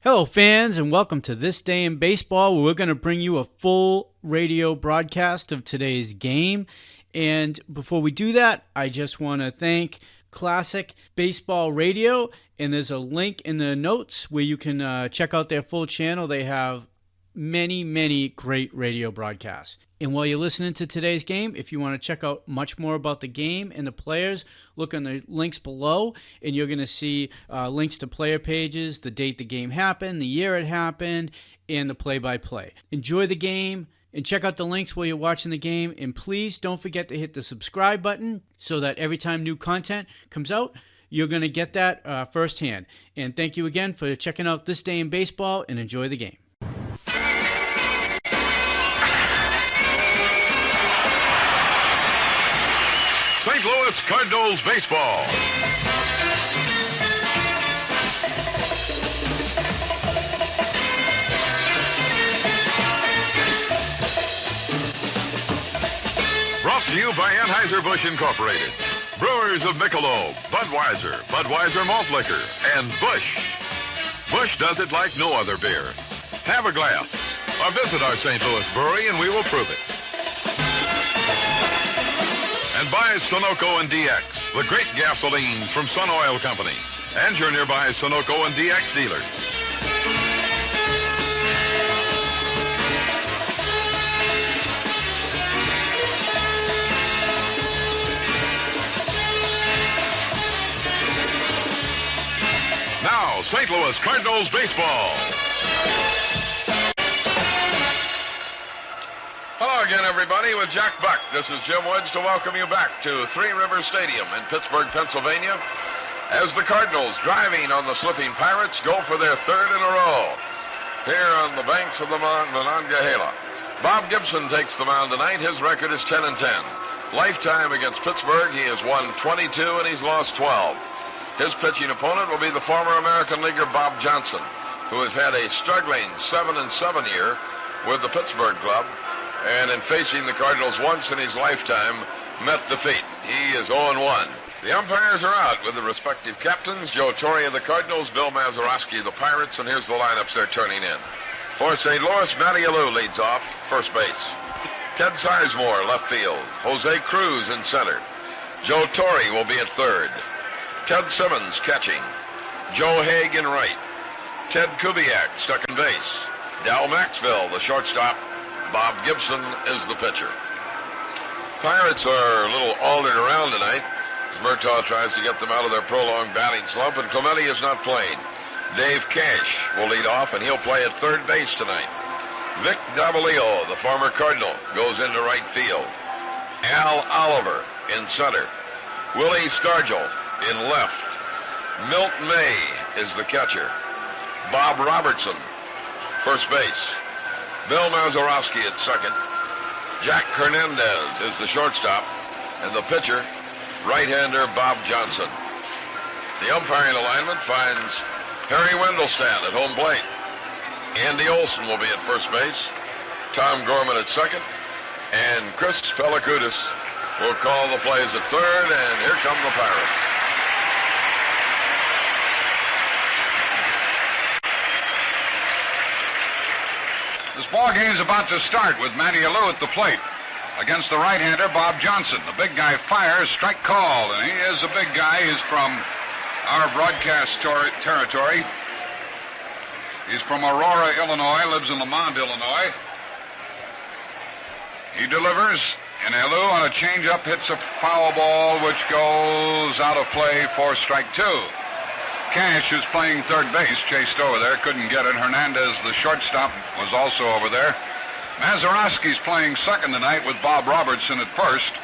Hello, fans, and welcome to This Day in Baseball, where we're going to bring you a full radio broadcast of today's game. And before we do that, I just want to thank Classic Baseball Radio, and there's a link in the notes where you can check out their full channel. They have many great radio broadcasts. And while you're listening to today's game, if you want to check out much more about the game and the players, look on the links below, and you're going to see links to player pages, the date the game happened, the year it happened, and the play-by-play. Enjoy the game, and check out the links while you're watching the game, and please don't forget to hit the subscribe button so that every time new content comes out, you're going to get that firsthand. And thank you again for checking out This Day in Baseball, and enjoy the game. St. Louis Cardinals baseball. Brought to you by Anheuser-Busch Incorporated. Brewers of Michelob, Budweiser Malt Liquor, and Busch. Busch does it like no other beer. Have a glass or visit our St. Louis brewery and we will prove it. And by Sunoco and DX, the great gasolines from Sun Oil Company, and your nearby Sunoco and DX dealers. Now, St. Louis Cardinals baseball. Hello again, everybody, with Jack Buck. This is Jim Woods to welcome you back to Three Rivers Stadium in Pittsburgh, Pennsylvania, as the Cardinals, driving on the slipping Pirates, go for their third in a row here on the banks of the Monongahela. Bob Gibson takes the mound tonight. His record is 10-10. Lifetime against Pittsburgh, he has won 22 and he's lost 12. His pitching opponent will be the former American leaguer Bob Johnson, who has had a struggling 7-7 year with the Pittsburgh club, and in facing the Cardinals once in his lifetime, met defeat. He is 0-1. The umpires are out with the respective captains. Joe Torre of the Cardinals, Bill Mazeroski of the Pirates, and here's the lineups they're turning in. For St. Louis, Matty Alou leads off, first base. Ted Sizemore, left field. Jose Cruz in center. Joe Torre will be at third. Ted Simmons catching. Joe Haig in right. Ted Kubiak stuck in base. Dal Maxville, the shortstop. Bob Gibson is the pitcher. Pirates are a little altered around tonight as Murtaugh tries to get them out of their prolonged batting slump, and Clemente is not playing. Dave Cash will lead off, and he'll play at third base tonight. Vic Davalillo, the former Cardinal, goes into right field. Al Oliver in center. Willie Stargell in left. Milt May is the catcher. Bob Robertson, first base. Bill Mazeroski at second. Jack Hernandez is the shortstop. And the pitcher, right-hander Bob Johnson. The umpiring alignment finds Harry Wendelstedt at home plate. Andy Olson will be at first base. Tom Gorman at second. And Chris Pellicudis will call the plays at third. And here come the Pirates. This ball game's about to start with Matty Alou at the plate against the right-hander Bob Johnson. The big guy fires, strike called, and he is a big guy. He's from our broadcast territory. He's from Aurora, Illinois, lives in Mound, Illinois. He delivers, and Alou on a changeup hits a foul ball which goes out of play for strike two. Cash is playing third base, chased over there, couldn't get it. Hernandez, the shortstop, was also over there. Mazeroski's playing second tonight with Bob Robertson at first.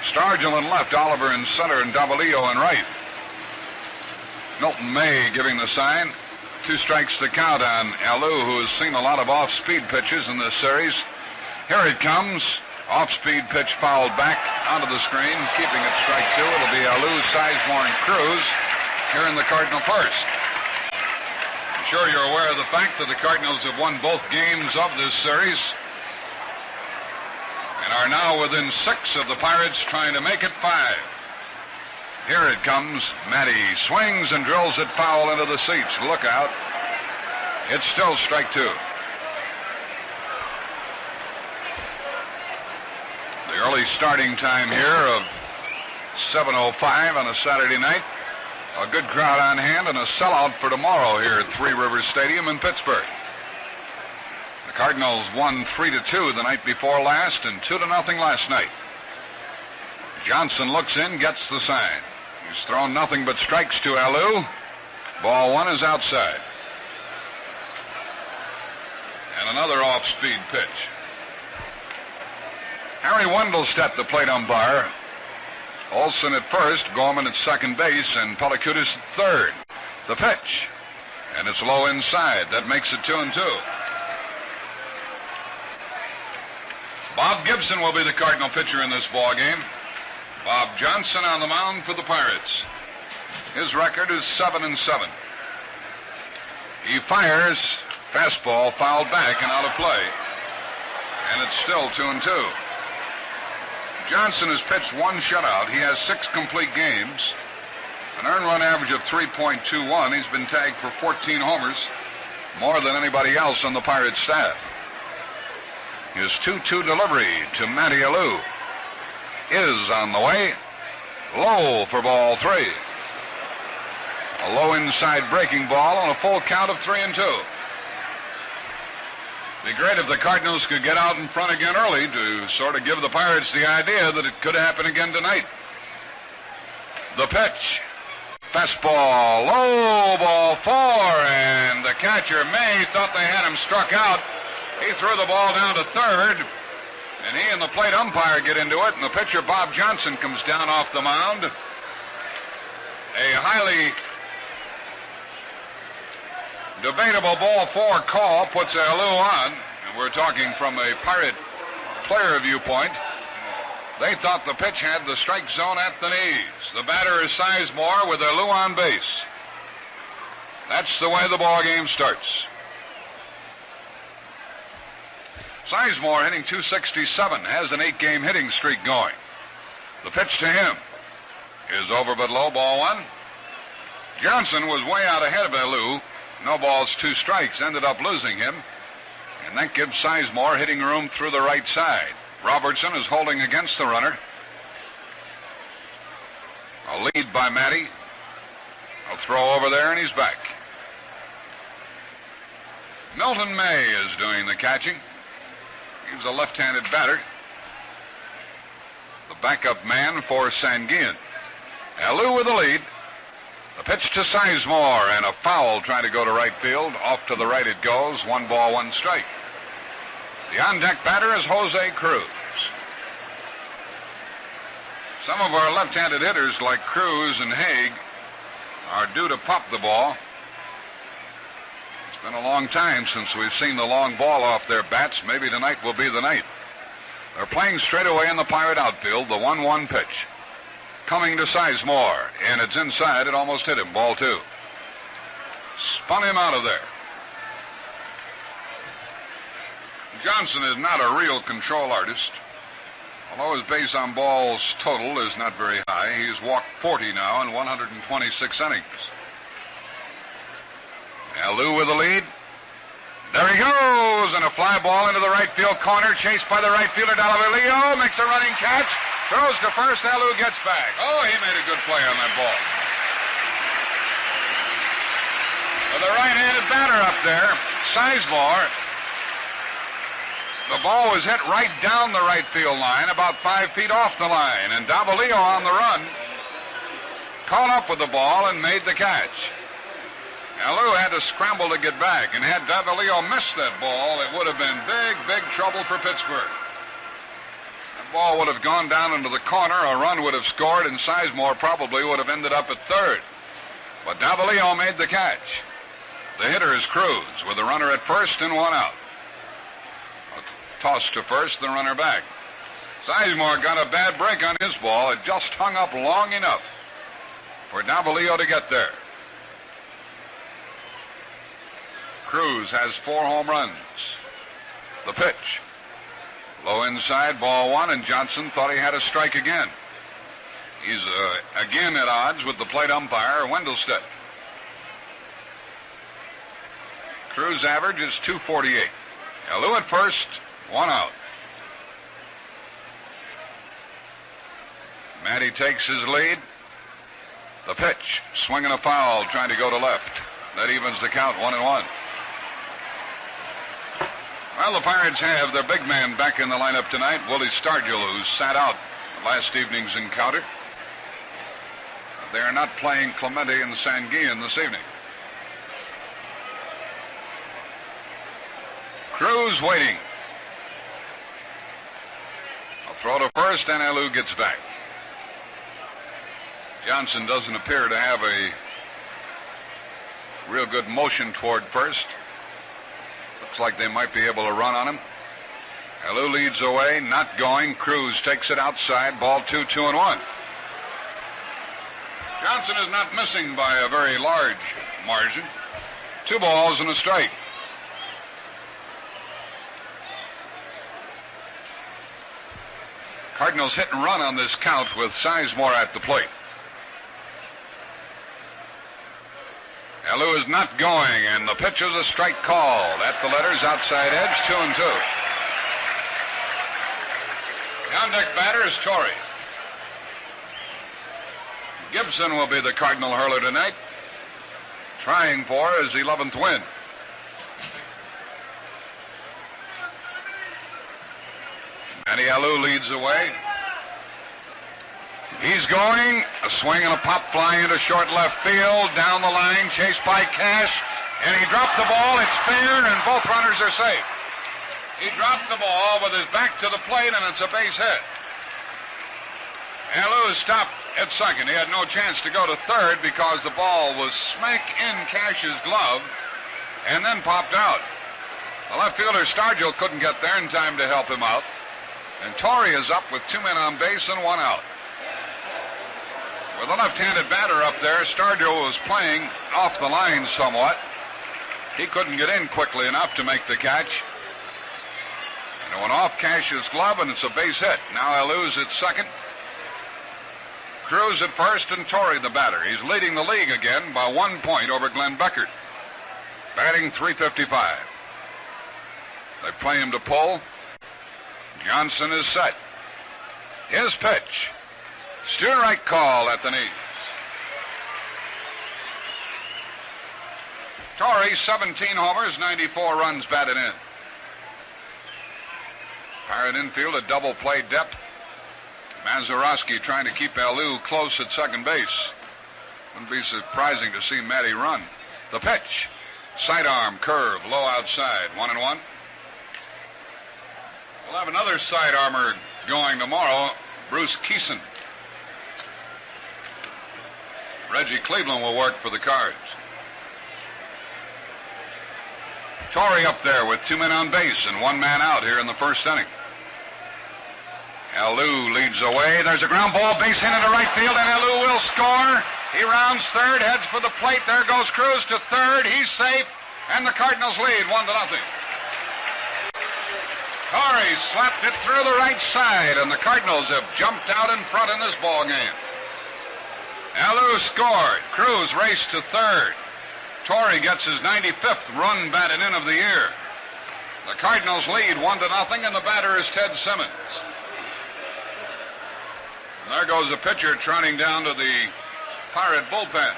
Stargell in left, Oliver in center, and Davalillo in right. Milton May giving the sign. 2 strikes to count on Alou, who has seen a lot of off-speed pitches in this series. Here it comes. Off-speed pitch fouled back onto the screen, keeping it strike two. It'll be Alou, Sizemore, and Cruz here in the Cardinal first. I'm sure you're aware of the fact that the Cardinals have won both games of this series and are now within 6 of the Pirates, trying to make it 5. Here it comes. Matty swings and drills it foul into the seats. Look out. It's still strike two. The early starting time here of 7:05 on a Saturday night. A good crowd on hand and a sellout for tomorrow here at Three Rivers Stadium in Pittsburgh. The Cardinals won 3-2 the night before last and 2-0 last night. Johnson looks in, gets the sign. He's thrown nothing but strikes to Alou. Ball one is outside. And another off-speed pitch. Harry Wendelstedt, the plate umpire. Olson at first, Gorman at second base, and Pelikutis at third. The pitch. And it's low inside. That makes it 2-2. Bob Gibson will be the Cardinal pitcher in this ball game. Bob Johnson on the mound for the Pirates. His record is 7-7. He fires, fastball fouled back and out of play. And it's still 2-2. Johnson has pitched one shutout. He has 6 complete games. An earned run average of 3.21. He's been tagged for 14 homers, more than anybody else on the Pirates staff. His 2-2 delivery to Matty Alou is on the way. Low for ball 3. A low inside breaking ball on a full count of 3-2. Be great if the Cardinals could get out in front again early to sort of give the Pirates the idea that it could happen again tonight. The pitch. Fastball, low, ball 4, and the catcher, May, thought they had him struck out. He threw the ball down to third, and he and the plate umpire get into it, and the pitcher, Bob Johnson, comes down off the mound. A highly debatable ball 4 call puts Alou on, and we're talking from a Pirate player viewpoint. They thought the pitch had the strike zone at the knees. The batter is Sizemore with Alou on base. That's the way the ball game starts. Sizemore hitting .267, has an 8-game hitting streak going. The pitch to him is over but low, ball 1. Johnson was way out ahead of Alou. No balls, 2 strikes, ended up losing him. And that gives Sizemore hitting room through the right side. Robertson is holding against the runner. A lead by Matty. A throw over there, and he's back. Milton May is doing the catching. He's a left-handed batter. The backup man for Sanguian. Alou with the lead. The pitch to Sizemore, and a foul trying to go to right field. Off to the right it goes. 1 ball, 1 strike. The on-deck batter is Jose Cruz. Some of our left-handed hitters, like Cruz and Haig, are due to pop the ball. It's been a long time since we've seen the long ball off their bats. Maybe tonight will be the night. They're playing straight away in the Pirate outfield. The 1-1 pitch. Coming to Sizemore, and it's inside. It almost hit him. Ball 2. Spun him out of there. Johnson is not a real control artist. Although his base on balls total is not very high, he's walked 40 now in 126 innings. Alou with the lead. There he goes, and a fly ball into the right field corner, chased by the right fielder, Davalillo, makes a running catch. Throws to first, Alou gets back. Oh, he made a good play on that ball. With a right-handed batter up there, Sizemore. The ball was hit right down the right field line, about 5 feet off the line, and Davalillo on the run caught up with the ball and made the catch. Alou had to scramble to get back, and had Davalillo missed that ball, it would have been big, big trouble for Pittsburgh. Ball would have gone down into the corner, a run would have scored, and Sizemore probably would have ended up at third. But Davalillo made the catch. The hitter is Cruz with a runner at first and 1 out. A toss to first, the runner back. Sizemore got a bad break on his ball. It just hung up long enough for Davalillo to get there. Cruz has 4 home runs. The pitch. Low inside, ball 1, and Johnson thought he had a strike again. He's again at odds with the plate umpire, Wendelstedt. Cruz average is .248. Alou at first, 1 out. Matty takes his lead. The pitch, swinging a foul, trying to go to left. That evens the count, 1-1. Well, the Pirates have their big man back in the lineup tonight, Willie Stargell, who sat out last evening's encounter. They are not playing Clemente and Sanguillen this evening. Cruz waiting. A throw to first, and Alou gets back. Johnson doesn't appear to have a real good motion toward first. Looks like they might be able to run on him. Alou leads away, not going. Cruz takes it outside. Ball 2, 2-1. Johnson is not missing by a very large margin. 2 balls and a strike. Cardinals hit and run on this count with Sizemore at the plate. Alou is not going, and the pitch is a strike call. At the letters, outside edge, 2-2. The on-deck batter is Torrey. Gibson will be the Cardinal hurler tonight, trying for his 11th win. Matty Alou leads the way. He's going, a swing and a pop fly into short left field, down the line, chased by Cash, and he dropped the ball. It's fair, and both runners are safe. He dropped the ball with his back to the plate, and it's a base hit. Alou stopped at second. He had no chance to go to third because the ball was smack in Cash's glove and then popped out. The left fielder Stargell couldn't get there in time to help him out, and Torrey is up with 2 men on base and 1 out. With a left-handed batter up there, Stargell was playing off the line somewhat. He couldn't get in quickly enough to make the catch. And it went off Cash's glove, and it's a base hit. Now Alou's at second. Cruz at first, and Torrey the batter. He's leading the league again by 1 point over Glenn Beckert. Batting .355. They play him to pull. Johnson is set. His pitch. Steer right call at the knees. Torrey, 17 homers, 94 runs batted in. Pirate infield at double play depth. Mazeroski trying to keep Alou close at second base. Wouldn't be surprising to see Matty run. The pitch. Sidearm, curve, low outside, 1-1. We'll have another sidearmer going tomorrow, Bruce Keeson. Reggie Cleveland will work for the Cards. Torrey up there with 2 men on base and 1 man out here in the first inning. Alou leads away. There's a ground ball, base hit into right field, and Alou will score. He rounds third, heads for the plate. There goes Cruz to third. He's safe, and the Cardinals lead 1-0. Torrey slapped it through the right side, and the Cardinals have jumped out in front in this ball game. Alou scored. Cruz raced to third. Torrey gets his 95th run batted in of the year. The Cardinals lead 1-0, and the batter is Ted Simmons. And there goes the pitcher trotting down to the Pirate bullpen.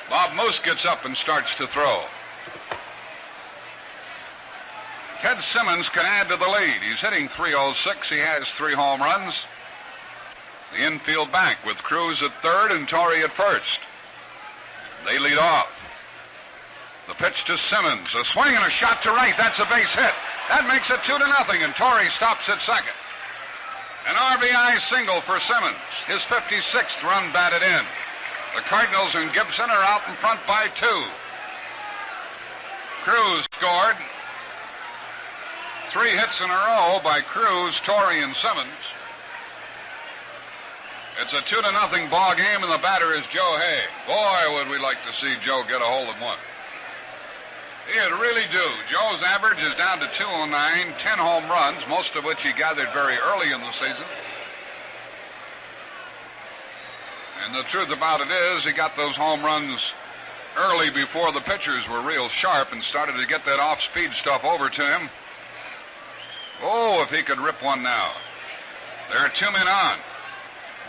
Bob Moose gets up and starts to throw. Ted Simmons can add to the lead. He's hitting .306. He has 3 home runs. The infield back with Cruz at third and Torrey at first. They lead off. The pitch to Simmons. A swing and a shot to right. That's a base hit. That makes it 2-0, and Torrey stops at second. An RBI single for Simmons. His 56th run batted in. The Cardinals and Gibson are out in front by 2. Cruz scored. 3 hits in a row by Cruz, Torrey, and Simmons. It's a 2-0 ball game, and the batter is Joe Hay. Boy, would we like to see Joe get a hold of one. He'd really do. Joe's average is down to .209, 10 home runs, most of which he gathered very early in the season. And the truth about it is, he got those home runs early before the pitchers were real sharp and started to get that off-speed stuff over to him. Oh, if he could rip one now. There are 2 men on,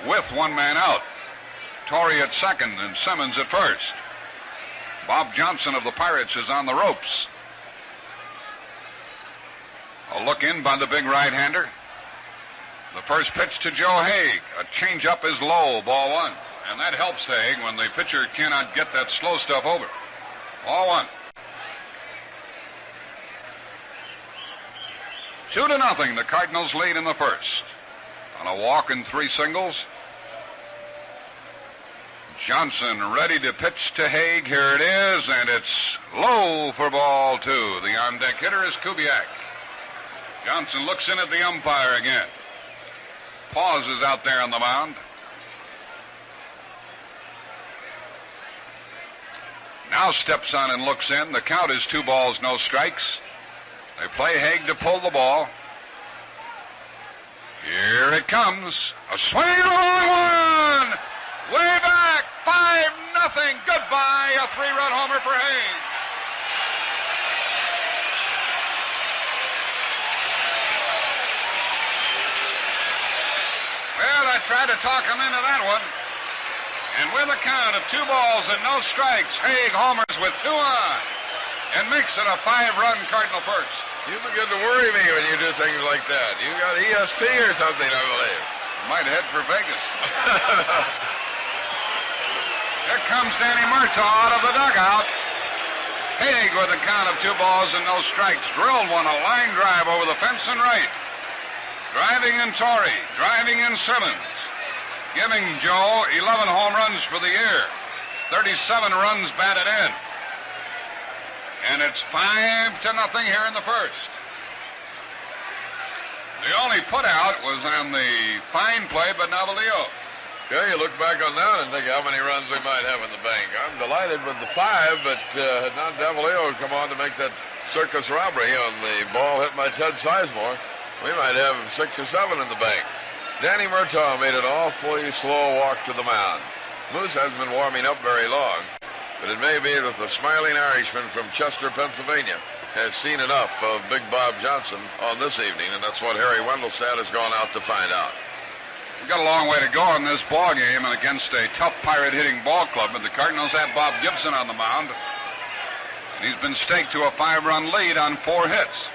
with 1 man out. Torrey at second and Simmons at first. Bob Johnson of the Pirates is on the ropes. A look in by the big right-hander. The first pitch to Joe Haig. A changeup is low, ball 1. And that helps Haig when the pitcher cannot get that slow stuff over. Ball 1. 2-0, the Cardinals lead in the first. On a walk and 3 singles. Johnson ready to pitch to Haig. Here it is, and it's low for ball 2. The on-deck hitter is Kubiak. Johnson looks in at the umpire again. Pauses out there on the mound. Now steps on and looks in. The count is 2 balls, no strikes. They play Haig to pull the ball. Here it comes. A swing and a long one. Way back. 5-0. Goodbye. A 3-run homer for Haig. Well, I tried to talk him into that one. And with a count of 2 balls and no strikes, Haig homers with 2 on and makes it a 5-run Cardinal first. You begin to worry me when you do things like that. You got ESP or something, I believe. Might head for Vegas. Here comes Danny Murtaugh out of the dugout. Haig with a count of 2 balls and no strikes. Drilled one, a line drive over the fence and right. Driving in Torrey, driving in Simmons. Giving Joe 11 home runs for the year. 37 runs batted in. And it's 5-0 here in the first. The only put out was on the fine play by Navalio. Yeah, you look back on that and think how many runs we might have in the bank. I'm delighted with the 5, but had not Davalillo come on to make that circus robbery on the ball hit by Ted Sizemore, we might have 6 or 7 in the bank. Danny Murtaugh made an awfully slow walk to the mound. Moose hasn't been warming up very long, but it may be that the smiling Irishman from Chester, Pennsylvania, has seen enough of Big Bob Johnson on this evening, and that's what Harry Wendelstedt has gone out to find out. We've got a long way to go in this ball game and against a tough Pirate-hitting ball club, but the Cardinals have Bob Gibson on the mound, and he's been staked to a 5-run lead on 4 hits.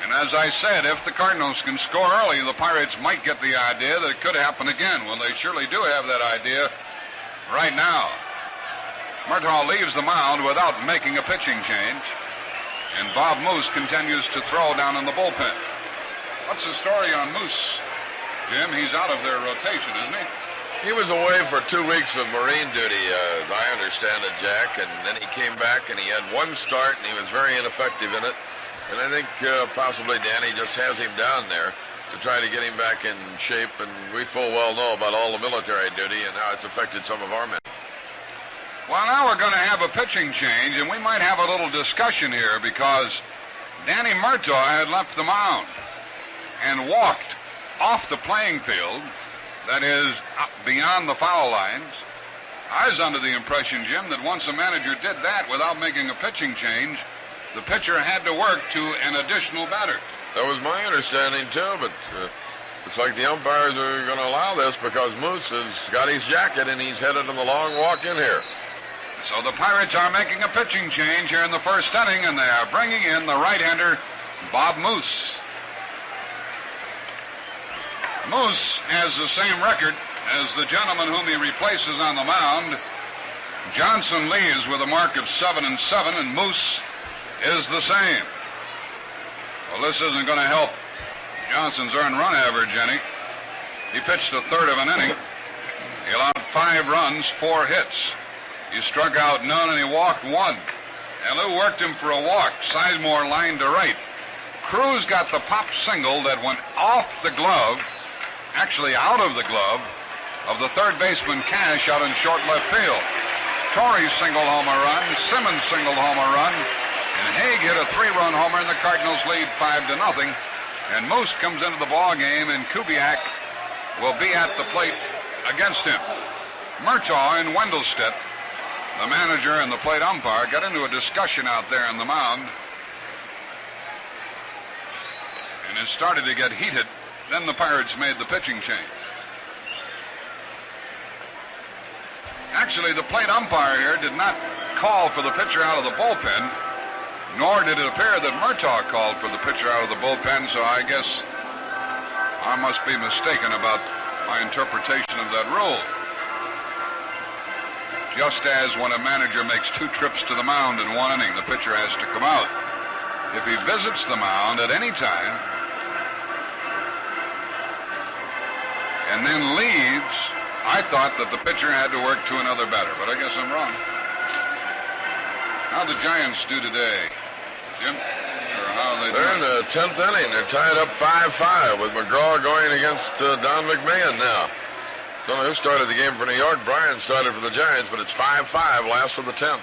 And as I said, if the Cardinals can score early, the Pirates might get the idea that it could happen again. Well, they surely do have that idea right now. Murtaugh leaves the mound without making a pitching change, and Bob Moose continues to throw down in the bullpen. What's the story on Moose, Jim? He's out of their rotation, isn't he? He was away for 2 weeks of Marine duty, as I understand it, Jack, and then he came back and he had 1 start and he was very ineffective in it. And I think possibly Danny just has him down there to try to get him back in shape, and we full well know about all the military duty and how it's affected some of our men. Well, now we're going to have a pitching change, and we might have a little discussion here because Danny Murtaugh had left the mound and walked off the playing field, that is, beyond the foul lines. I was under the impression, Jim, that once a manager did that without making a pitching change, the pitcher had to work to an additional batter. That was my understanding, too, but looks like the umpires are going to allow this because Moose has got his jacket and he's headed on the long walk in here. So the Pirates are making a pitching change here in the first inning, and they are bringing in the right-hander, Bob Moose. Moose has the same record as the gentleman whom he replaces on the mound. Johnson leaves with a mark of 7-7, and Moose is the same. Well, this isn't going to help Johnson's earned run average any. He pitched a third of an inning. He allowed 5 runs, 4 hits. He struck out none and he walked 1. And Lou worked him for a walk. Sizemore lined to right. Cruz got the pop single that went off the glove, actually out of the glove, of the third baseman Cash out in short left field. Torrey singled home a run. Simmons singled home a run. And Haig hit a 3-run homer, and the Cardinals lead 5-0. And Moose comes into the ball game, and Kubiak will be at the plate against him. Murtaugh and Wendelstedt the manager and the plate umpire got into a discussion out there in the mound. And it started to get heated. Then the Pirates made the pitching change. Actually, the plate umpire here did not call for the pitcher out of the bullpen, nor did it appear that Murtaugh called for the pitcher out of the bullpen, so I guess I must be mistaken about my interpretation of that rule. Just as when a manager makes 2 trips to the mound in 1 inning, the pitcher has to come out. If he visits the mound at any time and then leaves, I thought that the pitcher had to work to another batter, but I guess I'm wrong. How'd the Giants do today, Jim? Or how they They're in the 10th inning. They're tied up 5-5 with McGraw going against Don McMahon now. Don't know who started the game for New York. Bryan started for the Giants, but it's 5-5, last of the 10th.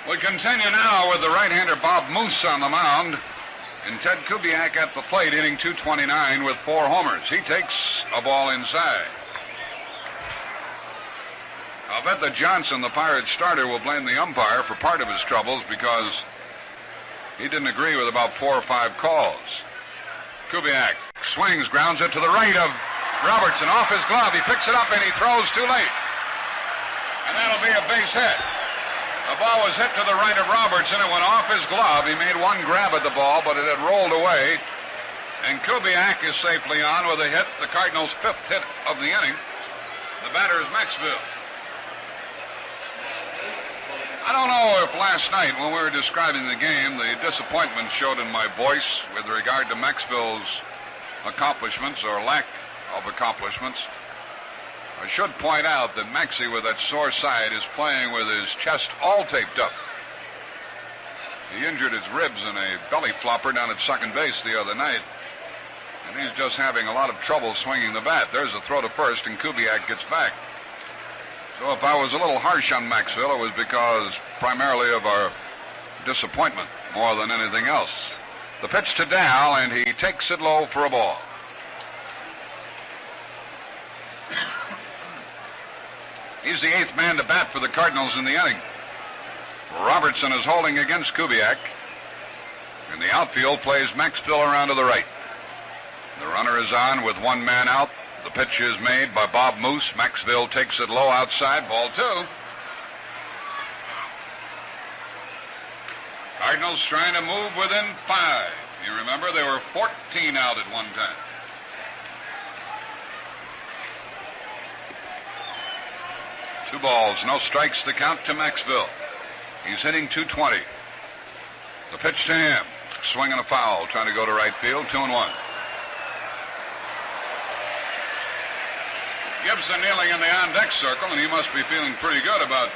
We continue now with the right-hander Bob Moose on the mound. And Ted Kubiak at the plate, hitting .229 with 4 homers. He takes a ball inside. I'll bet that Johnson, the Pirates starter, will blame the umpire for part of his troubles because he didn't agree with about 4 or 5 calls. Kubiak swings, grounds it to the right of Robertson. Off his glove, he picks it up and he throws too late. And that'll be a base hit. The ball was hit to the right of Robertson. It went off his glove. He made 1 grab at the ball, but it had rolled away. And Kubiak is safely on with a hit, the Cardinals' 5th hit of the inning. The batter is Maxville. I don't know if last night when we were describing the game, the disappointment showed in my voice with regard to Maxville's accomplishments or lack of accomplishments. I should point out that Maxie, with that sore side, is playing with his chest all taped up. He injured his ribs in a belly flopper down at second base the other night, and he's just having a lot of trouble swinging the bat. There's a throw to first, and Kubiak gets back. So if I was a little harsh on Maxville, it was because primarily of our disappointment more than anything else. The pitch to Dow, and he takes it low for a ball. He's the 8th man to bat for the Cardinals in the inning. Robertson is holding against Kubiak. And the outfield plays Maxville around to the right. The runner is on with 1 man out. The pitch is made by Bob Moose. Maxville takes it low outside. Ball 2. Cardinals trying to move within 5. You remember they were 14 out at one time. Two balls, no strikes, the count to Maxville. He's hitting .220. The pitch to him. Swing and a foul, trying to go to right field, 2-1. Gibson kneeling in the on-deck circle, and he must be feeling pretty good about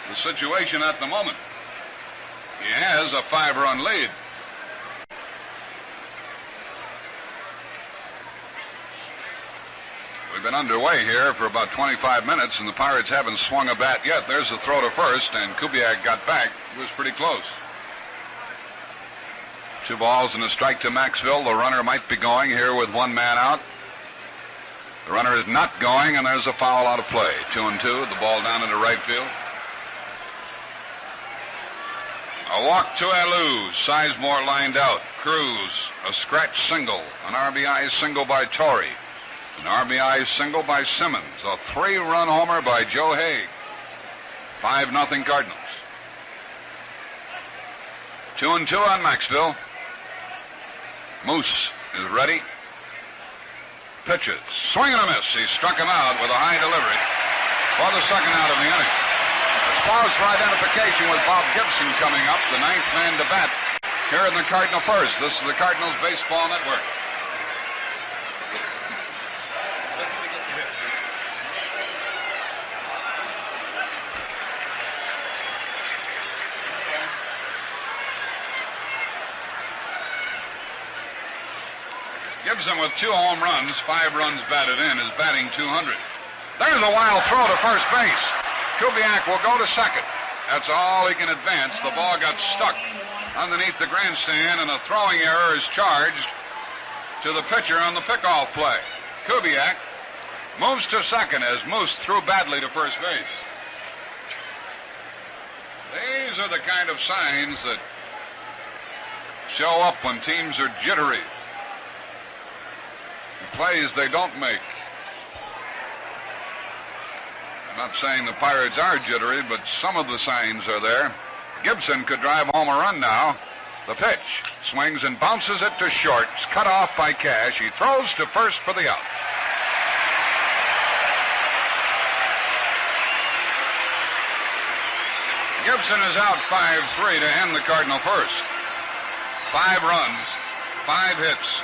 the situation at the moment. He has a 5-run lead. We've been underway here for about 25 minutes, and the Pirates haven't swung a bat yet. There's a throw to first, and Kubiak got back. It was pretty close. 2 balls and a strike to Maxville. The runner might be going here with 1 man out. The runner is not going, and there's a foul out of play. 2-2, the ball down into right field. A walk to Alou. Sizemore lined out. Cruz, a scratch single. An RBI single by Torrey. An RBI single by Simmons. A 3-run homer by Joe Haig. 5-0 Cardinals. 2-2 on Maxville. Moose is ready. Pitches. Swing and a miss. He struck him out with a high delivery for the second out of the inning. It's pause for identification with Bob Gibson coming up, the 9th man to bat here in the Cardinal First. This is the Cardinals Baseball Network. Gibson with 2 home runs, 5 runs batted in, is batting .200. There's a wild throw to first base. Kubiak will go to second. That's all he can advance. The ball got stuck underneath the grandstand, and a throwing error is charged to the pitcher on the pickoff play. Kubiak moves to second as Moose threw badly to first base. These are the kind of signs that show up when teams are jittery. The plays they don't make. I'm not saying the Pirates are jittery, but some of the signs are there. Gibson could drive home a run now. The pitch. Swings and bounces it to short. It's cut off by Cash. He throws to first for the out. Gibson is out 5-3 to end the Cardinal first. 5 runs, 5 hits,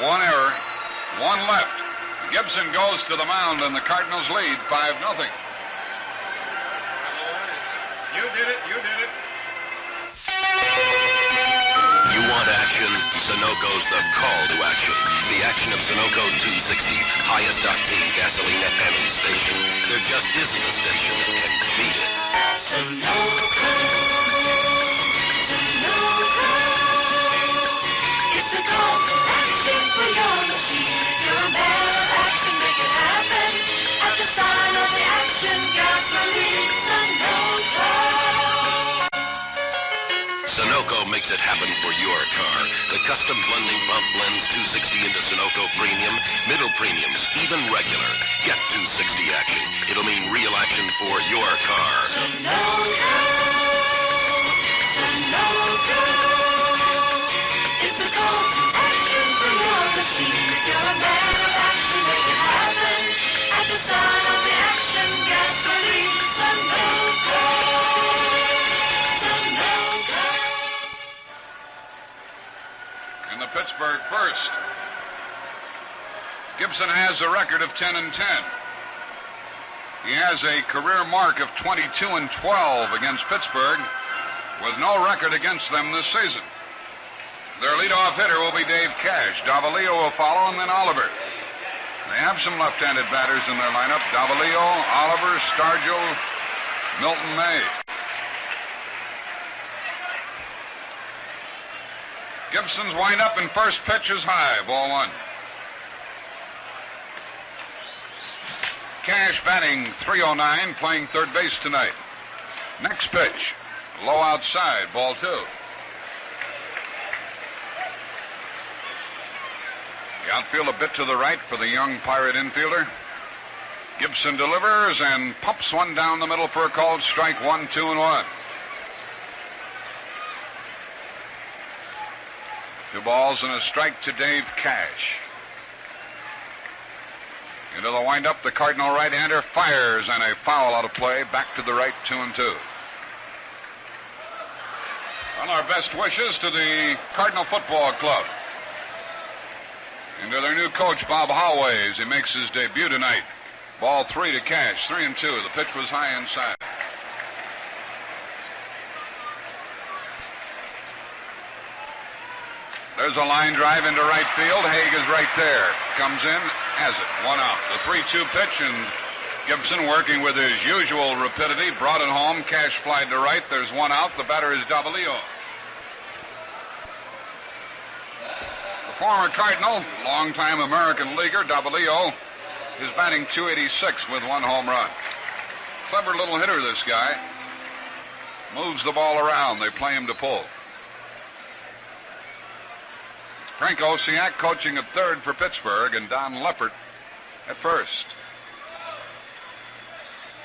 1 error, 1 left. Gibson goes to the mound and the Cardinals lead 5-0. You did it. You want action? Sunoco's the call to action. The action of Sunoco 260, highest octane gasoline at any station. There just isn't a station that can beat it. Sunoco. It's a call to action for your machine. If you're a man of action, make it happen. At the sign of the action gasoline, Sunoco. Sunoco makes it happen for your car. The custom blending pump blends 260 into Sunoco Premium, Middle Premiums, even regular. Get 260 action. It'll mean real action for your car. Sunoco. It's a call to action for your machine. If you're a man of action, make it happen. At the sign of the action gasoline, Sunoco. In the Pittsburgh first. Gibson has a record of 10-10. He has a career mark of 22-12 against Pittsburgh, with no record against them this season. Their leadoff hitter will be Dave Cash. Davalillo will follow, and then Oliver. They have some left-handed batters in their lineup. Davalillo, Oliver, Stargell, Milton May. Gibson's wind up and first pitch is high. Ball 1. Cash batting .309, playing third base tonight. Next pitch, low outside. Ball 2. The outfield a bit to the right for the young Pirate infielder. Gibson delivers and pumps one down the middle for a called strike. 1, 2, and 1. 2 balls and a strike to Dave Cash. Into the windup, the Cardinal right-hander fires and a foul out of play. Back to the right, 2-2. Well, our best wishes to the Cardinal Football Club. And to their new coach, Bob Howay, as he makes his debut tonight. Ball 3 to Cash, 3-2. The pitch was high inside. There's a line drive into right field. Haig is right there. Comes in, has it. 1 out. The 3-2 pitch, and Gibson, working with his usual rapidity, brought it home. Cash flied to right. There's 1 out. The batter is Davalillo. The former Cardinal, longtime American leaguer, Davalillo, is batting .286 with 1 home run. Clever little hitter, this guy. Moves the ball around. They play him to pull. Frank Osiak coaching at third for Pittsburgh, and Don Leppert at first.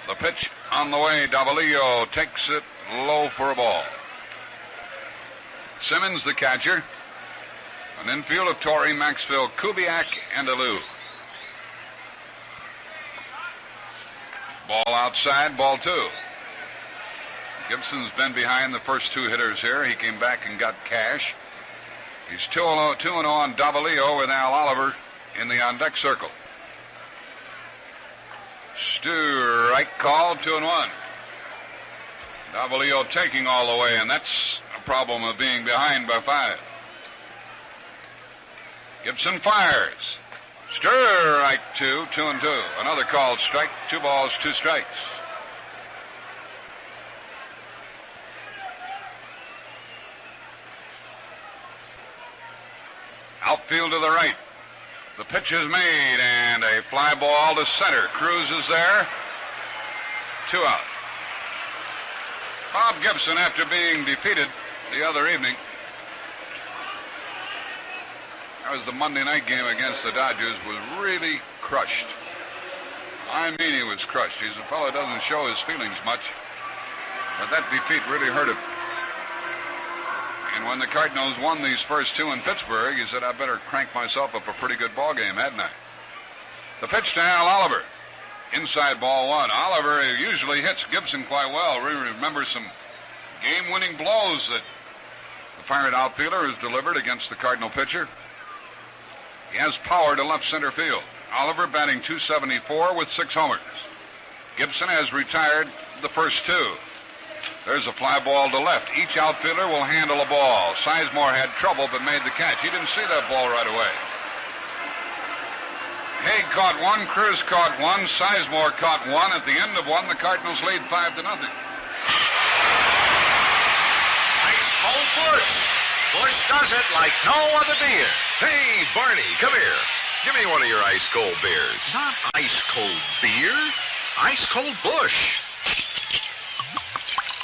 The pitch on the way. Davalillo takes it low for a ball. Simmons, the catcher. An infield of Torrey, Maxfield, Kubiak, and Alou. Ball outside, ball 2. Gibson's been behind the first 2 hitters here. He came back and got Cash. He's 2-0 on Davalillo with Al Oliver in the on-deck circle. Strike called, 2-1. Davalillo taking all the way, and that's a problem of being behind by 5. Gibson fires. Strike 2, 2-2. Another called strike, 2 balls, 2 strikes. Outfield to the right. The pitch is made, and a fly ball to center. Cruz is there. 2 out. Bob Gibson, after being defeated the other evening, that was the Monday night game against the Dodgers, was really crushed. I mean, he was crushed. He's a fellow who doesn't show his feelings much, but that defeat really hurt him. And when the Cardinals won these first 2 in Pittsburgh, he said, I better crank myself up a pretty good ball game, hadn't I? The pitch to Al Oliver. Inside ball 1. Oliver usually hits Gibson quite well. We remember some game-winning blows that the Pirate outfielder has delivered against the Cardinal pitcher. He has power to left center field. Oliver batting .274 with 6 homers. Gibson has retired the first 2. There's a fly ball to left. Each outfielder will handle a ball. Sizemore had trouble but made the catch. He didn't see that ball right away. Haig caught 1. Cruz caught 1. Sizemore caught 1. At the end of 1, the Cardinals lead 5-0. Nice cold Bush. Bush does it like no other beer. Hey, Barney, come here. Give me one of your ice-cold beers. Not ice-cold beer. Ice-cold Bush.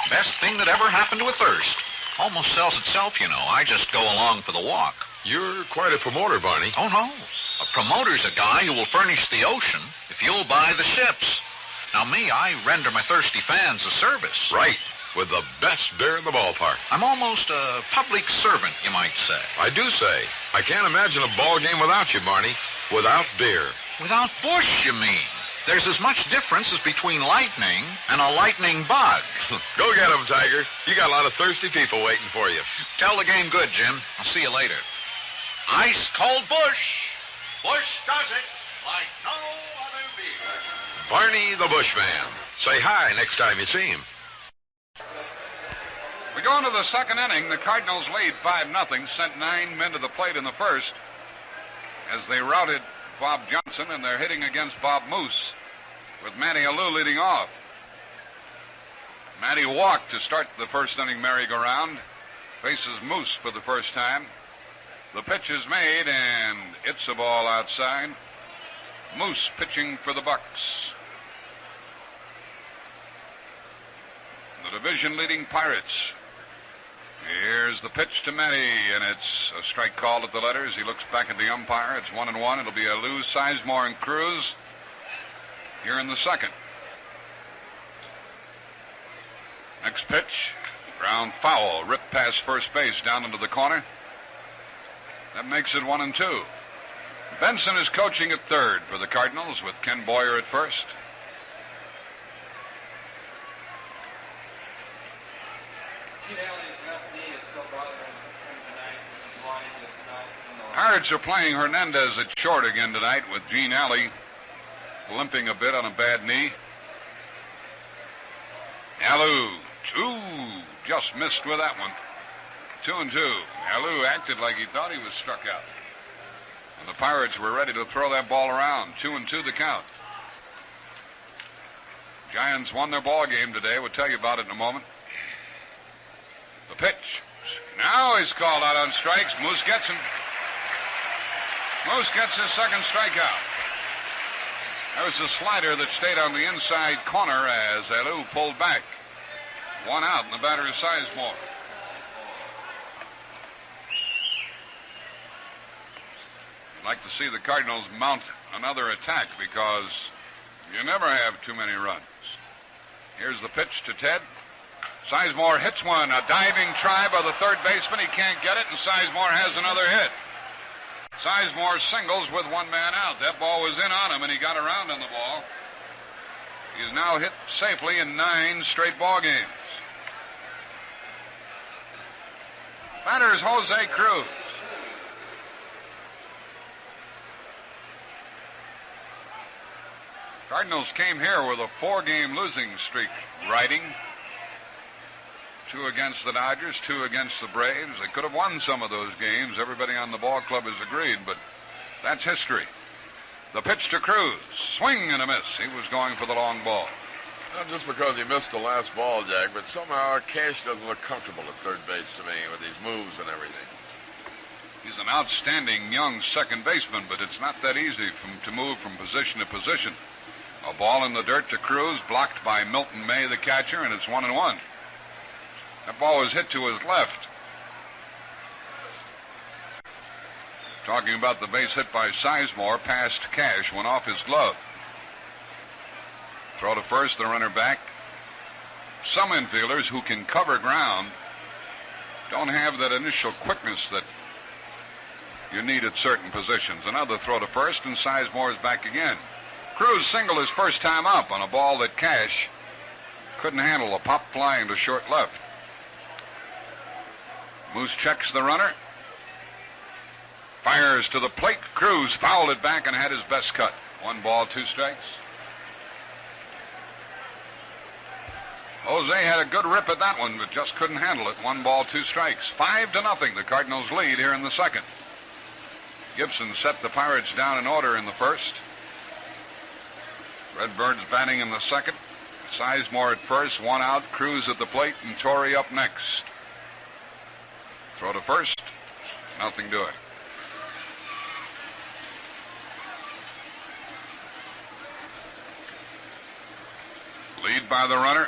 Best thing that ever happened to a thirst. Almost sells itself, you know. I just go along for the walk. You're quite a promoter, Barney. Oh, no. A promoter's a guy who will furnish the ocean if you'll buy the ships. Now, me, I render my thirsty fans a service. Right, with the best beer in the ballpark. I'm almost a public servant, you might say. I do say. I can't imagine a ball game without you, Barney. Without beer. Without Bush, you mean? There's as much difference as between lightning and a lightning bug. Go get 'em, Tiger. You got a lot of thirsty people waiting for you. Tell the game good, Jim. I'll see you later. Ice-cold Bush. Bush does it like no other beer. Barney the Bushman. Say hi next time you see him. We go into the second inning. The Cardinals lead 5-0, sent 9 men to the plate in the first as they routed Bob Johnson, and they're hitting against Bob Moose with Matty Alou leading off. Matty walked to start the first inning merry-go-round. Faces Moose for the first time. The pitch is made, and it's a ball outside. Moose pitching for the Bucks. The division-leading Pirates. Here's the pitch to Matty, and it's a strike called at the letters. He looks back at the umpire. It's 1-1. It'll be a Lou, Sizemore, and Cruz here in the second. Next pitch, ground foul, ripped past first base down into the corner. That makes it 1-2. Benson is coaching at third for the Cardinals with Ken Boyer at first. Pirates are playing Hernandez at short again tonight with Gene Alley limping a bit on a bad knee. Alou, just missed with that one. 2-2. Alou acted like he thought he was struck out. And the Pirates were ready to throw that ball around. 2-2 the count. Giants won their ball game today. We'll tell you about it in a moment. The pitch. Now he's called out on strikes. Moose gets him. Moose gets his second strikeout. There was a slider that stayed on the inside corner as Alou pulled back. 1 out, and the batter is Sizemore. I'd like to see the Cardinals mount another attack because you never have too many runs. Here's the pitch to Ted. Sizemore hits one, a diving try by the third baseman. He can't get it, and Sizemore has another hit. Sizemore singles with 1 man out. That ball was in on him, and he got around on the ball. He's now hit safely in 9 straight ball games. Batter's Jose Cruz. Cardinals came here with a 4-game losing streak riding. 2 against the Dodgers, 2 against the Braves. They could have won some of those games. Everybody on the ball club has agreed, but that's history. The pitch to Cruz. Swing and a miss. He was going for the long ball. Not just because he missed the last ball, Jack, but somehow Cash doesn't look comfortable at third base to me with these moves and everything. He's an outstanding young second baseman, but it's not that easy to move from position to position. A ball in the dirt to Cruz, blocked by Milton May, the catcher, and it's 1-1. That ball was hit to his left. Talking about the base hit by Sizemore, past Cash, went off his glove. Throw to first, the runner back. Some infielders who can cover ground don't have that initial quickness that you need at certain positions. Another throw to first, and Sizemore is back again. Cruz singled his first time up on a ball that Cash couldn't handle, a pop fly into short left. Moose checks the runner. Fires to the plate. Cruz fouled it back and had his best cut. 1 ball, 2 strikes. Jose had a good rip at that one, but just couldn't handle it. 1 ball, 2 strikes. 5-0. The Cardinals lead here in the second. Gibson set the Pirates down in order in the first. Redbirds batting in the second. Sizemore at first, 1 out. Cruz at the plate, and Torrey up next. Throw to first. Nothing doing. Lead by the runner.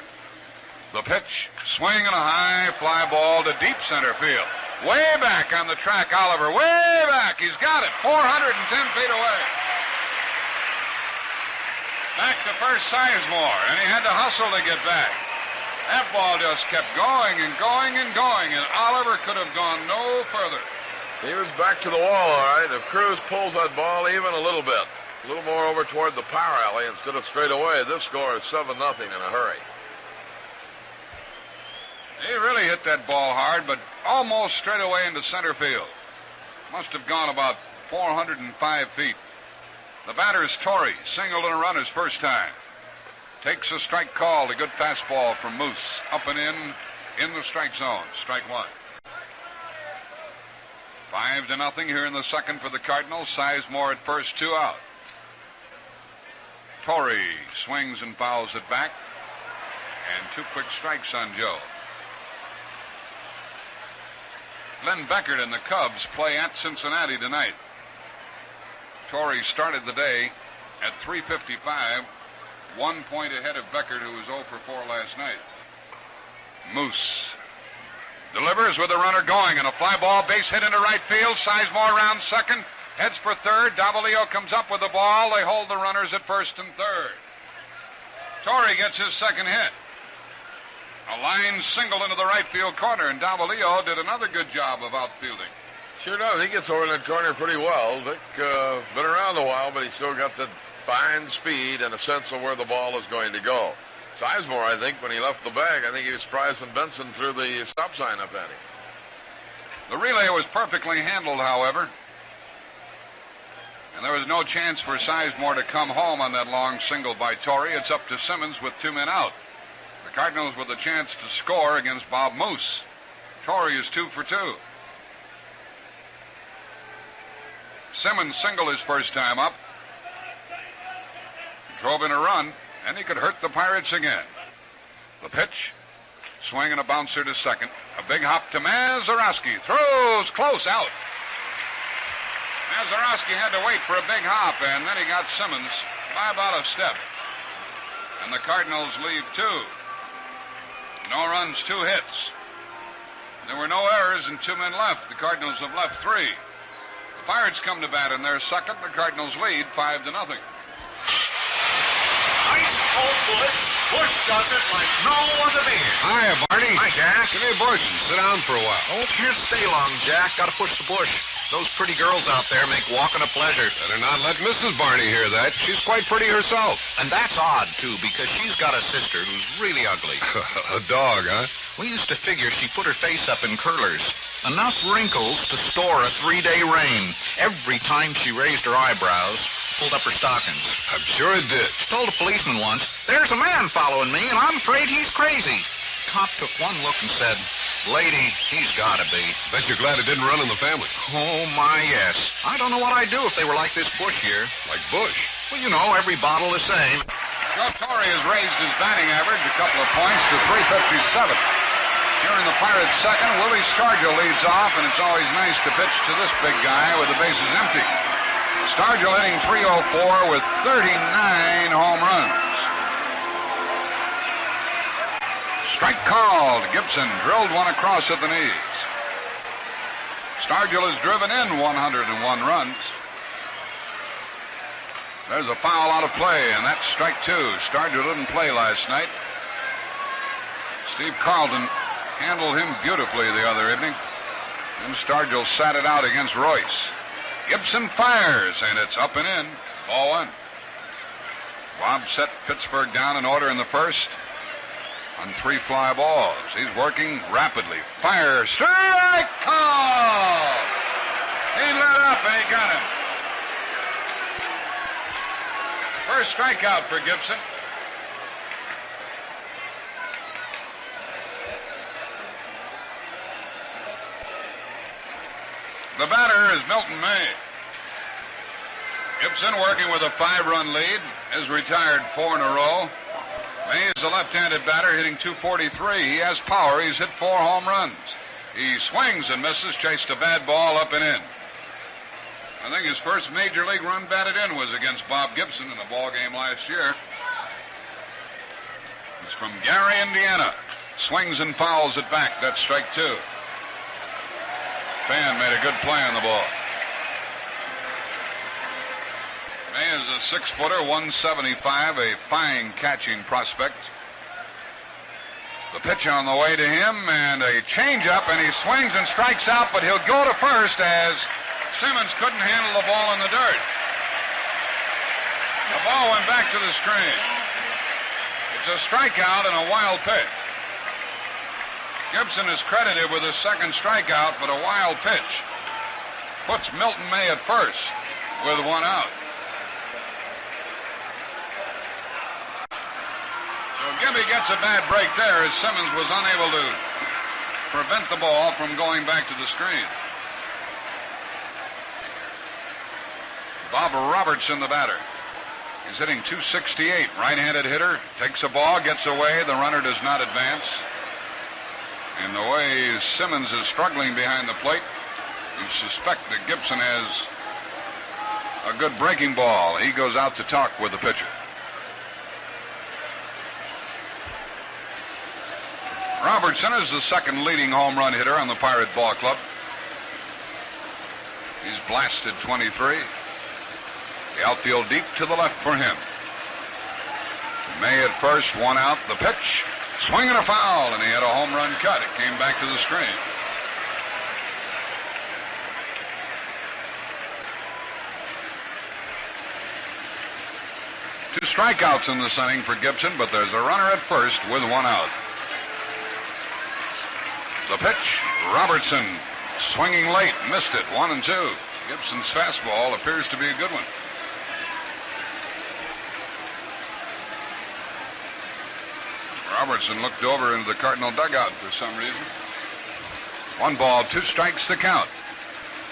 The pitch, swing and a high fly ball to deep center field. Way back on the track, Oliver. Way back. He's got it. 410 feet away. Back to first, Sizemore, and he had to hustle to get back. That ball just kept going and going and going, and Oliver could have gone no further. He was back to the wall, all right. If Cruz pulls that ball even a little bit, a little more over toward the power alley instead of straight away, this score is 7-0 in a hurry. He really hit that ball hard, but almost straight away into center field. Must have gone about 405 feet. The batter is Torrey, singled and a run his first time. Takes a strike call, a good fastball from Moose. Up and in the strike zone. Strike 1. 5-0 here in the second for the Cardinals. Sizemore at first, 2 out. Torrey swings and fouls it back. And 2 quick strikes on Joe. Len Beckert and the Cubs play at Cincinnati tonight. Torrey started the day at 3:55, 1 point ahead of Beckert, who was 0 for 4 last night. Moose delivers with the runner going, and a fly ball base hit into right field. Sizemore around second, heads for third. Davalillo comes up with the ball. They hold the runners at first and third. Torrey gets his second hit. A line single into the right field corner, and Davalillo did another good job of outfielding. Sure does. He gets over in that corner pretty well. Dick, been around a while, but he's still got that fine speed and a sense of where the ball is going to go. Sizemore, I think, when he left the bag, I think he was surprised when Benson threw the stop sign up at him. The relay was perfectly handled, however, and there was no chance for Sizemore to come home on that long single by Torrey. It's up to Simmons with 2 men out. The Cardinals with a chance to score against Bob Moose. Torrey is 2 for 2. Simmons singled his first time up. Drove in a run, and he could hurt the Pirates again. The pitch, swing and a bouncer to second. A big hop to Mazeroski. Throws close, out. Mazeroski had to wait for a big hop, and then he got Simmons by about a step. And the Cardinals leave 2. No runs, 2 hits. There were no errors and 2 men left. The Cardinals have left 3. The Pirates come to bat in their second. The Cardinals lead 5-0. Ice cold Bush. Bush does it like no other man. Hiya, Barney. Hi, Jack. Give me a bush and sit down for a while. Oh, can't stay long, Jack. Got to push the bush. Those pretty girls out there make walking a pleasure. Better not let Mrs. Barney hear that. She's quite pretty herself. And that's odd, too, because she's got a sister who's really ugly. A dog, huh? We used to figure she put her face up in curlers. Enough wrinkles to store a 3-day rain. Every time she raised her eyebrows, pulled up her stockings. I'm sure it did. She told a policeman once, "There's a man following me, and I'm afraid he's crazy." Cop took one look and said, "Lady, he's got to be." Bet you're glad it didn't run in the family. Oh, my, yes. I don't know what I'd do if they were like this Bush here. Like Bush. Well, you know, every bottle the same. Joe Torrey has raised his batting average a couple of points to 357. Here in the Pirates second. Willie Stargell leads off, and it's always nice to pitch to this big guy with the bases empty. Stargell hitting .304 with 39 home runs. Strike called. Gibson drilled one across at the knees. Stargell has driven in 101 runs. There's a foul out of play, and that's strike two. Stargell didn't play last night. Steve Carlton handled him beautifully the other evening. And Stargell sat it out against Royce. Gibson fires, and it's up and in. Ball one. Bob set Pittsburgh down in order in the first on 3 fly balls. He's working rapidly. Fire, strike, call! He let up, and he got him. First strikeout for Gibson. The batter is Milton May. Gibson, working with a 5-run lead, has retired 4 in a row. May is a left-handed batter hitting .243. He has power. He's hit 4 home runs. He swings and misses, chased a bad ball up and in. I think his first major league run batted in was against Bob Gibson in a ball game last year. He's from Gary, Indiana. Swings and fouls it back. That's strike two. Fan made a good play on the ball. May is a 6-footer, 175, a fine catching prospect. The pitch on the way to him, and a changeup, and he swings and strikes out, but he'll go to first as Simmons couldn't handle the ball in the dirt. The ball went back to the screen. It's a strikeout and a wild pitch. Gibson is credited with his second strikeout, but a wild pitch puts Milton May at first with 1 out. So Gibby gets a bad break there as Simmons was unable to prevent the ball from going back to the screen. Bob Robertson, the batter. He's hitting .268, right-handed hitter. Takes a ball, gets away. The runner does not advance. And the way Simmons is struggling behind the plate, you suspect that Gibson has a good breaking ball. He goes out to talk with the pitcher. Robertson is the second leading home run hitter on the Pirate Ball Club. He's blasted 23. The outfield deep to the left for him. May at first, 1 out. The pitch, swing and a foul, and he had a home run cut. It came back to the screen. Two strikeouts in this inning for Gibson, but there's a runner at first with 1 out. The pitch, Robertson swinging late, missed it, 1-2. Gibson's fastball appears to be a good one. Robertson looked over into the Cardinal dugout for some reason. 1 ball, 2 strikes the count.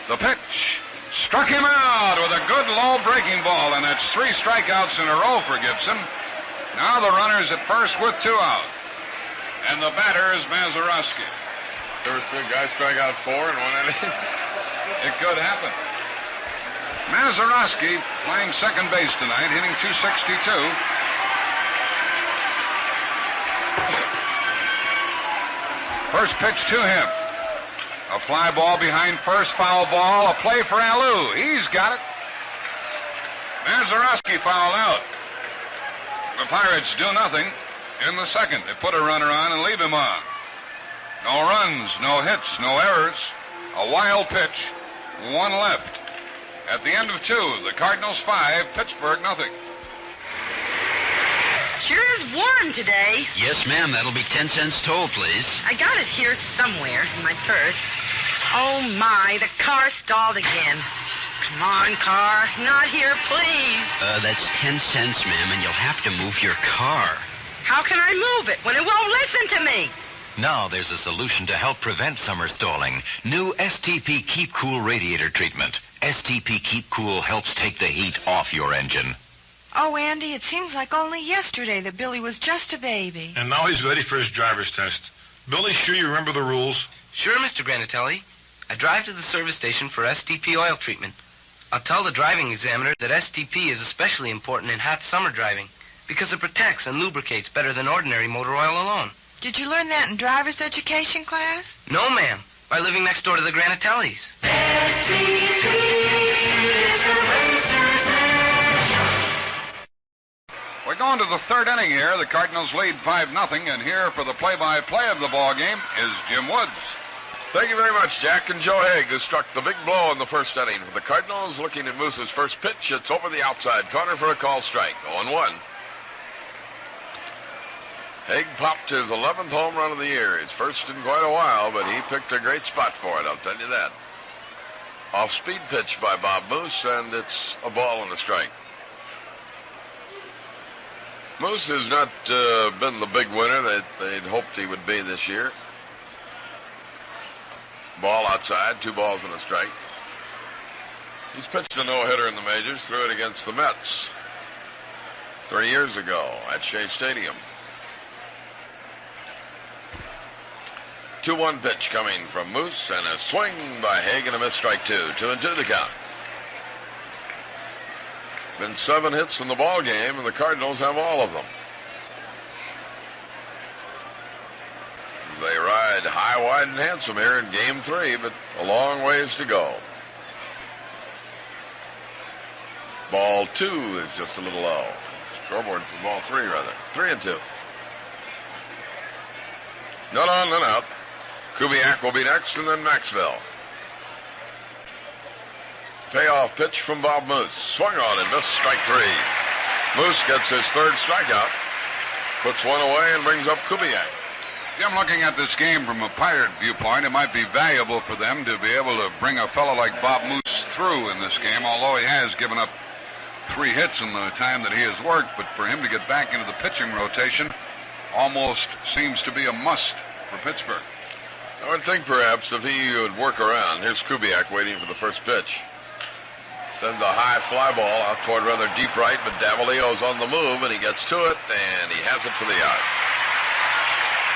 The pitch struck him out with a good low breaking ball, and that's 3 strikeouts in a row for Gibson. Now the runner's at first with 2 out. And the batter is Mazeroski. There was a guy strike out 4 in 1 inning. It could happen. Mazeroski playing second base tonight, hitting .262. First pitch to him. A fly ball behind first, foul ball. A play for Alou. He's got it. Mazeroski fouled out. The Pirates do nothing in the second. They put a runner on and leave him on. No runs, no hits, no errors. A wild pitch, 1 left. At the end of 2, the Cardinals 5, Pittsburgh nothing. Sure is warm today. Yes, ma'am. That'll be 10 cents toll, please. I got it here somewhere in my purse. Oh, my, the car stalled again. Come on, car. Not here, please. That's 10 cents, ma'am, and you'll have to move your car. How can I move it when it won't listen to me? Now there's a solution to help prevent summer stalling. New STP Keep Cool radiator treatment. STP Keep Cool helps take the heat off your engine. Oh, Andy, it seems like only yesterday that Billy was just a baby. And now he's ready for his driver's test. Billy, sure you remember the rules? Sure, Mr. Granatelli. I drive to the service station for STP oil treatment. I'll tell the driving examiner that STP is especially important in hot summer driving because it protects and lubricates better than ordinary motor oil alone. Did you learn that in driver's education class? No, ma'am. By living next door to the Granatellis. We're going to the third inning here. The Cardinals lead 5-0, and here for the play-by-play of the ball game is Jim Woods. Thank you very much, Jack. And Joe Haig has struck the big blow in the first inning for the Cardinals. Looking at Moose's first pitch, it's over the outside corner for a call strike. 0-1. Haig popped his 11th home run of the year. His first in quite a while, but he picked a great spot for it, I'll tell you that. Off-speed pitch by Bob Moose, and it's a ball and a strike. Moose has not been the big winner that they'd hoped he would be this year. Ball outside, 2 balls and a strike. He's pitched a no-hitter in the majors, threw it against the Mets 3 years ago at Shea Stadium. 2-1 pitch coming from Moose, and a swing by Haig and a missed strike 2. 2-2 the count. Been 7 hits in the ball game, and the Cardinals have all of them. They ride high, wide, and handsome here in Game 3, but a long ways to go. Ball 2 is just a little low. Scoreboard for ball 3, rather. 3-2. None on, none out. Kubiak will be next, and then Maxwell. Payoff pitch from Bob Moose. Swung on and missed strike 3. Moose gets his third strikeout, puts one away, and brings up Kubiak. Jim, looking at this game from a Pirate viewpoint, it might be valuable for them to be able to bring a fellow like Bob Moose through in this game, although he has given up 3 hits in the time that he has worked. But for him to get back into the pitching rotation almost seems to be a must for Pittsburgh. I would think perhaps if he would work around. Here's Kubiak waiting for the first pitch. Sends a high fly ball out toward rather deep right, but Davalillo's on the move, and he gets to it, and he has it for the out.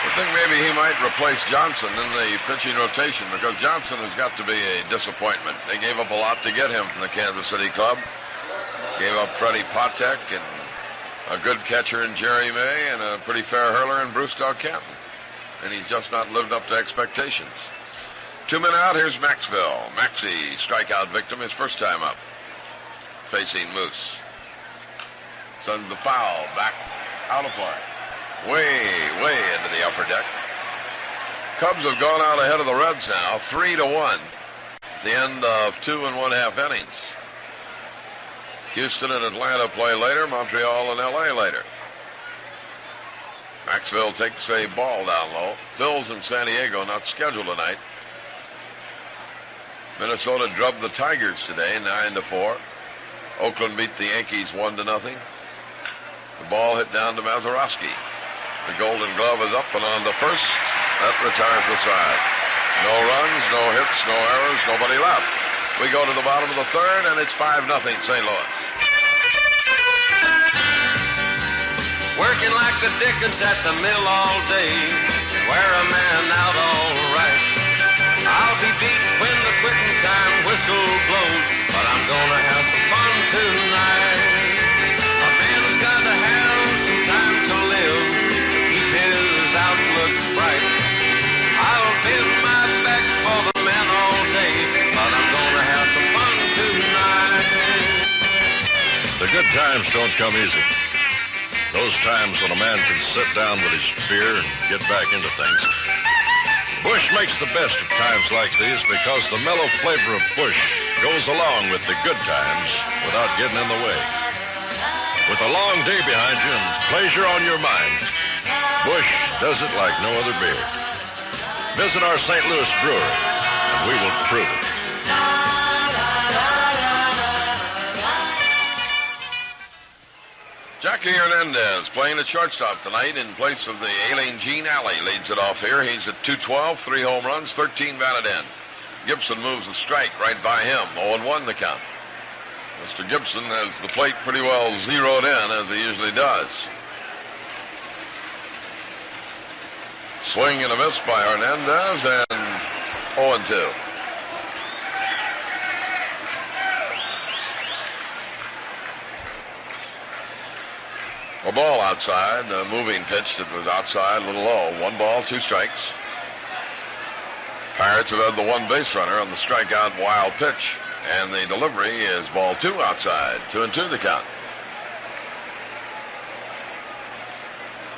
I think maybe he might replace Johnson in the pitching rotation, because Johnson has got to be a disappointment. They gave up a lot to get him from the Kansas City club. Gave up Freddie Patek and a good catcher in Jerry May and a pretty fair hurler in Bruce Canton. And he's just not lived up to expectations. 2 men out, here's Maxwell. Maxie, strikeout victim, his first time up. Facing Moose. Sends the foul back out of play. Way into the upper deck. Cubs have gone out ahead of the Reds now, 3-1. At the end of 2 1/2 innings. Houston and Atlanta play later, Montreal and L.A. later. Maxwell takes a ball down low. Phil's in San Diego, not scheduled tonight. Minnesota drubbed the Tigers today, 9-4. Oakland beat the Yankees 1-0. The ball hit down to Mazeroski. The Golden Glove is up and on to first. That retires the side. No runs, no hits, no errors, nobody left. We go to the bottom of the third, and it's 5-0 St. Louis. Working like the Dickens at the mill all day. Wear a man out all right. I'll be beat when the quitting time whistle blows, but I'm gonna have some fun tonight. A man's gotta have some time to live, keep his outlook bright. I'll bend my back for the man all day, but I'm gonna have some fun tonight. The good times don't come easy. Those times when a man can sit down with his beer and get back into things. Busch makes the best of times like these because the mellow flavor of Busch goes along with the good times without getting in the way. With a long day behind you and pleasure on your mind, Busch does it like no other beer. Visit our St. Louis brewery, and we will prove it. Jackie Hernandez playing at shortstop tonight in place of the ailing Gene Alley. Leads it off here. He's at .212, 3 home runs, 13 batted in. Gibson moves the strike right by him. 0-1 the count. Mr. Gibson has the plate pretty well zeroed in, as he usually does. swing and a miss by Hernandez, and 0-2. A ball outside, a moving pitch that was outside, a little low. 1 ball, 2 strikes. Pirates have had the 1 base runner on the strikeout wild pitch, and the delivery is ball 2 outside. 2-2 the count.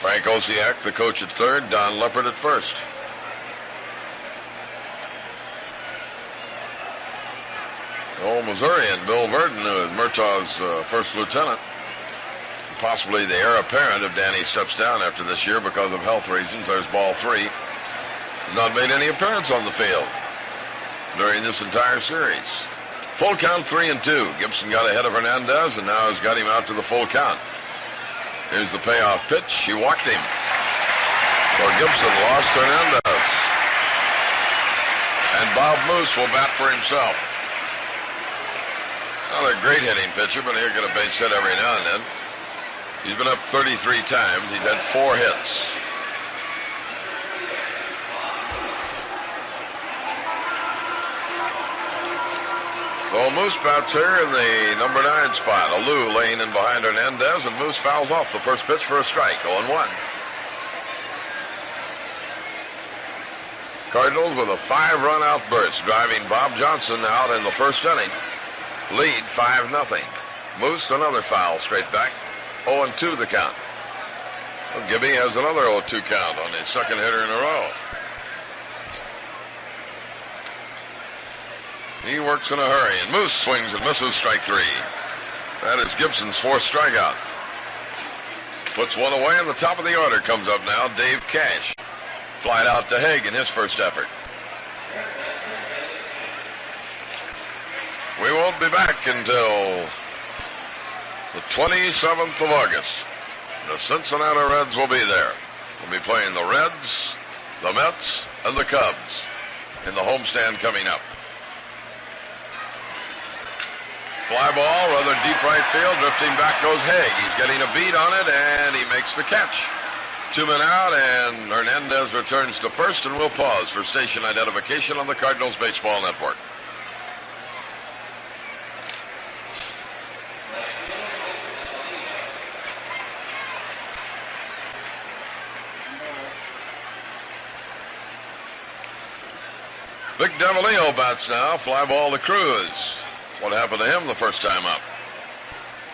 Frank Osiak, the coach at third, Don Leppard at first. The old Missourian, Bill Verdon, who is Murtaugh's first lieutenant, possibly the heir apparent if Danny steps down after this year because of health reasons. There's ball 3. Not made any appearance on the field during this entire series. Full count 3-2. Gibson got ahead of Hernandez and now has got him out to the full count. Here's the payoff pitch. He walked him. For Gibson, lost Hernandez. And Bob Moose will bat for himself. Not a great hitting pitcher, but he'll get a base hit every now and then. He's been up 33 times. He's had 4 hits. So Moose bats here in the number 9 spot. Alou laying in behind Hernandez, and Moose fouls off the first pitch for a strike. 0-1. Cardinals with a 5-run outburst, driving Bob Johnson out in the first inning. Lead 5-0. Moose another foul straight back. 0-2 the count. Well, Gibby has another 0-2 count on his second hitter in a row. He works in a hurry, and Moose swings and misses, strike 3. That is Gibson's 4th strikeout. Puts one away, and the top of the order comes up now, Dave Cash. Flied out to Haig in his first effort. We won't be back until the 27th of August. The Cincinnati Reds will be there. We'll be playing the Reds, the Mets, and the Cubs in the homestand coming up. Fly ball, rather deep right field. Drifting back goes Haig. He's getting a beat on it, and he makes the catch. 2 men out, and Hernandez returns to first, and we'll pause for station identification on the Cardinals Baseball Network. Vic Davalillo bats now. Fly ball to Cruz. What happened to him the first time up?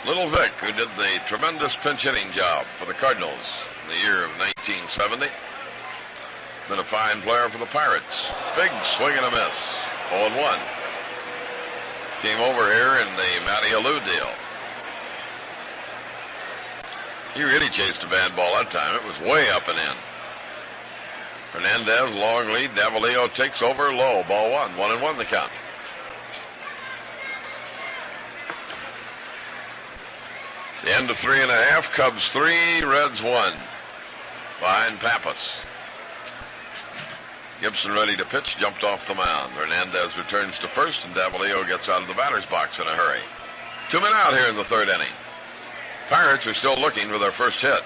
Little Vic, who did the tremendous pinch hitting job for the Cardinals in the year of 1970. Been a fine player for the Pirates. Big swing and a miss. 0-1. Came over here in the Matty Alou deal. He really chased a bad ball that time. It was way up and in. Hernandez, long lead. Davalillo takes over low. Ball 1. 1-1 the count. The end of 3.5. Cubs 3, Reds 1. Behind Pappas. Gibson ready to pitch, jumped off the mound. Hernandez returns to first, and Davalillo gets out of the batter's box in a hurry. 2 men out here in the 3rd inning. Pirates are still looking for their first hit.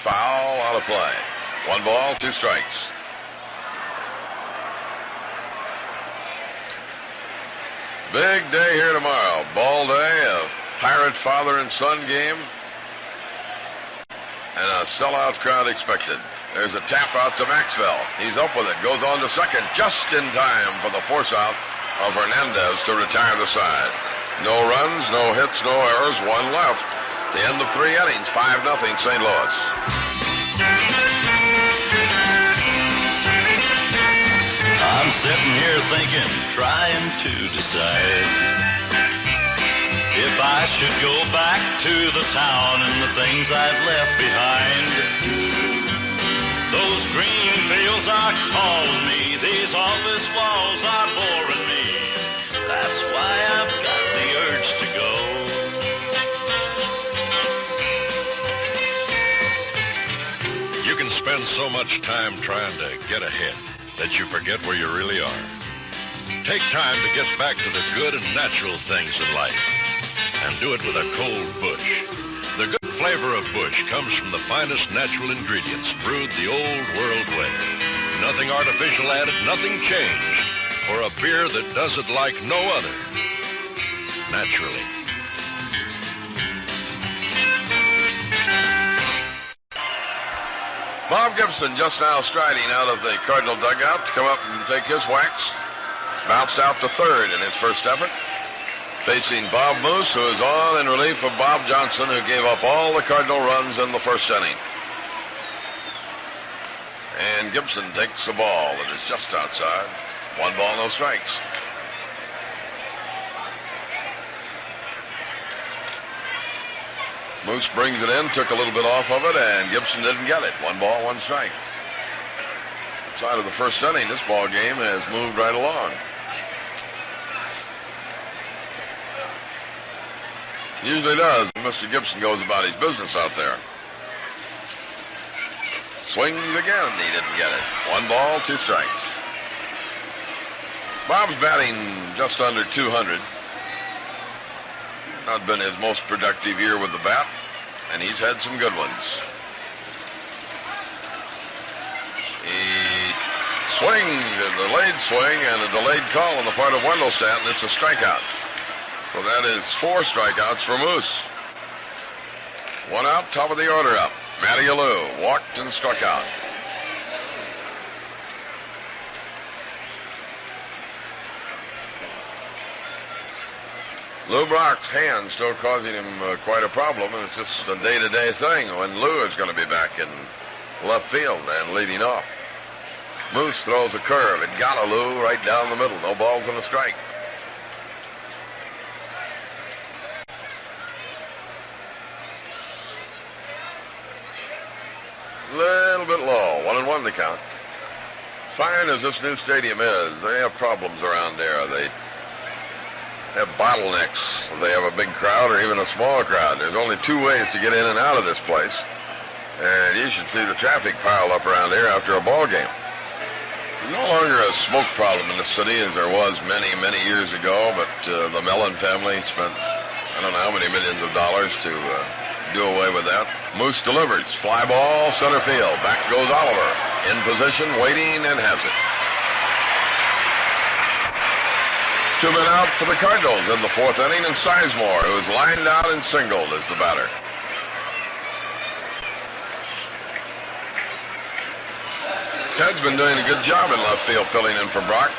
Foul, out of play. 1 ball, 2 strikes. Big day here tomorrow. Ball day, a Pirate father and son game, and a sellout crowd expected. There's a tap out to Maxwell. He's up with it, goes on to second, just in time for the force out of Hernandez to retire the side. No runs, no hits, no errors, 1 left. The end of 3 innings, 5-0 St. Louis. I'm sitting here thinking, trying to decide if I should go back to the town and the things I've left behind. Those green fields are calling me, these office walls are boring me. That's why I've got the urge to go. You can spend so much time trying to get ahead that you forget where you really are. Take time to get back to the good and natural things in life, and do it with a cold bush. The good flavor of Busch comes from the finest natural ingredients brewed the old world way. Nothing artificial added, nothing changed. For a beer that does it like no other. Naturally. Bob Gibson just now striding out of the Cardinal dugout to come up and take his whacks. Bounced out to third in his first effort. Facing Bob Moose, who is on in relief of Bob Johnson, who gave up all the Cardinal runs in the first inning. And Gibson takes the ball that is just outside. 1 ball, no strikes. Moose brings it in, took a little bit off of it, and Gibson didn't get it. 1 ball, 1 strike. Outside of the first inning, this ball game has moved right along. Usually does. Mr. Gibson goes about his business out there. Swings again. He didn't get it. 1 ball, 2 strikes. Bob's batting just under 200. Not been his most productive year with the bat, and he's had some good ones. He swings, a delayed swing, and a delayed call on the part of Wendelstedt, and it's a strikeout. So that is 4 strikeouts for Moose. 1 out, top of the order up. Matty Alou walked and struck out. Lou Brock's hand still causing him quite a problem, and it's just a day-to-day thing when Lou is going to be back in left field and leading off. Moose throws a curve. It got Lou right down the middle. No balls and a strike. Little bit low. 1-1 the count. Fine as this new stadium is, they have problems around there. They have bottlenecks. They have a big crowd or even a small crowd. There's only 2 ways to get in and out of this place. And you should see the traffic piled up around here after a ball game. No longer a smoke problem in the city as there was many, many years ago, but the Mellon family spent, I don't know how many millions of dollars to do away with that. Moose delivers. Fly ball, center field. Back goes Oliver. In position, waiting, and has it. 2 men out for the Cardinals in the 4th inning, and Sizemore, who is lined out and singled, is the batter. Ted's been doing a good job in left field filling in for Brock.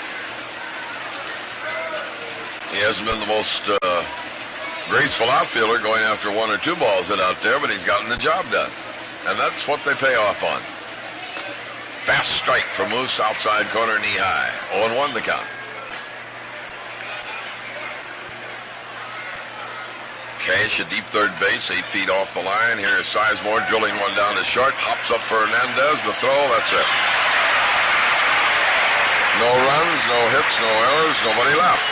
He hasn't been the most graceful outfielder going after 1 or 2 balls hit out there, but he's gotten the job done. And that's what they pay off on. Fast strike from Moose, outside corner, knee high. 0-1 the count. Cash at deep third base, 8 feet off the line. Here's Sizemore drilling one down to short. Hops up for Hernandez. The throw, that's it. No runs, no hits, no errors, nobody left.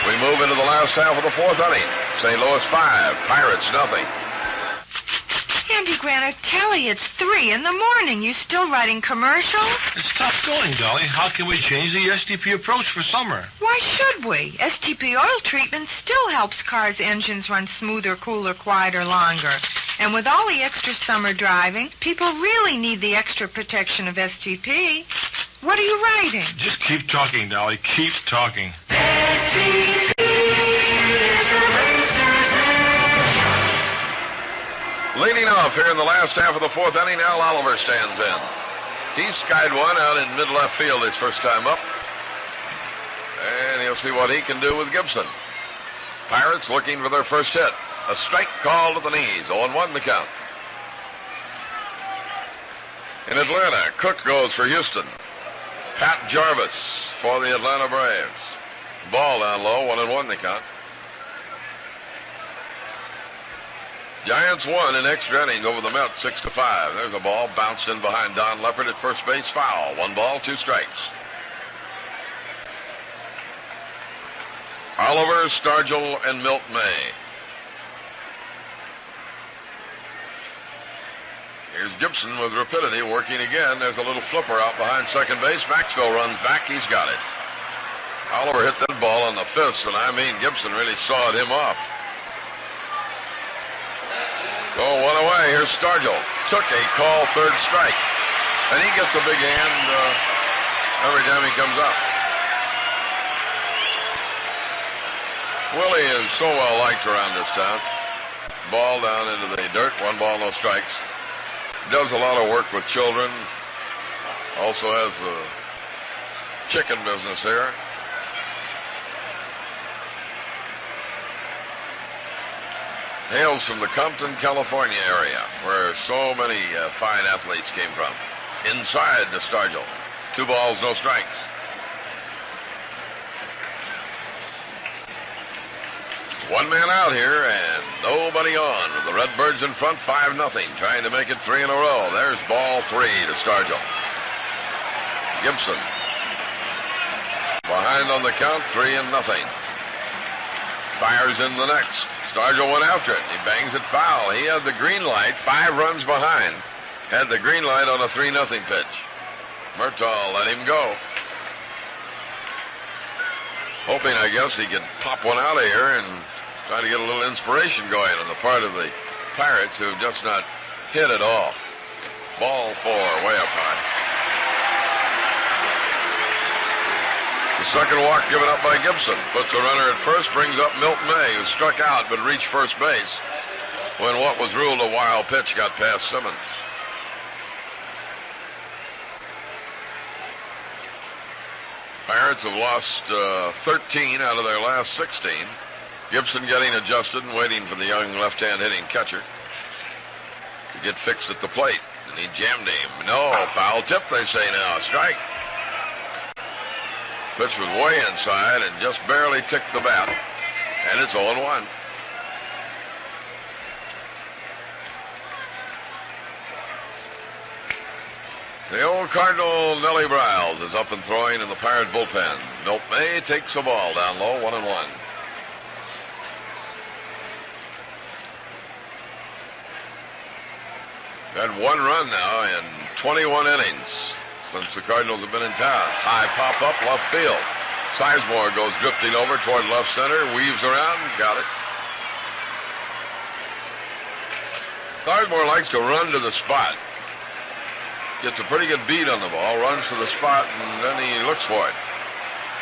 We move into the last half of the 4th inning. St. Louis 5, Pirates nothing. Andy Granatelli, it's 3 in the morning. You still writing commercials? It's tough going, Dolly. How can we change the STP approach for summer? Why should we? STP oil treatment still helps cars' engines run smoother, cooler, quieter, longer. And with all the extra summer driving, people really need the extra protection of STP. What are you writing? Just keep talking, Dolly. Keep talking. STP is the racer's Leading off here in the last half of the 4th inning, Al Oliver stands in. He skied one out in mid-left field his first time up. And he'll see what he can do with Gibson. Pirates looking for their first hit. A strike call to the knees. 0-1 the count. In Atlanta, Cook goes for Houston. Pat Jarvis for the Atlanta Braves. Ball down low, 1-1 the count. Giants won in extra innings over the Mets, 6-5. There's a ball bounced in behind Don Leppard at first base, foul. 1 ball, 2 strikes. Oliver, Stargell, and Milt May. Here's Gibson with rapidity, working again. There's a little flipper out behind second base. Maxwell runs back. He's got it. Oliver hit that ball on the fist, and I mean Gibson really sawed him off. Oh, one away. Here's Stargell. Took a call, third strike. And he gets a big hand every time he comes up. Willie is so well liked around this town. Ball down into the dirt. 1 ball, no strikes. Does a lot of work with children. Also has a chicken business here. Hails from the Compton, California area, where so many fine athletes came from. Inside to Stargell. 2 balls, no strikes. One man out here and nobody on. With the Redbirds in front, 5-0, trying to make it 3 in a row. There's ball 3 to Stargell. Gibson behind on the count, 3-0. Fires in the next. Stargell went after it. He bangs it foul. He had the green light, 5 runs behind. Had the green light on a 3-0 pitch. Murtaugh let him go. Hoping, I guess, he could pop one out of here and try to get a little inspiration going on the part of the Pirates, who have just not hit at all. Ball 4, way up high. The second walk given up by Gibson. Puts the runner at first, brings up Milt May, who struck out but reached first base when what was ruled a wild pitch got past Simmons. Pirates have lost 13 out of their last 16. Gibson getting adjusted and waiting for the young left-hand hitting catcher to get fixed at the plate. And he jammed him. No, foul tip, they say now. Strike. Pitch was way inside and just barely ticked the bat. And it's 0-1. The old Cardinal Nellie Briles is up and throwing in the Pirate bullpen. Milt May takes the ball down low, 1-1. Had 1 run now in 21 innings since the Cardinals have been in town. High pop-up, left field. Sizemore goes drifting over toward left center, weaves around, got it. Sizemore likes to run to the spot. Gets a pretty good beat on the ball, runs to the spot, and then he looks for it.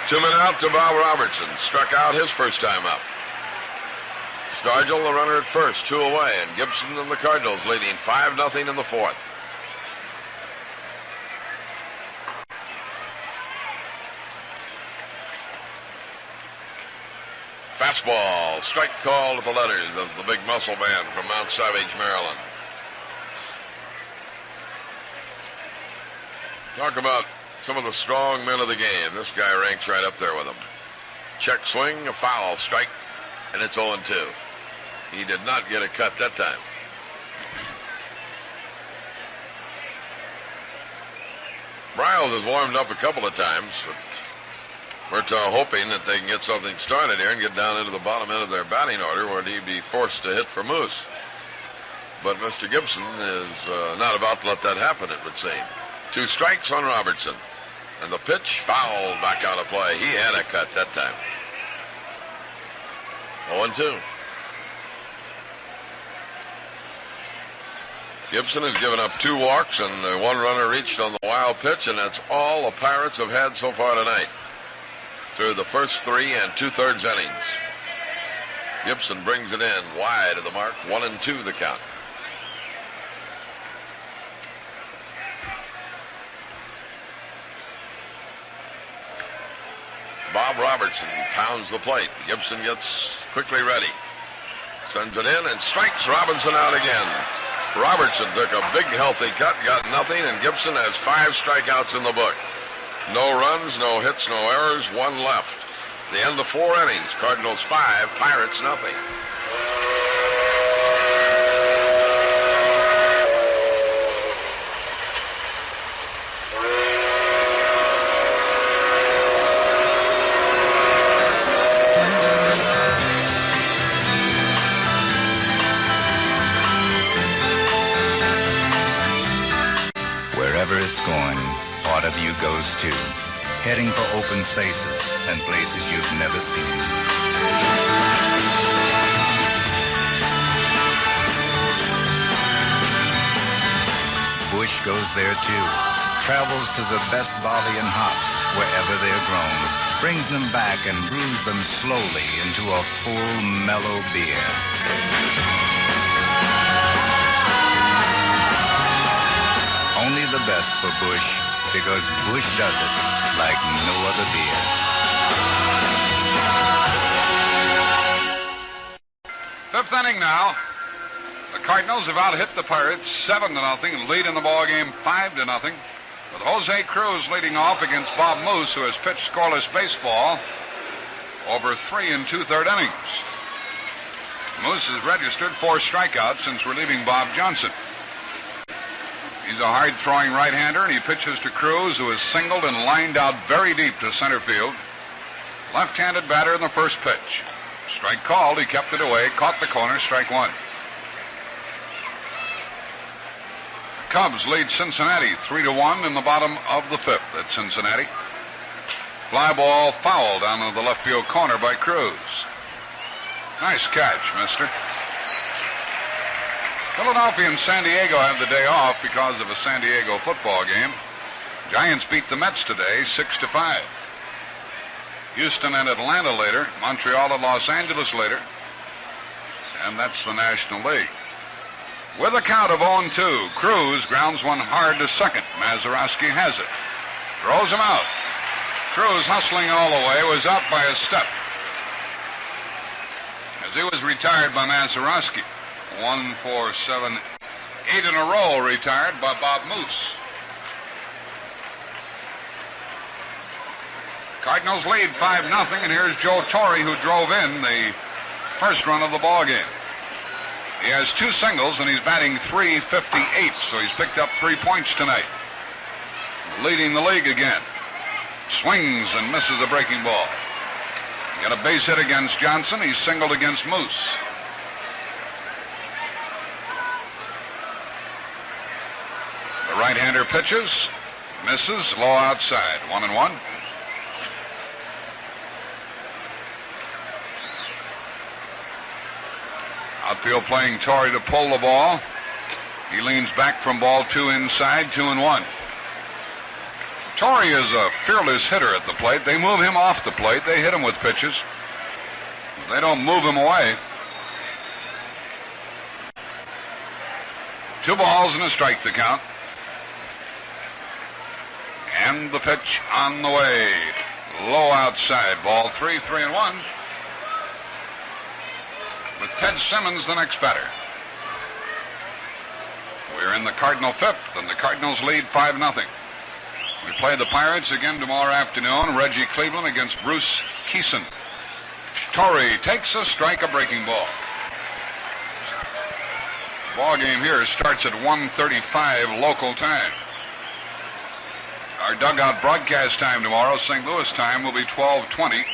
2 men out to Bob Robertson. Struck out his first time up. Stargell, the runner at first, 2 away, and Gibson and the Cardinals leading 5-0 in the 4th. Fastball, strike call at the letters of the big muscle man from Mount Savage, Maryland. Talk about some of the strong men of the game. This guy ranks right up there with them. Check swing, a foul, strike, and it's 0-2. He did not get a cut that time. Briles has warmed up a couple of times, but Murtaugh hoping that they can get something started here and get down into the bottom end of their batting order where he'd be forced to hit for Moose. But Mr. Gibson is not about to let that happen, it would seem. 2 strikes on Robertson. And the pitch fouled back out of play. He had a cut that time. 0-2. Gibson has given up 2 walks and 1 runner reached on the wild pitch, and that's all the Pirates have had so far tonight through the first 3 2/3 innings. Gibson brings it in wide of the mark, 1-2 the count. Bob Robertson pounds the plate. Gibson gets quickly ready. Sends it in and strikes Robinson out again. Robertson took a big healthy cut, got nothing, and Gibson has 5 strikeouts in the book. No runs, no hits, no errors, 1 left. The end of 4 innings. Cardinals 5, Pirates nothing. Wherever it's going, part of you goes too, heading for open spaces and places you've never seen. goes there too. Travels to the best barley and hops wherever they're grown. Brings them back and brews them slowly into a full, mellow beer. Only the best for Busch, because Busch does it like no other beer. Fifth inning now. The Cardinals have out-hit the Pirates 7-0 and lead in the ball game 5-0. With Jose Cruz leading off against Bob Moose, who has pitched scoreless baseball over 3 2/3 innings. Moose has registered 4 strikeouts since relieving Bob Johnson. He's a hard-throwing right-hander, and he pitches to Cruz, who is singled and lined out very deep to center field. Left-handed batter in the first pitch. Strike called. He kept it away, caught the corner, strike 1. Cubs lead Cincinnati 3-1 in the bottom of the 5th at Cincinnati. Fly ball foul down into the left field corner by Cruz. Nice catch, mister. Philadelphia and San Diego have the day off because of a San Diego football game. Giants beat the Mets today 6-5. Houston and Atlanta later. Montreal and Los Angeles later. And that's the National League. With a count of 0-2, Cruz grounds one hard to second. Mazeroski has it. Throws him out. Cruz, hustling all the way, was out by a step, as he was retired by Mazeroski. 1, 4, 7, 8 in a row retired by Bob Moose. Cardinals lead 5-0, and here's Joe Torre, who drove in the first run of the ball game. He has 2 singles, and he's batting .358, so he's picked up 3 points tonight. Leading the league again. Swings and misses a breaking ball. He got a base hit against Johnson. He's singled against Moose. The right-hander pitches, misses, low outside. 1-1. Outfield playing Torre to pull the ball. He leans back from ball 2 inside, 2-1. Torre is a fearless hitter at the plate. They move him off the plate. They hit him with pitches. They don't move him away. 2 balls and a strike to count. And the pitch on the way. Low outside. Ball 3, 3-1. With Ted Simmons the next batter. We're in the Cardinal 5th, and the Cardinals lead 5-0. We play the Pirates again tomorrow afternoon. Reggie Cleveland against Bruce Keeson. Torre takes a strike, a breaking ball. The ball game here starts at 1:35 local time. Our dugout broadcast time tomorrow, St. Louis time, will be 12:20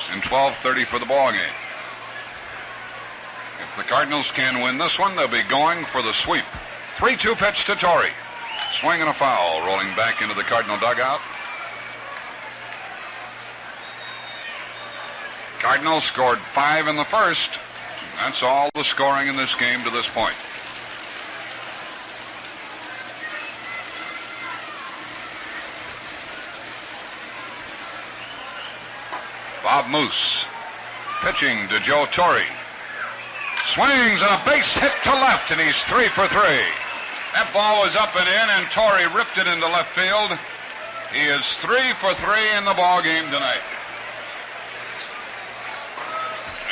and 12:30 for the ball game. If the Cardinals can win this one, they'll be going for the sweep. 3-2 pitch to Torre. Swing and a foul, rolling back into the Cardinal dugout. Cardinals scored 5 in the first. That's all the scoring in this game to this point. Bob Moose pitching to Joe Torre. Swings and a base hit to left, and he's 3 for 3. That ball was up and in, and Torre ripped it into left field. He is 3 for 3 in the ball game tonight.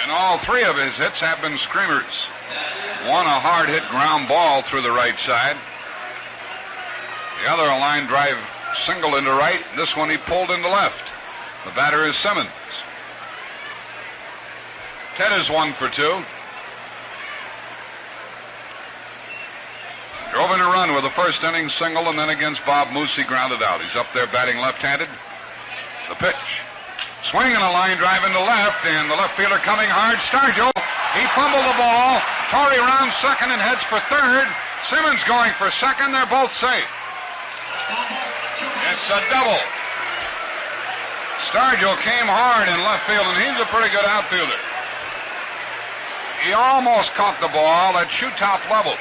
And all 3 of his hits have been screamers. One a hard hit ground ball through the right side. The other a line drive single into right. This one he pulled into left. The batter is Simmons. Ted is 1 for 2. Drove in a run with a first inning single, and then against Bob Moose, he grounded out. He's up there batting left-handed. The pitch. Swing and a line drive into left, and the left fielder coming hard. Stargell. He fumbled the ball. Torre rounds second and heads for third. Simmons going for second. They're both safe. It's a double. Stargell came hard in left field, and he's a pretty good outfielder. He almost caught the ball at shoe top level.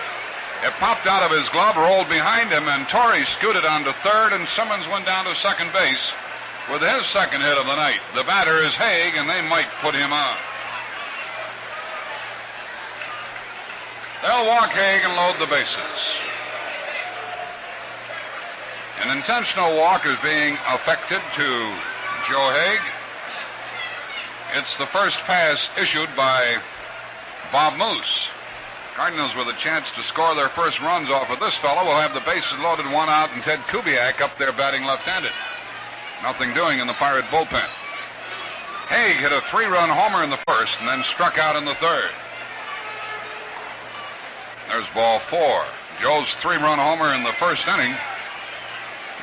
It popped out of his glove, rolled behind him, and Torrey scooted on to third, and Simmons went down to second base with his second hit of the night. The batter is Haig, and they might put him on. They'll walk Haig and load the bases. An intentional walk is being affected to Joe Haig. It's the first pass issued by Bob Moose. Cardinals with a chance to score their first runs off of this fellow will have the bases loaded, one out, and Ted Kubiak up there batting left-handed. Nothing doing in the Pirate bullpen. Haig hit a 3-run homer in the first and then struck out in the third. There's ball 4. Joe's 3-run homer in the first inning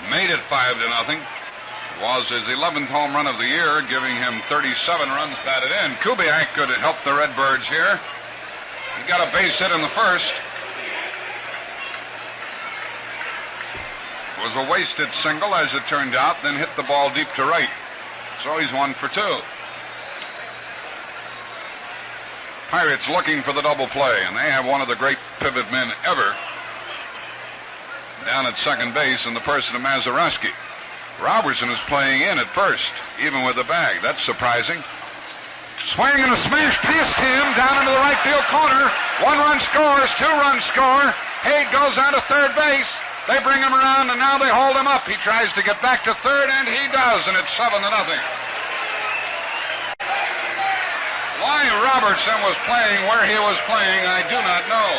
made it 5-0. It was his 11th home run of the year, giving him 37 runs batted in. Kubiak could help the Redbirds here. He got a base hit in the first. It was a wasted single, as it turned out, then hit the ball deep to right. So he's 1 for 2. Pirates looking for the double play, and they have one of the great pivot men ever down at second base in the person of Mazeroski. Robertson is playing in at first, even with the bag. That's surprising. Swing and a smash past him down into the right field corner. 1 run scores, 2 run score. Haig goes on to third base. They bring him around, and now they hold him up. He tries to get back to third, and he does, and it's 7-0. Why Robertson was playing where he was playing, I do not know.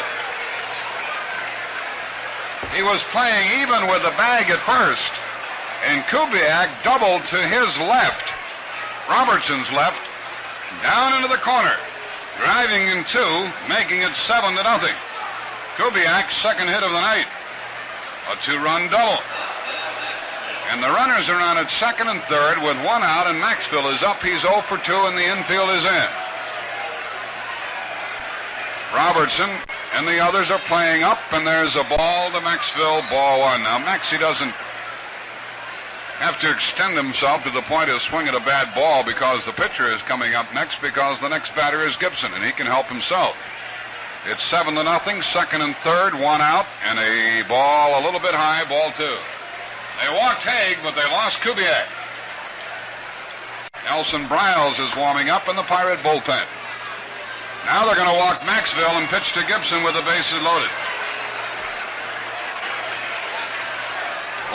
He was playing even with the bag at first, and Kubiak doubled to his left, Robertson's left, down into the corner, driving in 2, making it 7-0. Kubiak's second hit of the night, a 2-run double. And the runners are on at second and third with 1 out, and Maxfield is up. He's 0 for 2, and the infield is in. Robertson and the others are playing up, and there's a ball to Maxfield, ball 1. Now, Maxie doesn't have to extend himself to the point of swinging a bad ball because the pitcher is coming up next, because the next batter is Gibson, and he can help himself. It's 7-0, second and third, 1 out, and a ball a little bit high, ball 2. They walked Haig, but they lost Kubiak. Nelson Briles is warming up in the Pirate bullpen. Now they're going to walk Maxwell and pitch to Gibson with the bases loaded.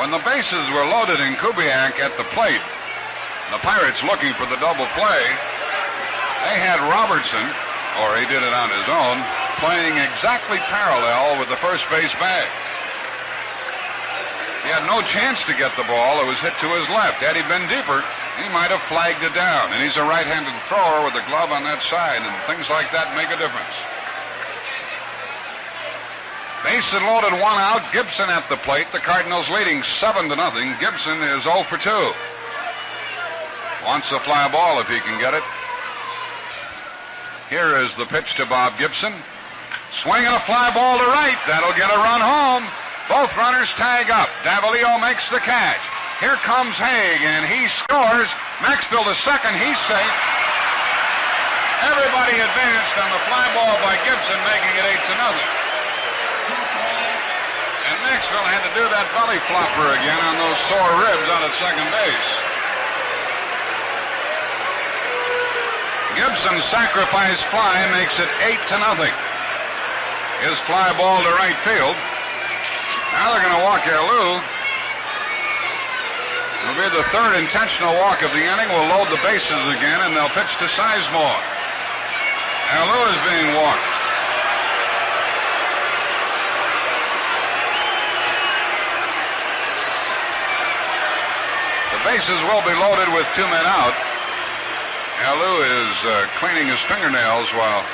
When the bases were loaded in Kubiak at the plate, the Pirates looking for the double play, they had Robertson, or he did it on his own, playing exactly parallel with the first base bag. He had no chance to get the ball. It was hit to his left. Had he been deeper, he might have flagged it down. And he's a right-handed thrower with a glove on that side, and things like that make a difference. Bases loaded, 1 out. Gibson at the plate. The Cardinals leading 7-0. Gibson is 0 for 2. Wants a fly ball if he can get it. Here is the pitch to Bob Gibson. Swing and a fly ball to right. That'll get a run home. Both runners tag up. Davalillo makes the catch. Here comes Haig, and he scores. Maxfield is second. He's safe. Everybody advanced on the fly ball by Gibson, making it 8-0. And Maxfield had to do that belly flopper again on those sore ribs out at second base. Gibson's sacrifice fly makes it 8-0. His fly ball to right field. Now they're going to walk Alou. It'll be the third intentional walk of the inning. We'll load the bases again, and they'll pitch to Sizemore. Alou is being walked. The bases will be loaded with 2 men out. Alou is cleaning his fingernails while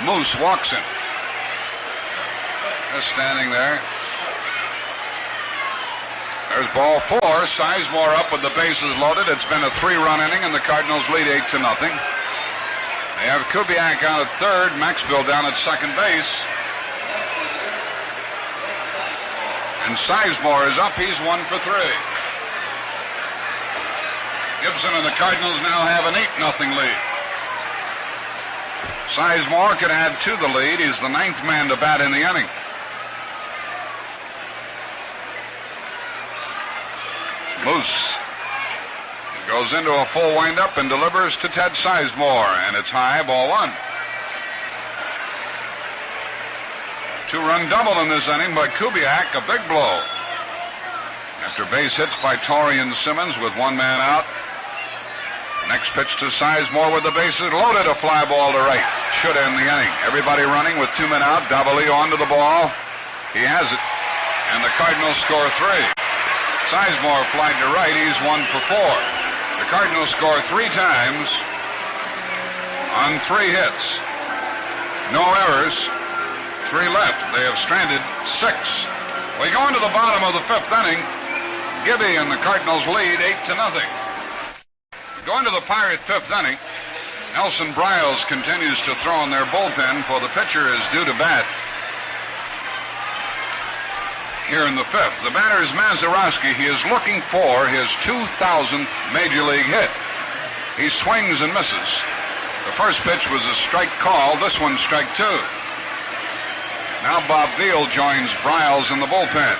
Moose walks him. Just standing there. There's ball 4. Sizemore up with the bases loaded. It's been a 3-run inning, and the Cardinals lead 8-0. They have Kubiak out at third, Maxfield down at second base. And Sizemore is up. He's 1 for 3. Gibson and the Cardinals now have an 8-0 lead. Sizemore could add to the lead. He's the 9th man to bat in the inning. Moose goes into a full windup and delivers to Ted Sizemore, and it's high, ball 1. 2-run double in this inning by Kubiak, a big blow. After base hits by Torrey and Simmons with 1 man out. Next pitch to Sizemore with the bases loaded, a fly ball to right. Should end the inning. Everybody running with 2 men out. Davalillo onto the ball. He has it. And the Cardinals score 3. Sizemore flied to right. He's 1 for 4. The Cardinals score 3 times on 3 hits. No errors. 3 left. They have stranded 6. We go into the bottom of the 5th inning. Gibby and the Cardinals lead 8-0. Going to the Pirate 5th inning, Nelson Briles continues to throw in their bullpen, for the pitcher is due to bat here in the 5th. The batter is Mazeroski. He is looking for his 2,000th Major League hit. He swings and misses. The first pitch was a strike call. This one strike 2. Now Bob Veal joins Briles in the bullpen.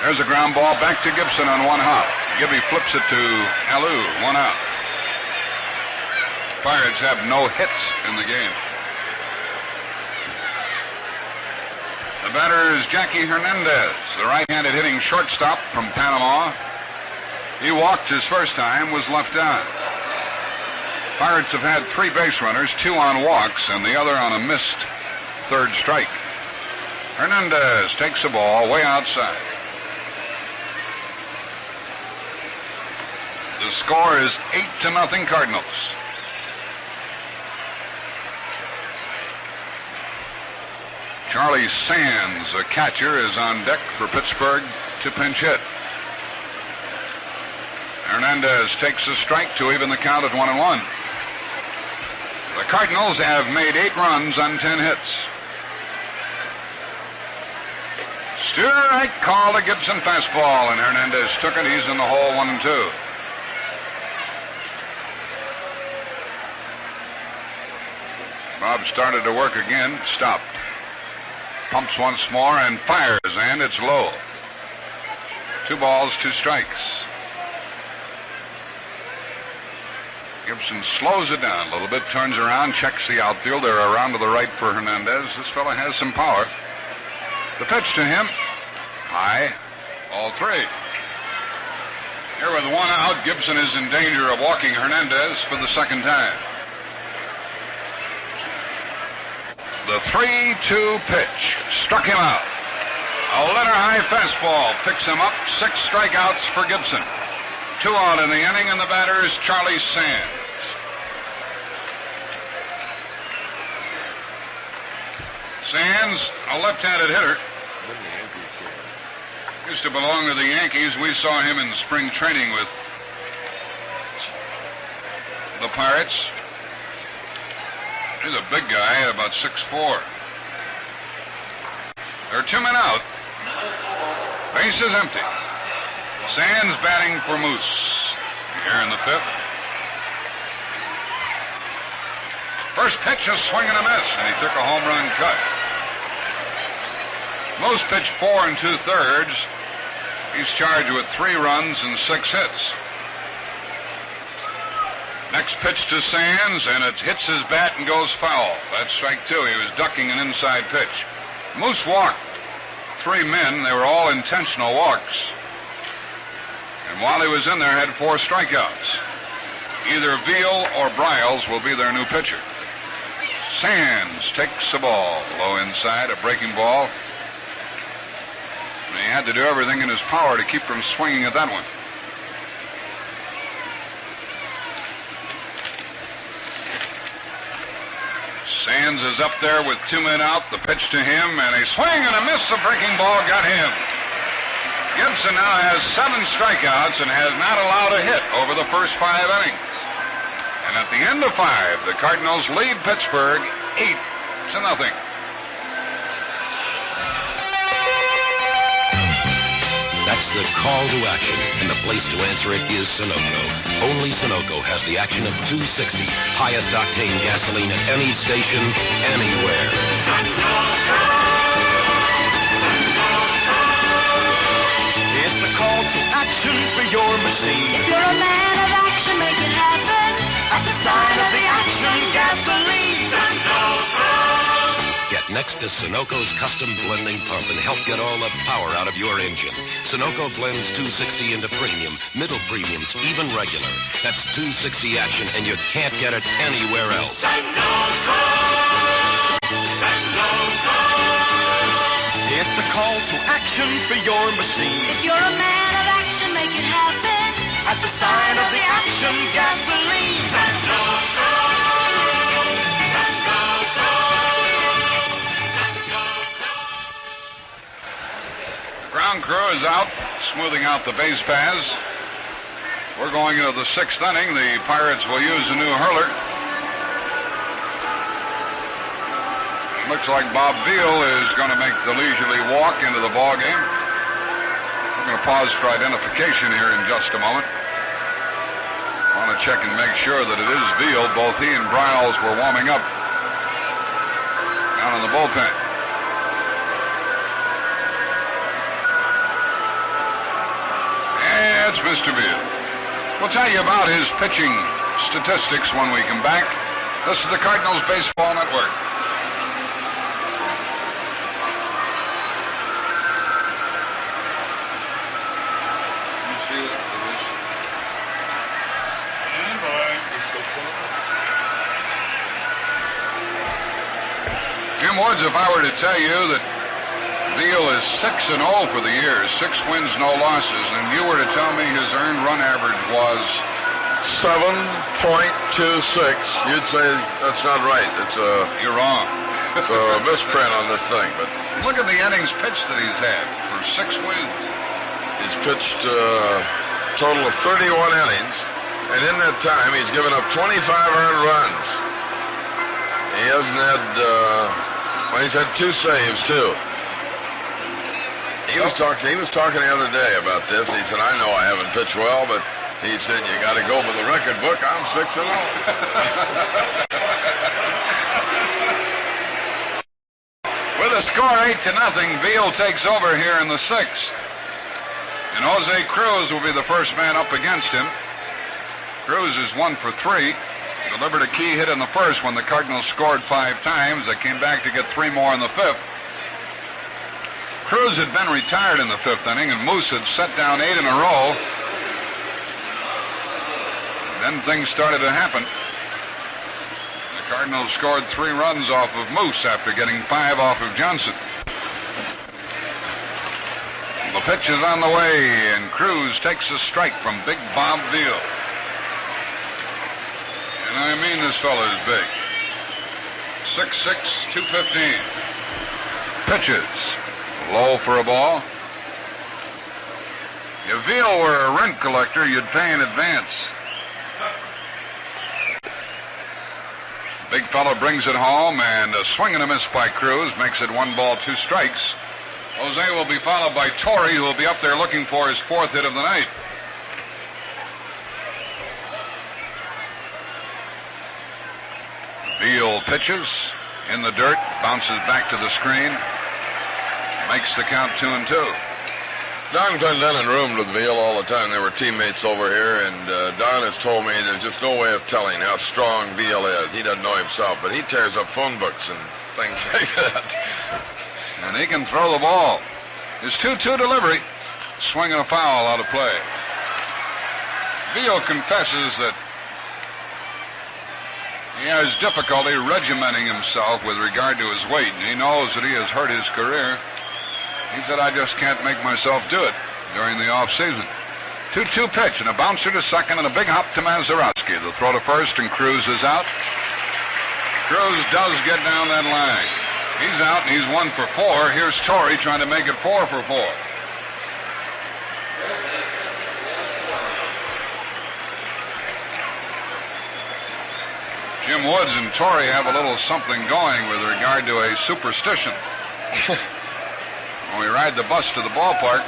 There's a ground ball back to Gibson on 1 hop. Gibby flips it to Alou, 1 out. Pirates have no hits in the game. The batter is Jackie Hernandez, the right-handed hitting shortstop from Panama. He walked his first time, was left on. Pirates have had 3 base runners, 2 on walks, and the other on a missed 3rd strike. Hernandez takes the ball way outside. The score is 8-0 Cardinals. Charlie Sands, a catcher, is on deck for Pittsburgh to pinch hit. Hernandez takes a strike to even the count at 1-1. The Cardinals have made 8 runs on 10 hits. Strike call, a Gibson fastball, and Hernandez took it. He's in the hole, 1-2. Bob started to work again, stopped. Pumps once more and fires, and it's low. 2 balls, 2 strikes. Gibson slows it down a little bit, turns around, checks the outfield. They're around to the right for Hernandez. This fella has some power. The pitch to him, high, ball 3. Here with 1 out, Gibson is in danger of walking Hernandez for the 2nd time. The 3-2 pitch struck him out. A letter-high fastball picks him up. 6 strikeouts for Gibson. 2 out in the inning, and the batter is Charlie Sands. Sands, a left-handed hitter. Used to belong to the Yankees. We saw him in spring training with the Pirates. He's a big guy, about 6'4". There are 2 men out. Base is empty. Sands batting for Moose here in the 5th. First pitch, a swing and a miss, and he took a home run cut. Moose pitched 4 2/3. He's charged with 3 runs and 6 hits. Next pitch to Sands, and it hits his bat and goes foul. That's strike 2. He was ducking an inside pitch. Moose walked 3 men. They were all intentional walks. And while he was in there, had 4 strikeouts. Either Veal or Briles will be their new pitcher. Sands takes the ball low inside, a breaking ball. And he had to do everything in his power to keep from swinging at that one. Sands is up there with 2 men out. The pitch to him, and a swing and a miss. The breaking ball got him. Gibson now has 7 strikeouts and has not allowed a hit over the first 5 innings. And at the end of 5, the Cardinals lead Pittsburgh 8-0. That's the call to action, and the place to answer it is Sunoco. Only Sunoco has the action of 260, highest octane gasoline at any station, anywhere. It's the call to action for your machine. If you're a man of action, make it happen. At the sign of the action gasoline. Sunoco. Get next to Sunoco's custom blending pump and help get all the power out of your engine. Sunoco blends 260 into premium, middle premiums, even regular. That's 260 action, and you can't get it anywhere else. Sunoco. Sunoco. It's the call to action for your machine. If you're a man of action, make it happen. At the sign of the action gasoline. Sunoco. Ground crew is out, smoothing out the base paths. We're going into the 6th inning. The Pirates will use a new hurler. Looks like Bob Veal is going to make the leisurely walk into the ball game. We're going to pause for identification here in just a moment. Want to check and make sure that it is Veal. Both he and Briles were warming up down in the bullpen. It's Mr. Veal. We'll tell you about his pitching statistics when we come back. This is the Cardinals Baseball Network. Jim Woods, if I were to tell you that Veal is 6-0 for the year, 6 wins, no losses, and you were to tell me his earned run average was 7.26, you'd say that's not right. You're wrong. It's a misprint on this thing, but look at the innings pitched that he's had for 6 wins. He's pitched a total of 31 innings, and in that time he's given up 25 earned runs. He hasn't had, he's had 2 saves too. He was talking the other day about this. He said, I know I haven't pitched well, but he said, you got to go by the record book. I'm 6-0. With a score 8-0, Veal takes over here in the 6th. And Jose Cruz will be the first man up against him. Cruz is 1 for 3. Delivered a key hit in the 1st when the Cardinals scored 5 times. They came back to get 3 more in the 5th. Cruz had been retired in the 5th inning, and Moose had set down 8 in a row. Then things started to happen. The Cardinals scored 3 runs off of Moose after getting 5 off of Johnson. The pitch is on the way, and Cruz takes a strike from Big Bob Veal. And I mean, this fellow is big. 6'6", 215. Pitches. Low for a ball. If Veal were a rent collector, you'd pay in advance. Big fellow brings it home, and a swing and a miss by Cruz makes it 1 ball, 2 strikes. Jose will be followed by Torrey, who will be up there looking for his 4th hit of the night. Veal pitches in the dirt, bounces back to the screen. Makes the count 2-2. Don Clendenin roomed with Veal all the time. They were teammates over here, and Don has told me there's just no way of telling how strong Veal is. He doesn't know himself, but he tears up phone books and things like that. And he can throw the ball. His 2-2 delivery. Swing and a foul out of play. Veal confesses that he has difficulty regimenting himself with regard to his weight, and he knows that he has hurt his career. He said, I just can't make myself do it during the off-season. 2-2 pitch, and a bouncer to second, and a big hop to Mazeroski. The throw to first, and Cruz is out. Cruz does get down that line. He's out, and he's 1 for 4. Here's Torrey trying to make it 4 for 4. Jim Woods and Torrey have a little something going with regard to a superstition. When we ride the bus to the ballpark,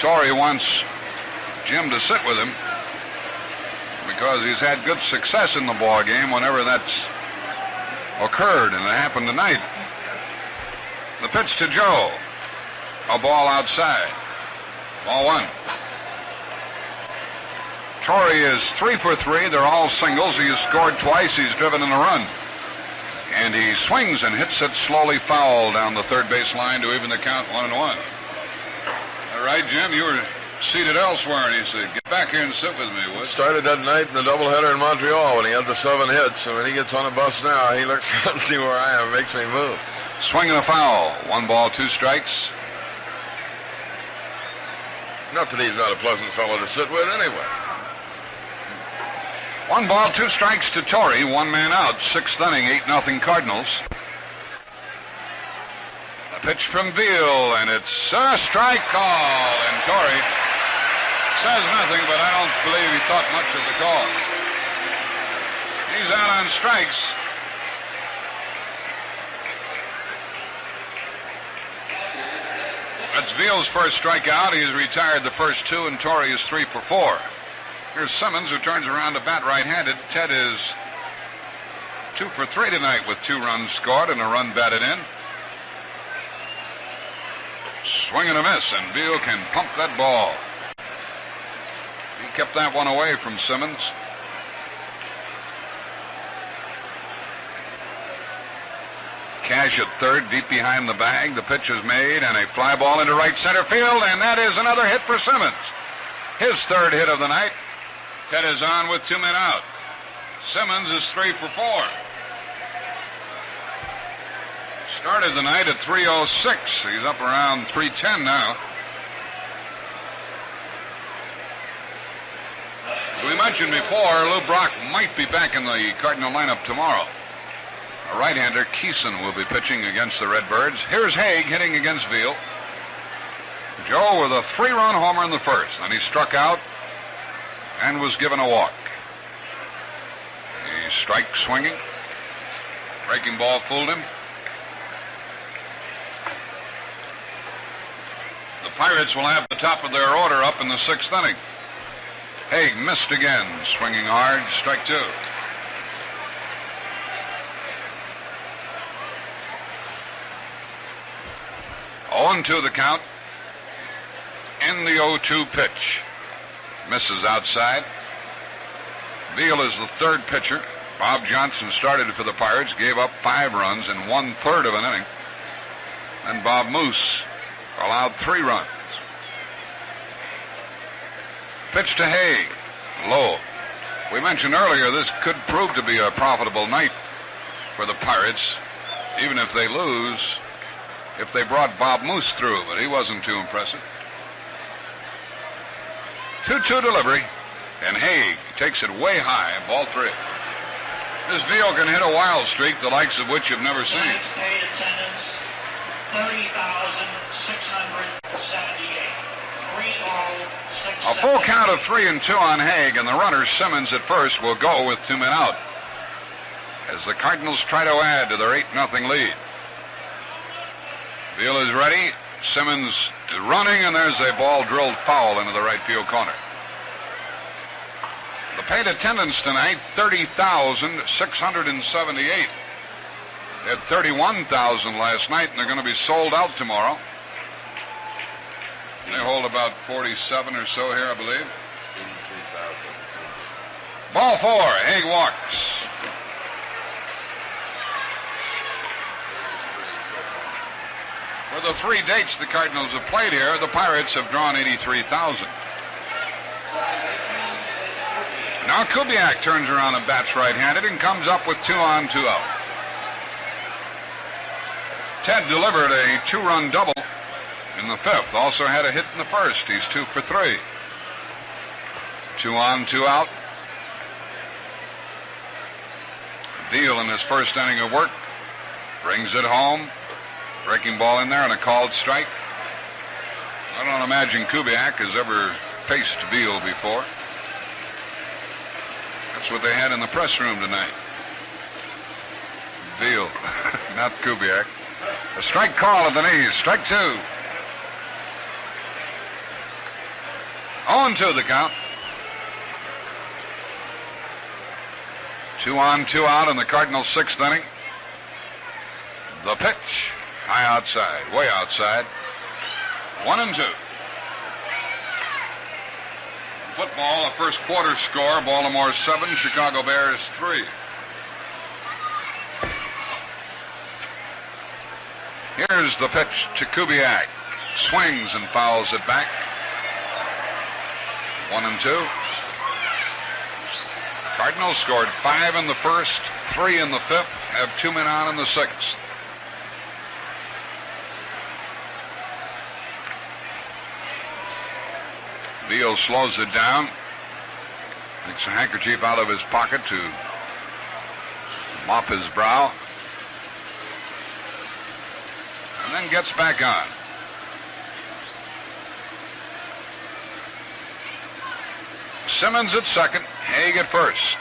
Torrey wants Jim to sit with him because he's had good success in the ball game whenever that's occurred, and it happened tonight. The pitch to Joe. A ball outside. Ball one. Torrey is 3 for 3. They're all singles. He has scored twice. He's driven in a run. And he swings and hits it slowly foul down the third base line to even the count 1-1. All right, Jim, you were seated elsewhere, and he said, get back here and sit with me, Wood. Started that night in the doubleheader in Montreal when he had the 7 hits. And when he gets on a bus now, he looks around to see where I am. It makes me move. Swing and a foul. 1 ball, 2 strikes. Not that he's not a pleasant fellow to sit with anyway. 1 ball, 2 strikes to Torrey. 1 man out. 6th inning, 8-0 Cardinals. A pitch from Veal, and it's a strike call. And Torrey says nothing, but I don't believe he thought much of the call. He's out on strikes. That's Veal's first strikeout. He has retired the first 2, and Torrey is 3 for 4. Here's Simmons, who turns around to bat right-handed. Ted is 2 for 3 tonight with 2 runs scored and a run batted in. Swing and a miss, and Veal can pump that ball. He kept that one away from Simmons. Cash at third, deep behind the bag. The pitch is made, and a fly ball into right center field, and that is another hit for Simmons. His 3rd hit of the night. Ted is on with 2 men out. Simmons is 3 for 4. Started the night at 306. He's up around 310 now. As we mentioned before, Lou Brock might be back in the Cardinal lineup tomorrow. A right-hander, Keeson, will be pitching against the Redbirds. Here's Haig hitting against Veal. Joe with a 3-run homer in the first, and he struck out and was given a walk. He strike swinging. Breaking ball fooled him. The Pirates will have the top of their order up in the 6th inning. Haig missed again, swinging hard, strike 2. 0-2 the count. In the 0-2 pitch. Misses outside. Veal is the 3rd pitcher. Bob Johnson started for the Pirates, gave up 5 runs in 1/3 of an inning. And Bob Moose allowed 3 runs. Pitch to Haig. Low. We mentioned earlier this could prove to be a profitable night for the Pirates, even if they lose, if they brought Bob Moose through, but he wasn't too impressive. 2-2 delivery, and Haig takes it way high, ball 3. This Veal can hit a wild streak, the likes of which you've never seen. Tonight's paid attendance, 30,678. 3-0-6. A full count of 3-2 on Haig, and the runner, Simmons, at first, will go with 2 men out as the Cardinals try to add to their 8-0 lead. Veal is ready. Simmons is running, and there's a ball drilled foul into the right field corner. The paid attendance tonight, 30,678. They had 31,000 last night, and they're going to be sold out tomorrow. They hold about 47 or so here, I believe. 83,000. Ball 4, Haig walks. For the 3 dates the Cardinals have played here, the Pirates have drawn 83,000. Now Kubiak turns around and bats right-handed and comes up with 2 on, 2 out. Ted delivered a 2-run double in the 5th. Also had a hit in the first. He's 2 for 3. 2 on, 2 out. Veal in his first inning of work brings it home. Breaking ball in there and a called strike. I don't imagine Kubiak has ever faced Veal before. That's what they had in the press room tonight. Veal, not Kubiak. A strike call at the knees. Strike 2. 0-2 the count. 2 on, 2 out in the Cardinals' 6th inning. The pitch, high outside, way outside. 1-2. Football, a first quarter score, Baltimore 7, Chicago Bears 3. Here's the pitch to Kubiak. Swings and fouls it back. 1-2. Cardinals scored 5 in the first, 3 in the 5th, have 2 men on in the 6th. Beal slows it down, takes a handkerchief out of his pocket to mop his brow, and then gets back on. Simmons at second, Haig at first.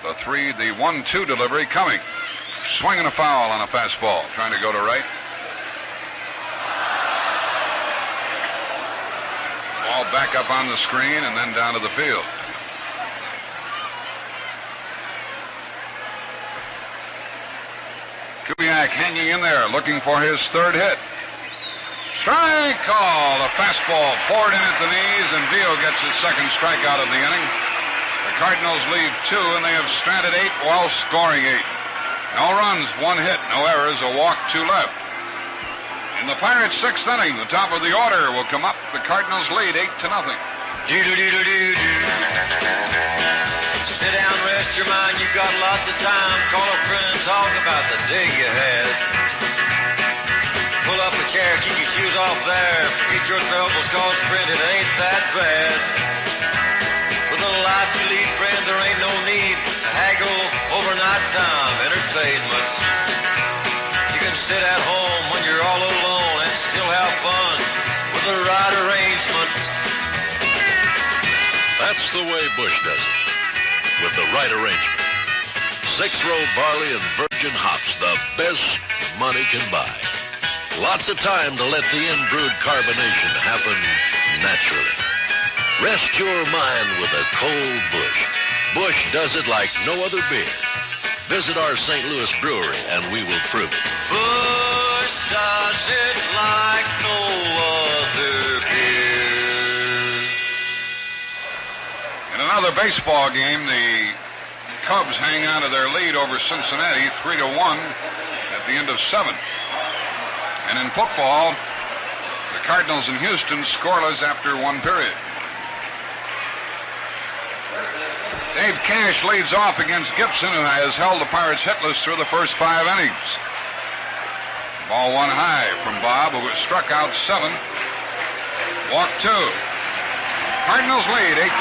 The 1-2 delivery coming. Swinging a foul on a fastball, trying to go to right. Ball back up on the screen and then down to the field. Kubiak hanging in there, looking for his 3rd hit. Strike call. The fastball poured in at the knees, and Beal gets his 2nd strikeout of the inning. The Cardinals leave 2, and they have stranded 8 while scoring 8. No runs, 1 hit, no errors, a walk, 2 left. In the Pirates' 6th inning, the top of the order will come up. The Cardinals lead 8-0. Sit down, rest your mind, you got lots of time. Call a friend, talk about the day you had. Pull up a chair, keep your shoes off there. Forget your troubles, cause friend, it ain't that bad. With the life you lead, friend, there ain't no need to haggle over night time entertainment. You can sit at home when you're all alone and still have fun with the right arrangement. That's the way Bush does it, with the right arrangement. 6-row barley and virgin hops, the best money can buy. Lots of time to let the in-brewed carbonation happen naturally. Rest your mind with a cold Bush. Bush does it like no other beer. Visit our St. Louis brewery and we will prove it. Bush does it like no other beer. In another baseball game, the Cubs hang on to their lead over Cincinnati 3-1 at the end of 7. And in football, the Cardinals in Houston scoreless after 1 period. Dave Cash leads off against Gibson, who has held the Pirates hitless through the first 5 innings. Ball 1 high from Bob, who was struck out 7. Walk 2. Cardinals lead 8-0.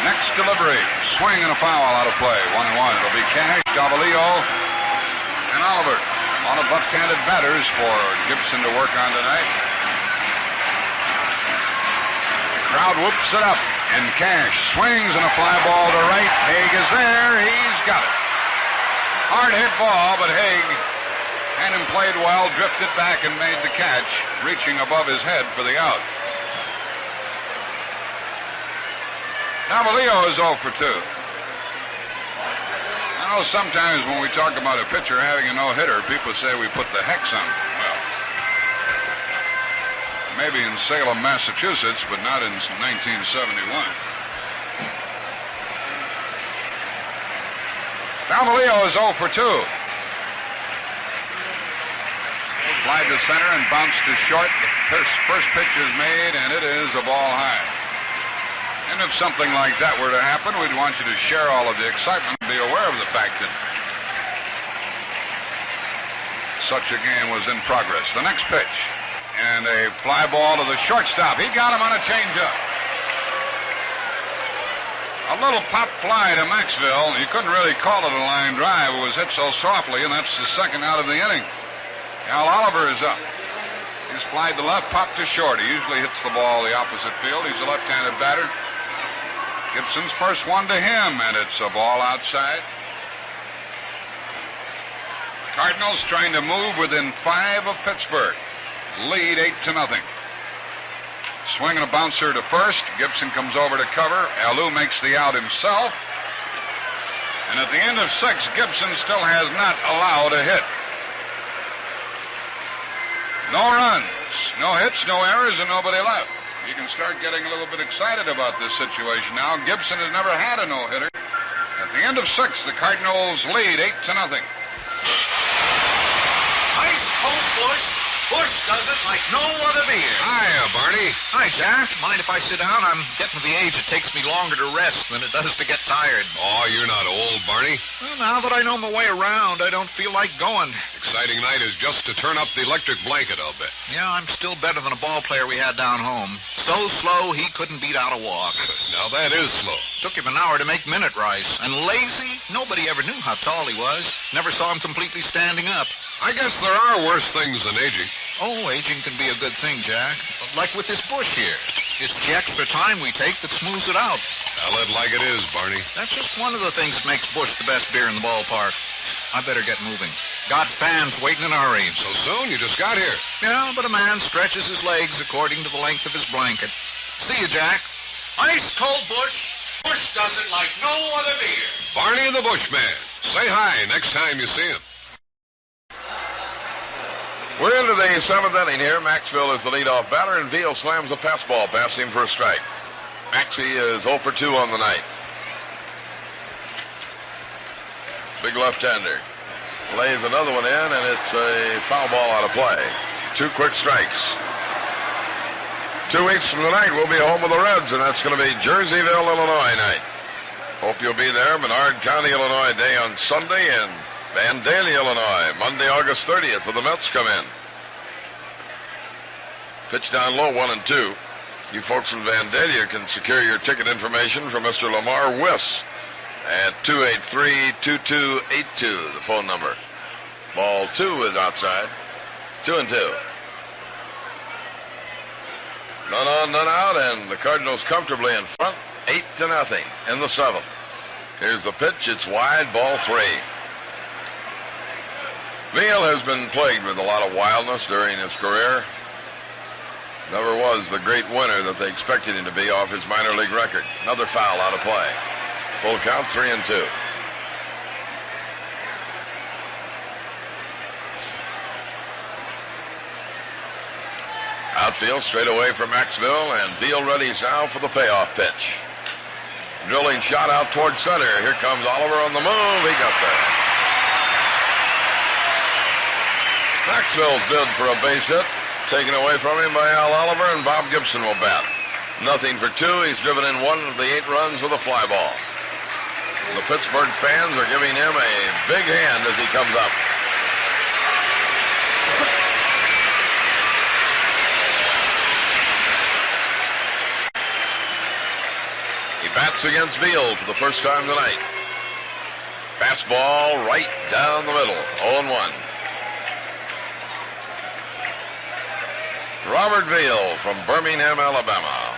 Next delivery, swing and a foul out of play. 1-1. It'll be Cash, Davalillo, and Oliver. A lot of left-handed batters for Gibson to work on tonight. The crowd whoops it up, and Cash swings and a fly ball to right. Haig is there. He's got it. Hard hit ball, but Haig had him played well, drifted back and made the catch, reaching above his head for the out. Davalillo is 0 for 2. I know sometimes when we talk about a pitcher having a no-hitter, people say we put the hex on him. Well, maybe in Salem, Massachusetts, but not in 1971. Davalillo is 0 for 2. Fly to center and bounced to short. The first pitch is made, and it is a ball high. And if something like that were to happen, we'd want you to share all of the excitement and be aware of the fact that such a game was in progress. The next pitch, and a fly ball to the shortstop. He got him on a changeup. A little pop fly to Maxville. You couldn't really call it a line drive. It was hit so softly, and that's the 2nd out of the inning. Al Oliver is up. He's flied to left, popped to short. He usually hits the ball the opposite field. He's a left-handed batter. Gibson's first one to him, and it's a ball outside. Cardinals trying to move within 5 of Pittsburgh. Lead 8-0. Swinging a bouncer to first. Gibson comes over to cover. Alou makes the out himself. And at the end of 6, Gibson still has not allowed a hit. No runs, no hits, no errors, and nobody left. You can start getting a little bit excited about this situation now. Gibson has never had a no-hitter. At the end of 6, the Cardinals lead 8-0. Ice cold Bush. Bush does it like no other beer. Hiya, Barney. Hi, Jack. Mind if I sit down? I'm getting to the age it takes me longer to rest than it does to get tired. Oh, you're not old, Barney. Well, now that I know my way around, I don't feel like going. Exciting night is just to turn up the electric blanket, I'll bet. Yeah, I'm still better than a ball player we had down home. So slow, he couldn't beat out a walk. Now that is slow. Took him an hour to make minute rice. And lazy? Nobody ever knew how tall he was. Never saw him completely standing up. I guess there are worse things than aging. Oh, aging can be a good thing, Jack. Like with this Bush here. It's the extra time we take that smooths it out. Tell it like it is, Barney. That's just one of the things that makes Bush the best beer in the ballpark. I better get moving. Got fans waiting in a hurry. So soon? You just got here. Yeah, but a man stretches his legs according to the length of his blanket. See you, Jack. Ice cold Bush. Bush does it like no other beer. Barney the Bushman. Say hi next time you see him. We're into the 7th inning here. Maxville is the leadoff batter, and Veal slams a fastball past him for a strike. Maxie is 0 for 2 on the night. Big left-hander. Lays another one in, and it's a foul ball out of play. 2 quick strikes. 2 weeks from tonight, we'll be home with the Reds, and that's going to be Jerseyville, Illinois night. Hope you'll be there. Menard County, Illinois day on Sunday, and Vandalia, Illinois, Monday, August 30th, when the Mets come in. Pitch down low, 1-2. You folks from Vandalia can secure your ticket information from Mr. Lamar Wiss at 283-2282, the phone number. Ball 2 is outside. 2-2. None on, none out, and the Cardinals comfortably in front, 8-0 in the 7th. Here's the pitch. It's wide, ball 3. Veal has been plagued with a lot of wildness during his career. Never was the great winner that they expected him to be off his minor league record. Another foul out of play. Full count, 3-2. Outfield straight away from Maxville, and Veal readies now for the payoff pitch. Drilling shot out toward center. Here comes Oliver on the move. He got there. Maxville's bid for a base hit, taken away from him by Al Oliver, and Bob Gibson will bat. Nothing for 2. He's driven in 1 of the 8 runs with a fly ball. The Pittsburgh fans are giving him a big hand as he comes up. He bats against Veal for the first time tonight. Fastball right down the middle, 0-1. Robert Veal from Birmingham, Alabama.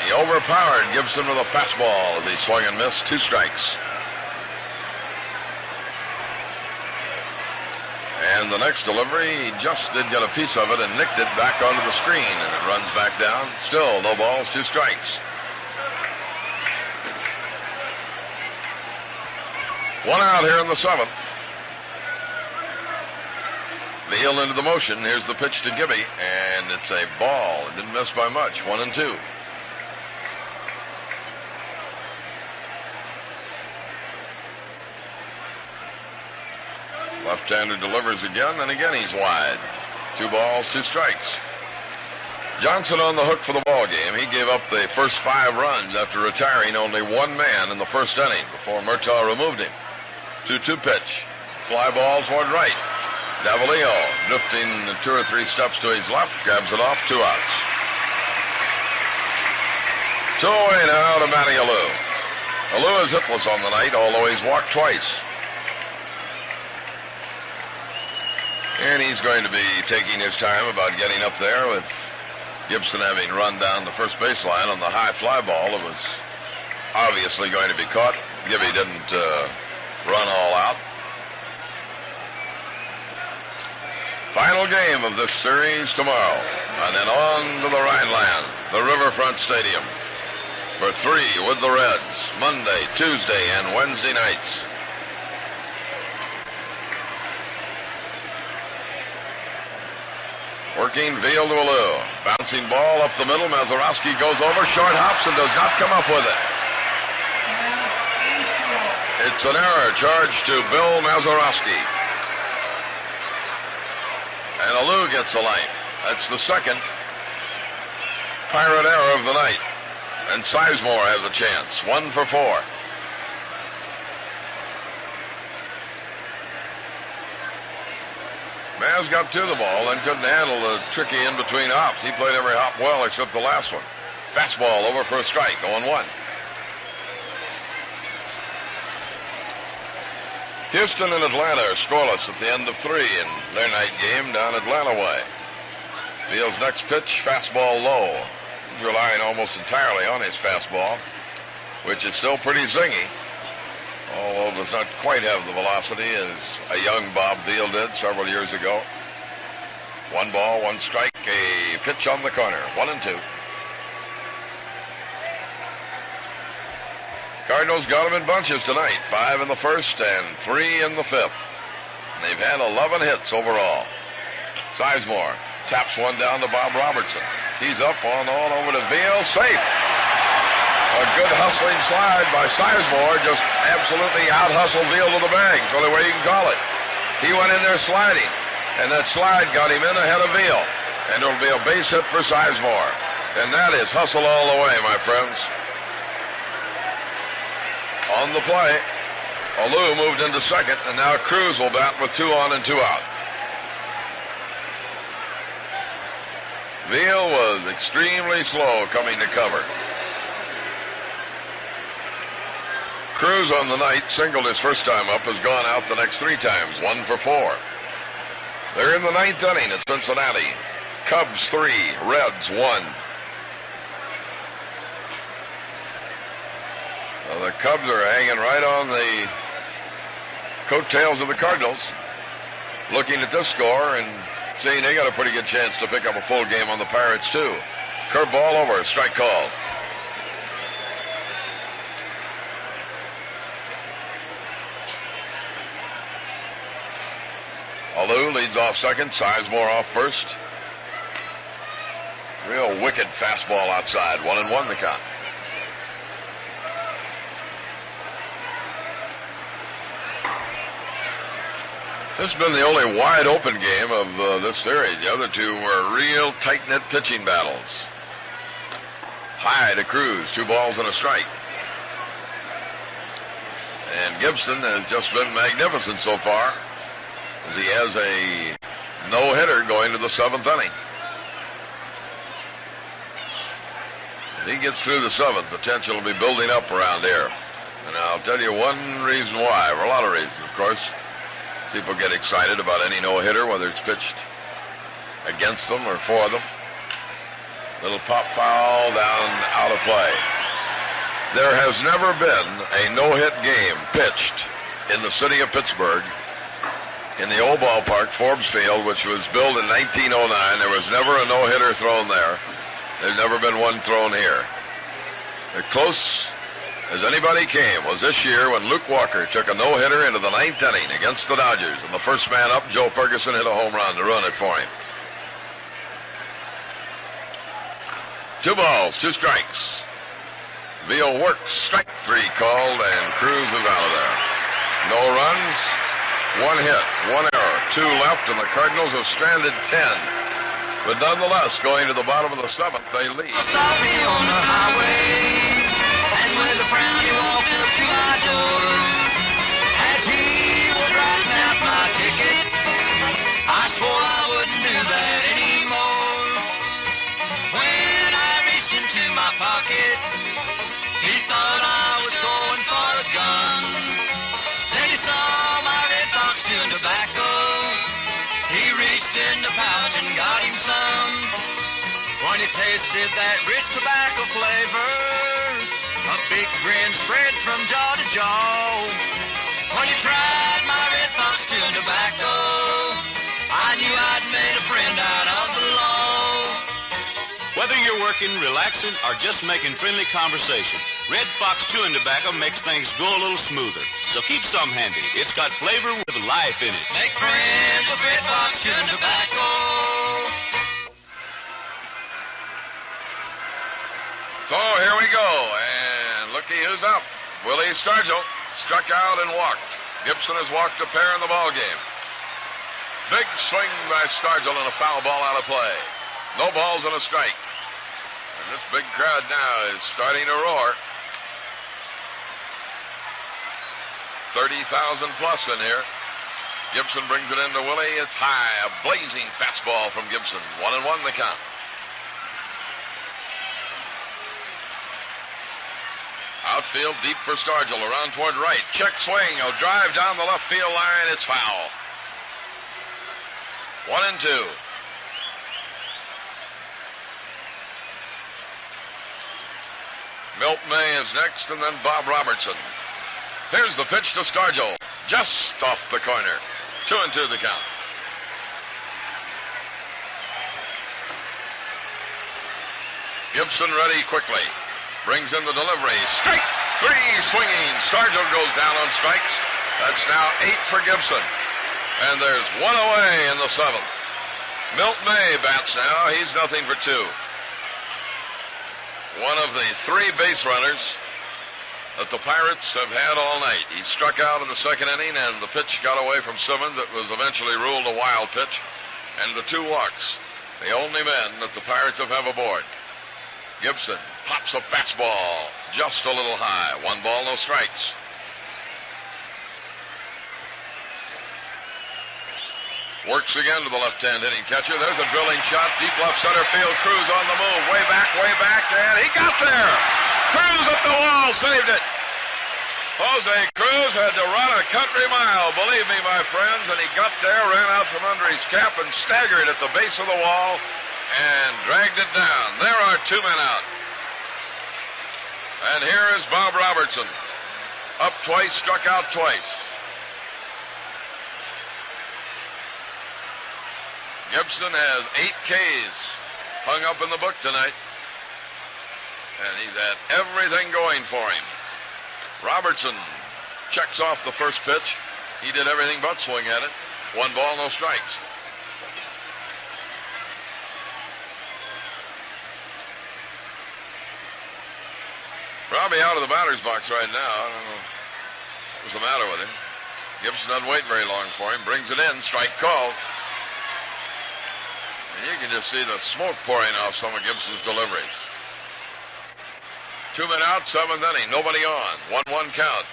He overpowered Gibson with a fastball as he swung and missed. 2 strikes. And the next delivery, he just did get a piece of it and nicked it back onto the screen, and it runs back down. Still, no balls, 2 strikes. 1 out here in the 7th. Veal into the motion. Here's the pitch to Gibby, and it's a ball. It didn't miss by much. 1-2. Left-hander delivers again, and again he's wide. 2 balls, 2 strikes. Johnson on the hook for the ball game. He gave up the first 5 runs after retiring only 1 man in the first inning before Murtaugh removed him. 2-2 pitch. Fly ball toward right. Davalillo drifting 2 or 3 steps to his left, grabs it off, 2 outs. 2 away now to Matty Alou. Alou is hitless on the night, although he's walked twice. And he's going to be taking his time about getting up there with Gibson having run down the first baseline on the high fly ball. It was obviously going to be caught. Gibby didn't run all out. Final game of this series tomorrow, and then on to the Rhineland. the Riverfront Stadium for 3 with the Reds, Monday, Tuesday, and Wednesday nights. Working Veal to Alou. Bouncing ball up the middle. Mazeroski goes over, short hops, and does not come up with it. It's an error charged to Bill Mazeroski. And Alou gets a life. That's the second Pirate error of the night. And Sizemore has a chance. 1 for 4. Maz got to the ball and couldn't handle the tricky in-between hops. He played every hop well except the last one. Fastball over for a strike, 0-1. Houston and Atlanta are scoreless at the end of 3 in their night game down Atlanta way. Veal's next pitch, fastball low. He's relying almost entirely on his fastball, which is still pretty zingy, although does not quite have the velocity as a young Bob Veal did several years ago. 1 ball, 1 strike, a pitch on the corner, 1-2. Cardinals got them in bunches tonight, 5 in the first and 3 in the fifth. They've had 11 hits overall. Sizemore taps one down to Bob Robertson. He's up on over to Veal, safe. A good hustling slide by Sizemore, just absolutely out-hustled Veal to the bag. It's the only way you can call it. He went in there sliding, and that slide got him in ahead of Veal. And it'll be a base hit for Sizemore. And that is hustle all the way, my friends. On the play, Alou moved into second, and now Cruz will bat with 2 on and 2 out. Veal was extremely slow coming to cover. Cruz on the night singled his first time up, has gone out the next 3 times, 1 for 4. They're in the 9th inning at Cincinnati. Cubs 3, Reds 1. Well, the Cubs are hanging right on the coattails of the Cardinals, looking at this score and seeing they got a pretty good chance to pick up a full game on the Pirates, too. Curveball over, strike call. Alou leads off second, Sizemore off first. Real wicked fastball outside, 1-1 the count. This has been the only wide-open game of this series. The other 2 were real tight-knit pitching battles. High to Cruz, 2 balls and a strike. And Gibson has just been magnificent so far, as he has a no-hitter going to the 7th inning. If he gets through the 7th, the tension will be building up around here. And I'll tell you one reason why, or a lot of reasons, of course. People get excited about any no-hitter, whether it's pitched against them or for them. Little pop foul down out of play. There has never been a no-hit game pitched in the city of Pittsburgh in the old ballpark, Forbes Field, which was built in 1909. There was never a no-hitter thrown there. There's never been one thrown here. The close as anybody came was this year when Luke Walker took a no-hitter into the 9th inning against the Dodgers. And the first man up, Joe Ferguson, hit a home run to run it for him. 2 balls, 2 strikes. Veal works, strike 3 called, and Cruz is out of there. No runs, 1 hit, 1 error, 2 left, and the Cardinals have stranded 10. But nonetheless, going to the bottom of the 7th, they lead. With a frown, he walked up to my door. As he was writing out my ticket, I swore I wouldn't do that anymore. When I reached into my pocket, he thought I was going for a gun. Then he saw my Red Sox chewing tobacco. He reached in the pouch and got him some. When he tasted that rich tobacco flavor, a big grin spread from jaw to jaw. When he tried my Red Sox chewing tobacco, I knew I'd made a friend out of the law. Whether you're you're working, relaxing, or just making friendly conversation, Red Fox chewing tobacco makes things go a little smoother. So keep some handy. It's got flavor with life in it. Make friends with Red Fox chewing tobacco. So here we go, and looky who's up. Willie Stargell struck out and walked. Gibson has walked a pair in the ball game. Big swing by Stargell and a foul ball out of play. No balls and a strike. And this big crowd now is starting to roar. 30,000 plus in here. Gibson brings it into Willie. It's high, a blazing fastball from Gibson. 1-1 the count. Outfield deep for Stargell, around toward right. Check swing, a drive down the left field line. It's foul. 1-2. Milt May is next, and then Bob Robertson. Here's the pitch to Stargell, just off the corner. 2-2 the count. Gibson ready quickly. Brings in the delivery. Strike three swinging. Stargell goes down on strikes. That's now 8 for Gibson. And there's one away in the 7th. Milt May bats now. He's 0 for 2. One of the 3 base runners that the Pirates have had all night. He struck out in the 2nd inning, and the pitch got away from Simmons. It was eventually ruled a wild pitch. And the 2 walks, the only men that the Pirates have aboard. Gibson pops a fastball just a little high. 1 ball, no strikes. Works again to the left-hand hitting catcher. There's a drilling shot, deep left center field. Cruz on the move, way back, and he got there. Cruz at the wall, saved it. Jose Cruz had to run a country mile, believe me, my friends, and he got there, ran out from under his cap, and staggered at the base of the wall and dragged it down. There are 2 men out. And here is Bob Robertson. Up twice, struck out twice. Gibson has 8 Ks hung up in the book tonight. And he's had everything going for him. Robertson checks off the first pitch. He did everything but swing at it. 1 ball, no strikes. Robbie out of the batter's box right now. I don't know what's the matter with him. Gibson doesn't wait very long for him. Brings it in. Strike called. And you can just see the smoke pouring off some of Gibson's deliveries. 2 men out, 7th inning. Nobody on. 1-1 count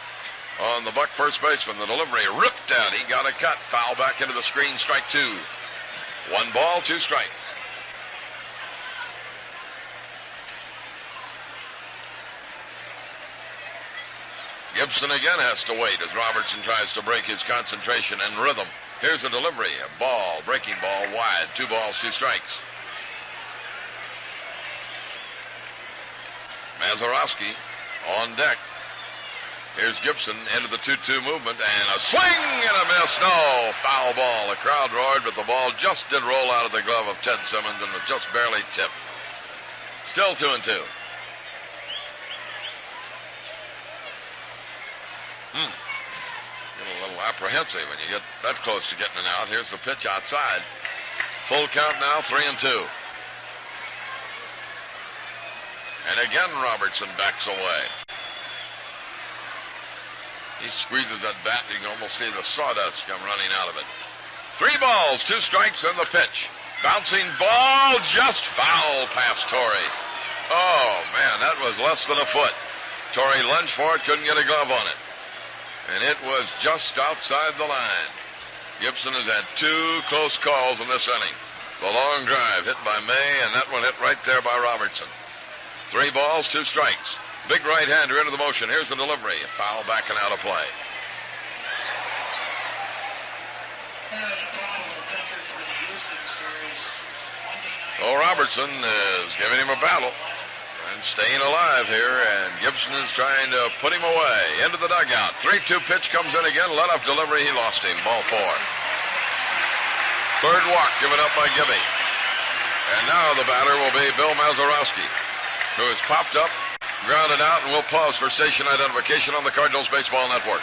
on the Buck first baseman. The delivery ripped out. He got a cut. Foul back into the screen. Strike 2. 1 ball, 2 strikes. Gibson again has to wait as Robertson tries to break his concentration and rhythm. Here's the delivery. A ball, breaking ball, wide. 2 balls, 2 strikes. Mazeroski on deck. Here's Gibson into the 2-2 movement, and a swing and a miss. No, foul ball. The crowd roared, but the ball just did roll out of the glove of Ted Simmons and was just barely tipped. Still 2-2. Get a little apprehensive when you get that close to getting it out. Here's the pitch outside. Full count now, 3-2. And again, Robertson backs away. He squeezes that bat. You can almost see the sawdust come running out of it. 3 balls, 2 strikes, and the pitch. Bouncing ball, just foul past Torrey. Oh, man, that was less than a foot. Torrey lunged for it, couldn't get a glove on it. And it was just outside the line. Gibson has had 2 close calls in this inning. The long drive hit by May, and that one hit right there by Robertson. 3 balls, 2 strikes. Big right-hander into the motion. Here's the delivery. A foul back and out of play. Oh, Robertson is giving him a battle and staying alive here, and Gibson is trying to put him away. Into the dugout. 3-2 pitch comes in again. Let off delivery. He lost him. Ball 4. Third walk given up by Gibby. And now the batter will be Bill Mazeroski, who has popped up, grounded out, and will pause for station identification on the Cardinals Baseball Network.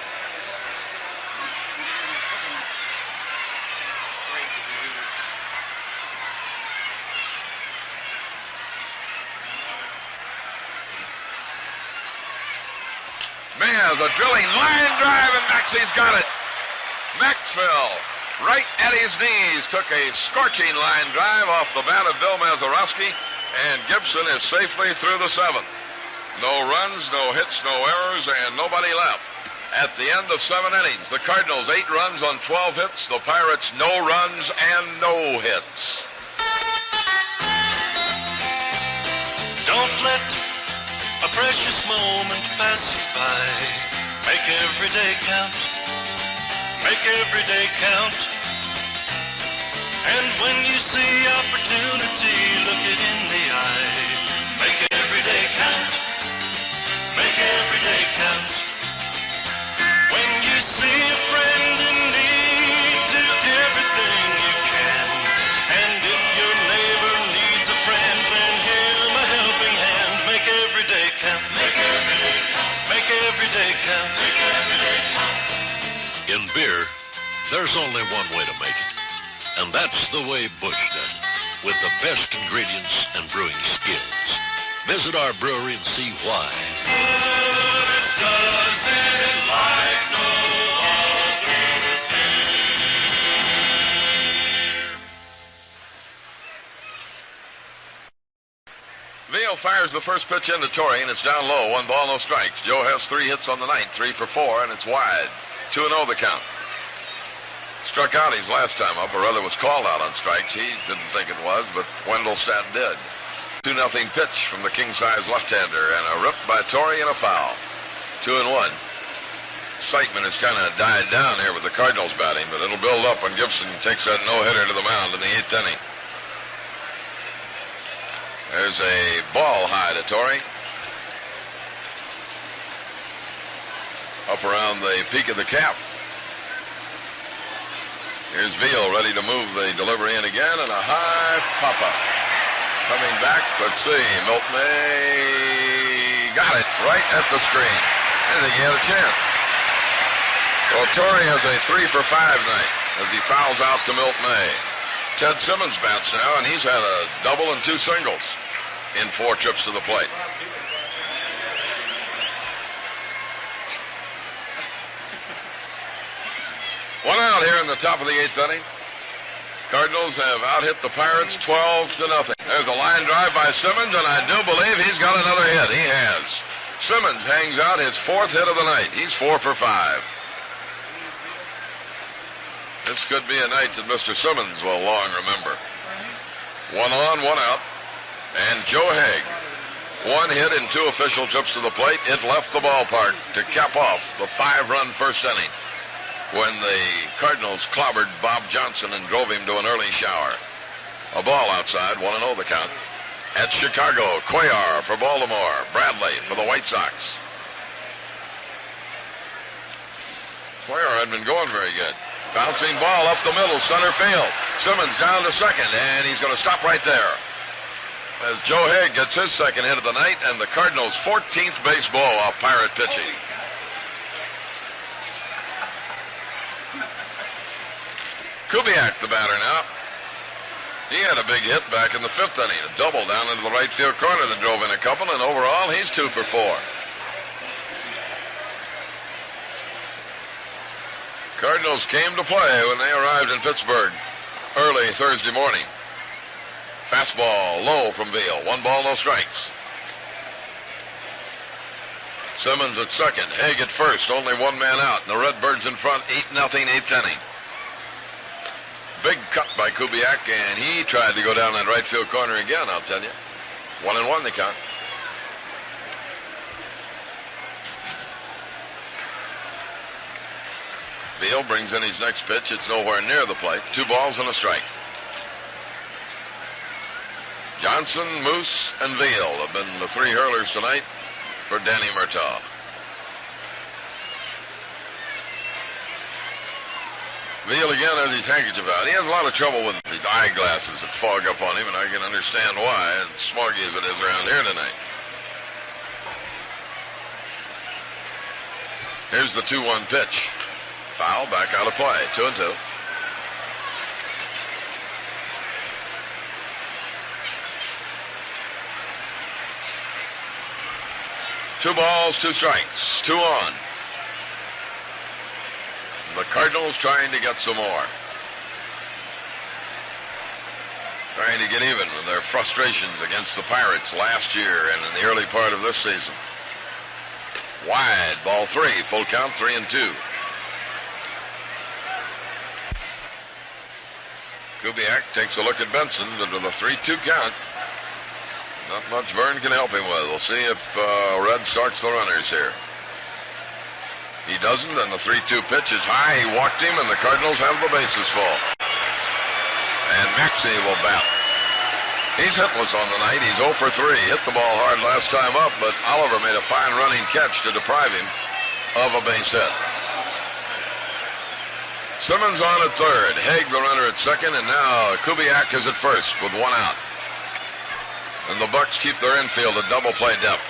Maz, a drilling line drive, and Maxey's got it. Maxwell, right at his knees, took a scorching line drive off the bat of Bill Mazeroski, and Gibson is safely through the seventh. No runs, no hits, no errors, and nobody left. At the end of 7 innings, the Cardinals 8 runs on 12 hits, the Pirates no runs and no hits. Don't let a precious moment pass you by. Make every day count. Make every day count. And when you see opportunity, look it in the eye. Make every day count. Make every day count. When you see a friend in need, do everything you can. And if your neighbor needs a friend, lend him a helping hand. Make every day count. Make every day count. Make every day count. Make every day count. In beer, there's only one way to make it, and that's the way Busch does it, with the best ingredients and brewing skills. Visit our brewery and see why. Busch does it like no other beer. Veal fires the first pitch into Torrey, and it's down low. 1 ball, no strikes. Joe has 3 hits on the night, 3 for 4, and it's wide. 2-0 the count. Struck out his last time up, or rather was called out on strikes. He didn't think it was, but Wendelstedt did. 2-0 pitch from the king-size left-hander, and a rip by Torrey and a foul. 2-1. Excitement has kind of died down here with the Cardinals batting, but it'll build up when Gibson takes that no-hitter to the mound in the 8th inning. There's a ball high to Torrey. Up around the peak of the cap. Here's Veal ready to move the delivery in again, and a high pop-up. Coming back, let's see, Milt May got it right at the screen. I think he had a chance. Well, Torrey has a 3 for 5 night as he fouls out to Milt May. Ted Simmons bats now, and he's had a double and 2 singles in 4 trips to the plate. One out here in the top of the 8th inning. Cardinals have out-hit the Pirates 12-0. There's a line drive by Simmons, and I do believe he's got another hit. He has. Simmons hangs out his 4th hit of the night. He's 4 for 5. This could be a night that Mr. Simmons will long remember. 1 on, 1 out. And Joe Haig, 1 hit in 2 official trips to the plate. It left the ballpark to cap off the 5-run first inning when the Cardinals clobbered Bob Johnson and drove him to an early shower. A ball outside, 1-0 the count. At Chicago, Cuellar for Baltimore, Bradley for the White Sox. Cuellar had been going very good. Bouncing ball up the middle, center field. Simmons down to second, and he's going to stop right there as Joe Haig gets his 2nd hit of the night, and the Cardinals' 14th base ball off Pirate pitching. Kubiak, the batter now. He had a big hit back in the 5th inning, a double down into the right field corner that drove in a couple, and overall he's 2 for 4. Cardinals came to play when they arrived in Pittsburgh early Thursday morning. Fastball low from Veal. 1 ball, no strikes. Simmons at second, Haig at first, only 1 man out, and the Redbirds in front, 8-0, 8th inning. Big cut by Kubiak, and he tried to go down that right field corner again, I'll tell you. 1-1 the count. Veal brings in his next pitch. It's nowhere near the plate. 2 balls and a strike. Johnson, Moose, and Veal have been the 3 hurlers tonight for Danny Murtaugh. Veal again has his handkerchief out. He has a lot of trouble with these eyeglasses that fog up on him, and I can understand why. It's smoggy as it is around here tonight. Here's the 2-1 pitch. Foul, back out of play. 2-2. Two balls, 2 strikes. 2 on. The Cardinals trying to get some more. Trying to get even with their frustrations against the Pirates last year and in the early part of this season. Wide, ball 3, full count, 3-2. Kubiak takes a look at Benson with a 3-2 count. Not much Vern can help him with. We'll see if Red starts the runners here. He doesn't, and the 3-2 pitch is high. He walked him, and the Cardinals have the bases full. And Maxey will bat. He's hitless on the night. He's 0 for 3. Hit the ball hard last time up, but Oliver made a fine running catch to deprive him of a base hit. Simmons on at third. Haig the runner at second, and now Kubiak is at first with 1 out. And the Bucks keep their infield at double play depth.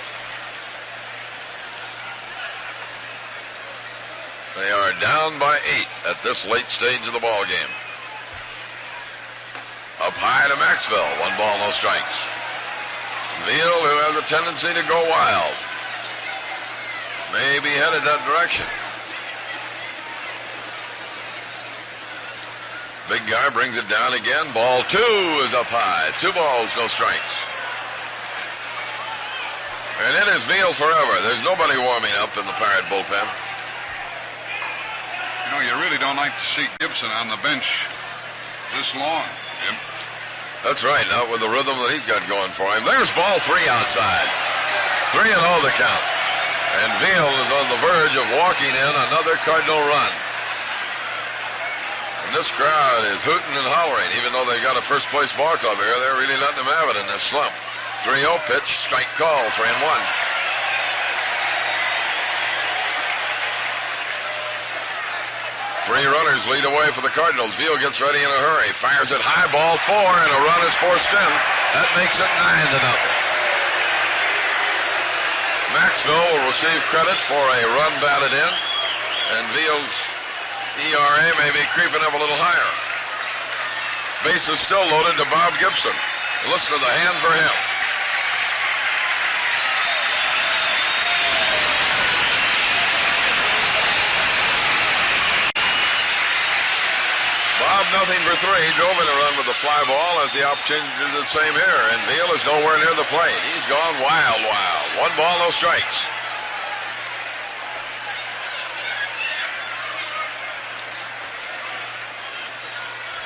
They are down by 8 at this late stage of the ball game. Up high to Maxwell. 1 ball, no strikes. Veal, who has a tendency to go wild, may be headed that direction. Big guy brings it down again. Ball 2 is up high. 2 balls, no strikes. And it is Veal forever. There's nobody warming up in the Pirate bullpen. You know, you really don't like to see Gibson on the bench this long, Jim. That's right, not with the rhythm that he's got going for him. There's ball 3 outside. 3-0 the count. And Veal is on the verge of walking in another Cardinal run. And this crowd is hooting and hollering. Even though they got a first-place ball club here, they're really letting them have it in this slump. 3-0 pitch, strike call, 3-1. 3 runners lead away for the Cardinals. Veal gets ready in a hurry. Fires it high, ball 4, and a run is forced in. That makes it 9-0. Maxwell will receive credit for a run batted in, and Veal's ERA may be creeping up a little higher. Base is still loaded to Bob Gibson. Listen to the hand for him. Bob, nothing for 3, drove in a run with the fly ball, has the opportunity to do the same here, and Veal is nowhere near the plate. He's gone wild. 1 ball, no strikes.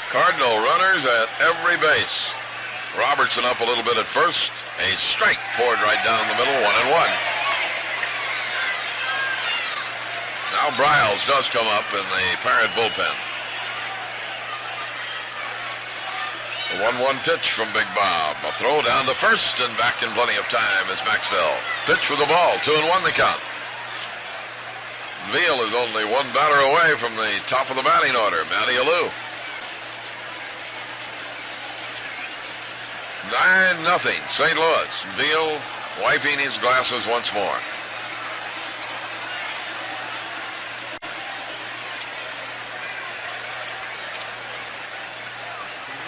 Cardinal runners at every base. Robertson up a little bit at first. A strike poured right down the middle, 1-1. Now Briles does come up in the Pirate bullpen. A 1-1 pitch from Big Bob. A throw down to first and back in plenty of time is Maxwell. Pitch with the ball, 2-1 the count. Veal is only 1 batter away from the top of the batting order, Matty Alou. 9-0, St. Louis. Veal wiping his glasses once more.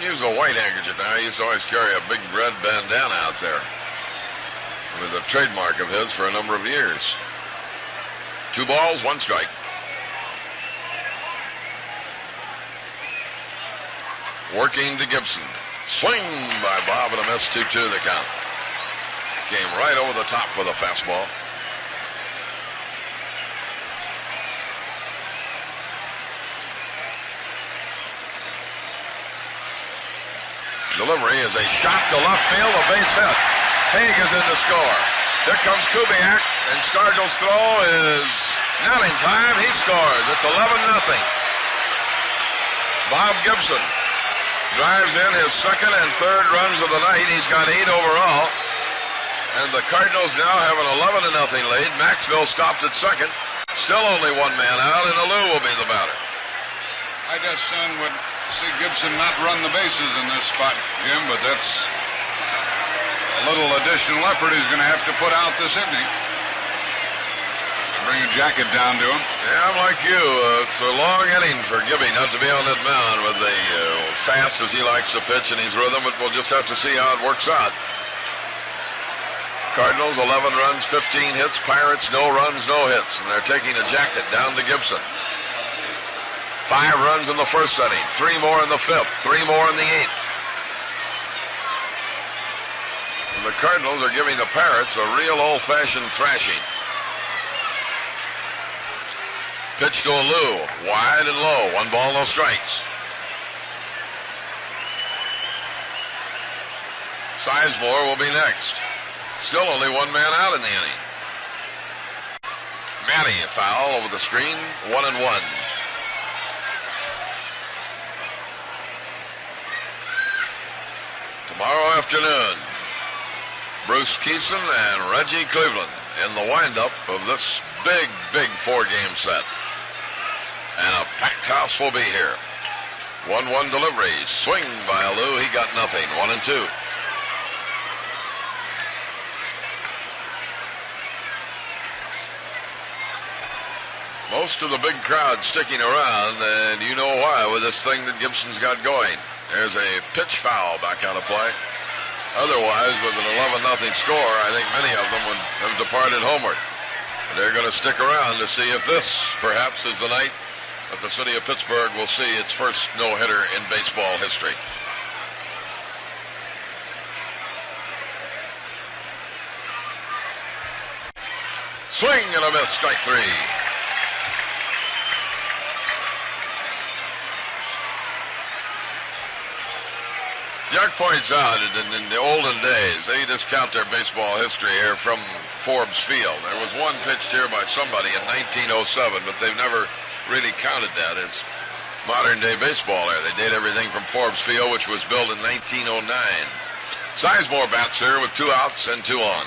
Use a white handkerchief now. He used to always carry a big red bandana out there. It was a trademark of his for a number of years. 2 balls, 1 strike. Working to Gibson. Swing by Bob and a miss, 2-2 the count. Came right over the top with a fastball. Delivery is a shot to left field, a base hit. Haig is in to score. Here comes Kubiak, and Stargell's throw is not in time. He scores. It's 11-0. Bob Gibson drives in his 2nd and 3rd runs of the night. He's got 8 overall. And the Cardinals now have an 11-0 lead. Maxwell stopped at 2nd. Still only 1 man out, and Alou will be the batter. I just soon would see Gibson not run the bases in this spot, Jim, but that's a little additional effort he's going to have to put out this evening. Bring a jacket down to him. Yeah, I'm like you. It's a long inning for Gibby not to be on that mound with the fast as he likes to pitch and his rhythm, but we'll just have to see how it works out. Cardinals, 11 runs, 15 hits. Pirates, no runs, no hits. And they're taking a jacket down to Gibson. 5 runs in the first inning, 3 more in the 5th, 3 more in the 8th. And the Cardinals are giving the Pirates a real old-fashioned thrashing. Pitch to Alou, wide and low, 1 ball, no strikes. Sizemore will be next. Still only 1 man out in the inning. Matty, a foul over the screen, 1-1. Tomorrow afternoon, Bruce Keeson and Reggie Cleveland in the windup of this big 4-game set. And a packed house will be here. 1-1 delivery. Swing by Alou. He got nothing. 1-2. Most of the big crowd sticking around, and you know why with this thing that Gibson's got going. There's a pitch foul back out of play. Otherwise, with an 11-0 score, I think many of them would have departed homeward. They're going to stick around to see if this, perhaps, is the night that the city of Pittsburgh will see its first no-hitter in baseball history. Swing and a miss, strike 3. Jack points out that in the olden days, they discount their baseball history here from Forbes Field. There was one pitched here by somebody in 1907, but they've never really counted that as modern-day baseball there. They date everything from Forbes Field, which was built in 1909. Sizemore bats here with 2 outs and 2 on.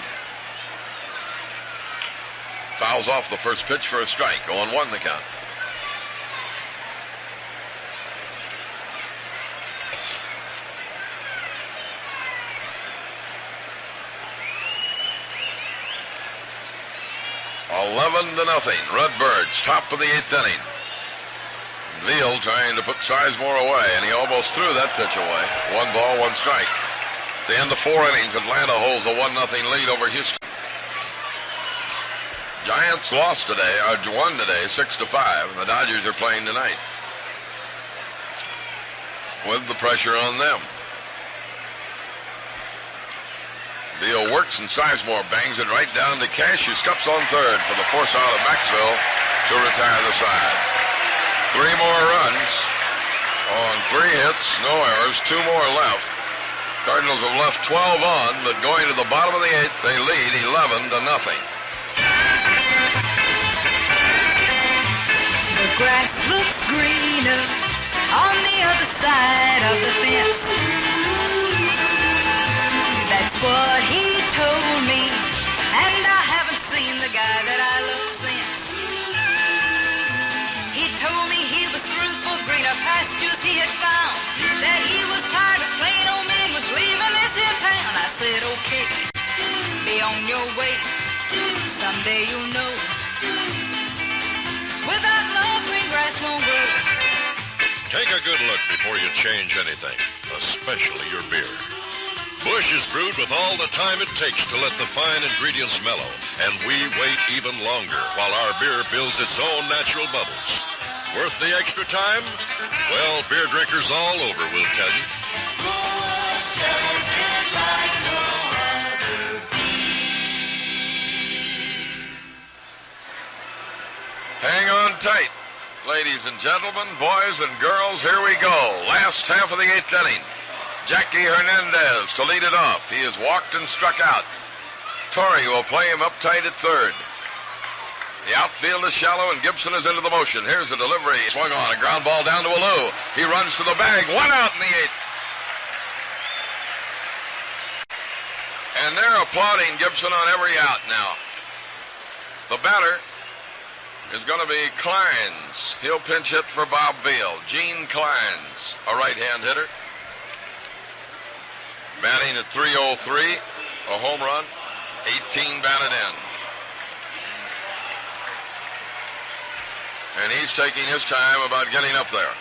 Fouls off the first pitch for a strike. 0-1 the count. $11-0. Redbirds, top of the 8th inning. Veal trying to put Sizemore away, and he almost threw that pitch away. 1 ball, 1 strike. At the end of 4 innings, Atlanta holds a 1-0 lead over Houston. Giants lost today, or won today, 6-5, and the Dodgers are playing tonight. With the pressure on them. Veal works and Sizemore bangs it right down to Cash, who steps on third for the force out of Maxville to retire the side. 3 more runs on 3 hits, no errors, 2 more left. Cardinals have left 12 on, but going to the bottom of the 8th, they lead 11-0. The grass looks greener on the other side of the fence. That's what he told me, and I haven't seen the guy that I love since. He told me he was through for greener pastures he had found, that he was tired of plain old men was leaving this here town. I said, okay, be on your way, someday you'll know. Without love, green grass won't grow. Take a good look before you change anything, especially your beer. Busch is brewed with all the time it takes to let the fine ingredients mellow, and we wait even longer while our beer builds its own natural bubbles. Worth the extra time? Well, beer drinkers all over will tell you. Busch does it like no other beer. Hang on tight, ladies and gentlemen, boys and girls, here we go. Last half of the 8th inning. Jackie Hernandez to lead it off. He has walked and struck out. Torrey will play him up tight at third. The outfield is shallow, and Gibson is into the motion. Here's the delivery. Swung on, a ground ball down to Alou. He runs to the bag. 1 out in the 8th. And they're applauding Gibson on every out now. The batter, is going to be Kleins. He'll pinch hit for Bob Veal. Gene Kleins, a right-hand hitter. Batting at .303, a home run, 18 batted in. And he's taking his time about getting up there.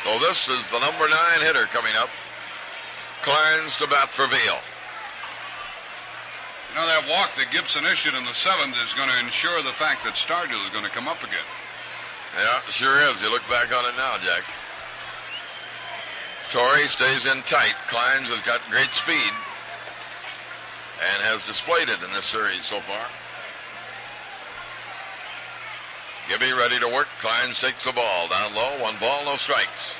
So this is the number 9 hitter coming up. Kleins to bat for Veal. You know, that walk that Gibson issued in the 7th is going to ensure the fact that Stargell is going to come up again. Yeah, sure is. You look back on it now, Jack. Torrey stays in tight. Kleins has got great speed and has displayed it in this series so far. Gibby ready to work. Kleins takes the ball down low. 1 ball, no strikes.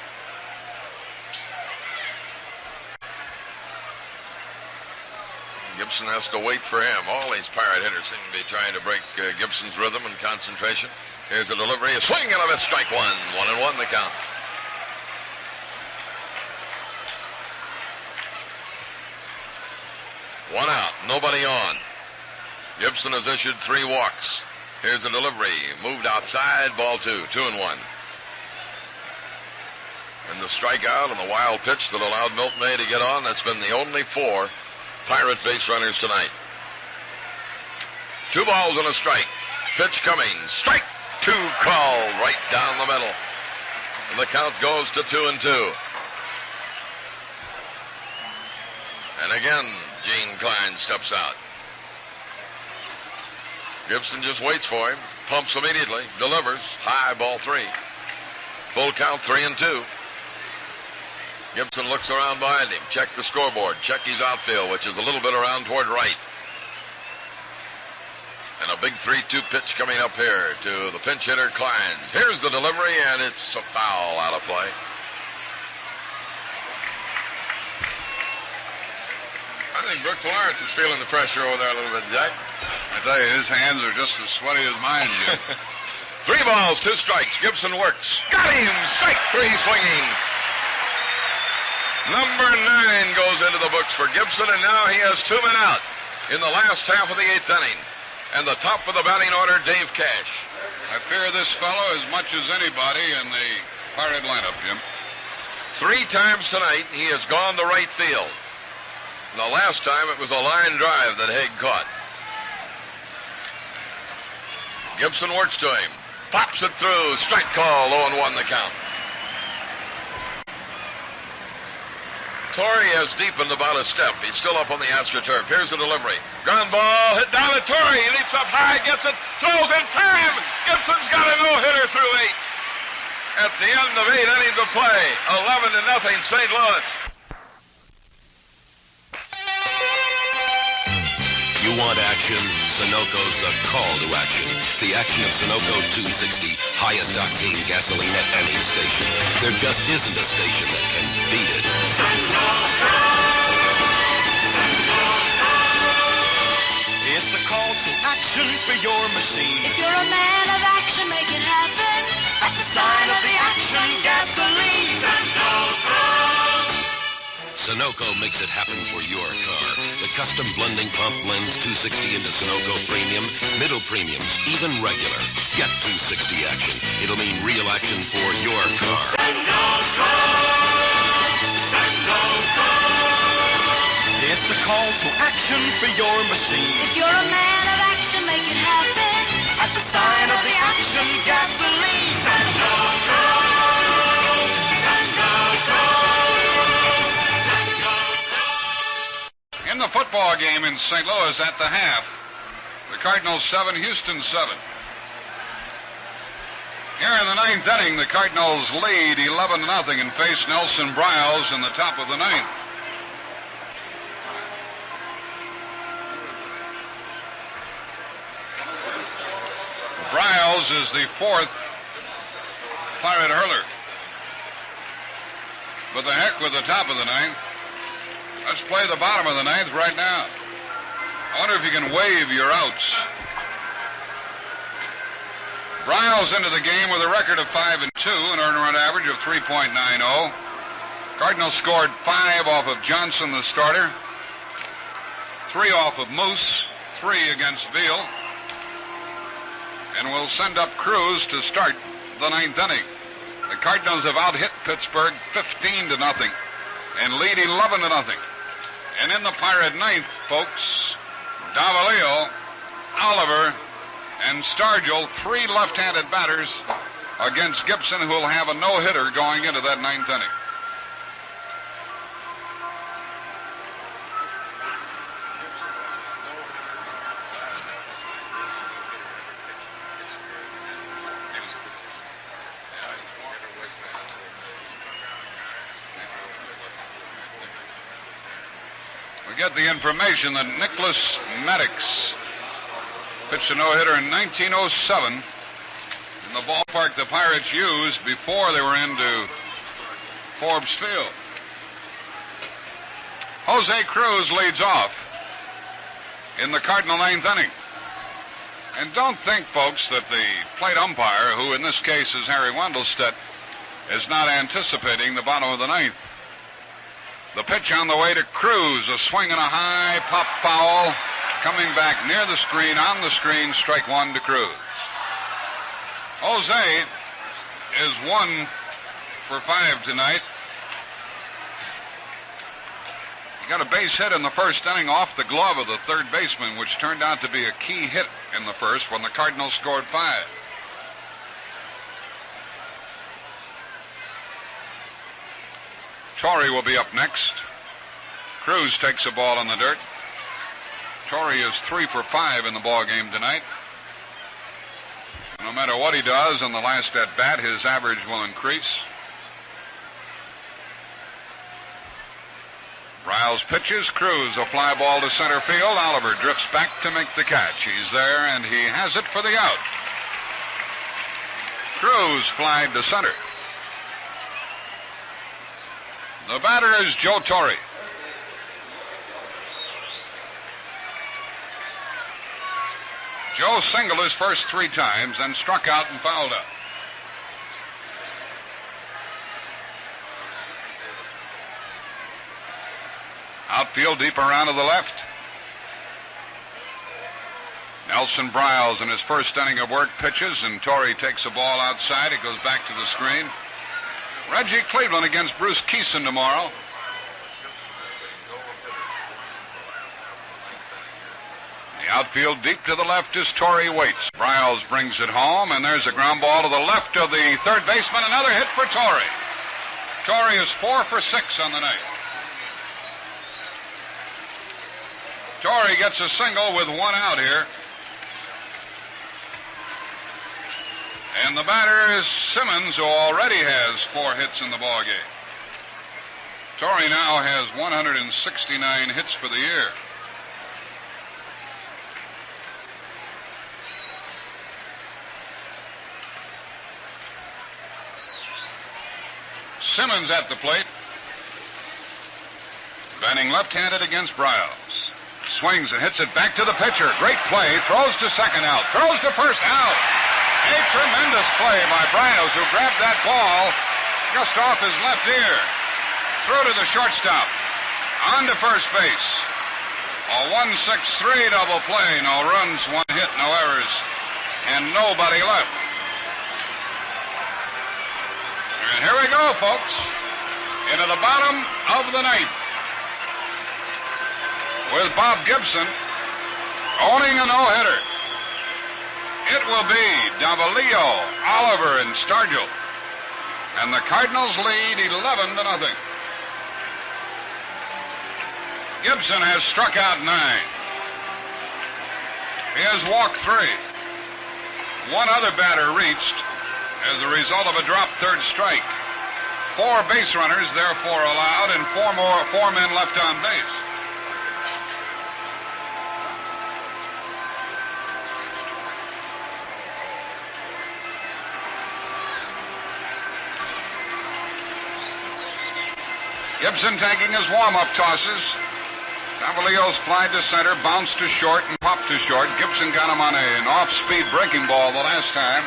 Gibson has to wait for him. All these Pirate hitters seem to be trying to break Gibson's rhythm and concentration. Here's a delivery, a swing and a miss, strike 1. 1-1 the count. One out, nobody on. Gibson has issued 3 walks. Here's a delivery, moved outside, ball 2, 2-1. And the strikeout and the wild pitch that allowed Milt May to get on, that's been the only 4 Pirate base runners tonight. 2 balls and a strike. Pitch coming. Strike 2 called right down the middle. And the count goes to 2-2. And again, Gene Klein steps out. Gibson just waits for him. Pumps immediately. Delivers. High, ball 3. Full count, 3-2. Gibson looks around behind him. Check the scoreboard. Check his outfield, which is a little bit around toward right. And a big 3-2 pitch coming up here to the pinch hitter, Klein. Here's the delivery, and it's a foul out of play. I think Brooks Lawrence is feeling the pressure over there a little bit, Jack. I tell you, his hands are just as sweaty as mine, Jim. 3 balls, 2 strikes. Gibson works. Got him! Strike 3 swinging. Number 9 goes into the books for Gibson, and now he has 2 men out in the last half of the 8th inning. And the top of the batting order, Dave Cash. I fear this fellow as much as anybody in the Pirate lineup, Jim. 3 times tonight he has gone to right field. And the last time it was a line drive that Haig caught. Gibson works to him. Pops it through. Strike call, 0-1 the count. Torrey has deepened about a step. He's still up on the AstroTurf. Here's the delivery. Ground ball, hit down at Torrey. He leaps up high, gets it, throws in time. Gibson's got a no-hitter through 8. At the end of 8 innings of play, 11-0 St. Louis. You want action? Sunoco's the call to action. The action of Sunoco 260, highest octane gasoline at any station. There just isn't a station that can beat it. It's the call to action for your machine. If you're a man of action, make it happen. At the sign of the action gasoline. Sunoco makes it happen for your car. The custom blending pump blends 260 into Sunoco Premium, Middle Premiums, even regular. Get 260 action. It'll mean real action for your car. It's the call to action for your machine. If you're a man of action, make it happen. At the sign of the action gasoline. In the football game in St. Louis at the half, the Cardinals 7, Houston 7. Here in the 9th inning, the Cardinals lead 11-0 and face Nelson Briles in the top of the 9th. Briles is the 4th Pirate hurler. But the heck with the top of the 9th. Let's play the bottom of the 9th right now. I wonder if you can wave your outs. Briles into the game with a record of 5-2, an earned run average of 3.90. Cardinals scored 5 off of Johnson, the starter, 3 off of Moose, 3 against Veal, and will send up Cruz to start the ninth inning. The Cardinals have out-hit Pittsburgh 15-0 and lead 11-0. And in the Pirate ninth, folks, Davalillo, Oliver, and Stargell, 3 left-handed batters against Gibson, who will have a no-hitter going into that ninth inning. We get the information that Nicholas Maddox pitched a no-hitter in 1907 in the ballpark the Pirates used before they were into Forbes Field. Jose Cruz leads off in the Cardinal ninth inning. And don't think, folks, that the plate umpire, who in this case is Harry Wendelstedt, is not anticipating the bottom of the ninth. The pitch on the way to Cruz, a swing and a high pop foul, coming back near the screen, on the screen, strike one to Cruz. Jose is 1 for 5 tonight. He got a base hit in the first inning off the glove of the third baseman, which turned out to be a key hit in the first when the Cardinals scored 5. Torrey will be up next. Cruz takes a ball in the dirt. Torrey is 3 for 5 in the ball game tonight. No matter what he does in the last at bat, his average will increase. Riles pitches. Cruz, a fly ball to center field. Oliver drifts back to make the catch. He's there, and he has it for the out. Cruz flied to center. The batter is Joe Torrey. Joe singled his first 3 times, then struck out and fouled out. Outfield deep around to the left. Nelson Briles in his first inning of work pitches, and Torrey takes a ball outside. It goes back to the screen. Reggie Cleveland against Bruce Keeson tomorrow. The outfield deep to the left is Torrey waits. Briles brings it home, and there's a ground ball to the left of the third baseman. Another hit for Torrey. Torrey is 4 for 6 on the night. Torrey gets a single with 1 out here. And the batter is Simmons, who already has 4 hits in the ball game. Torrey now has 169 hits for the year. Simmons at the plate. Batting left-handed against Briles. Swings and hits it back to the pitcher. Great play. Throws to second out. Throws to first out. A tremendous play by Briles, who grabbed that ball just off his left ear. Through to the shortstop. On to first base. A 1-6-3 double play. No runs, 1 hit, no errors, and nobody left. And here we go, folks. Into the bottom of the ninth. With Bob Gibson owning a no-hitter. It will be Davalillo, Oliver, and Stargell. And the Cardinals lead 11-0. Gibson has struck out 9. He has walked 3. 1 other batter reached as a result of a dropped third strike. 4 base runners therefore allowed, and 4 men left on base. Gibson taking his warm-up tosses. Davalillo's flied to center, bounced to short, and popped to short. Gibson got him on an off-speed breaking ball the last time.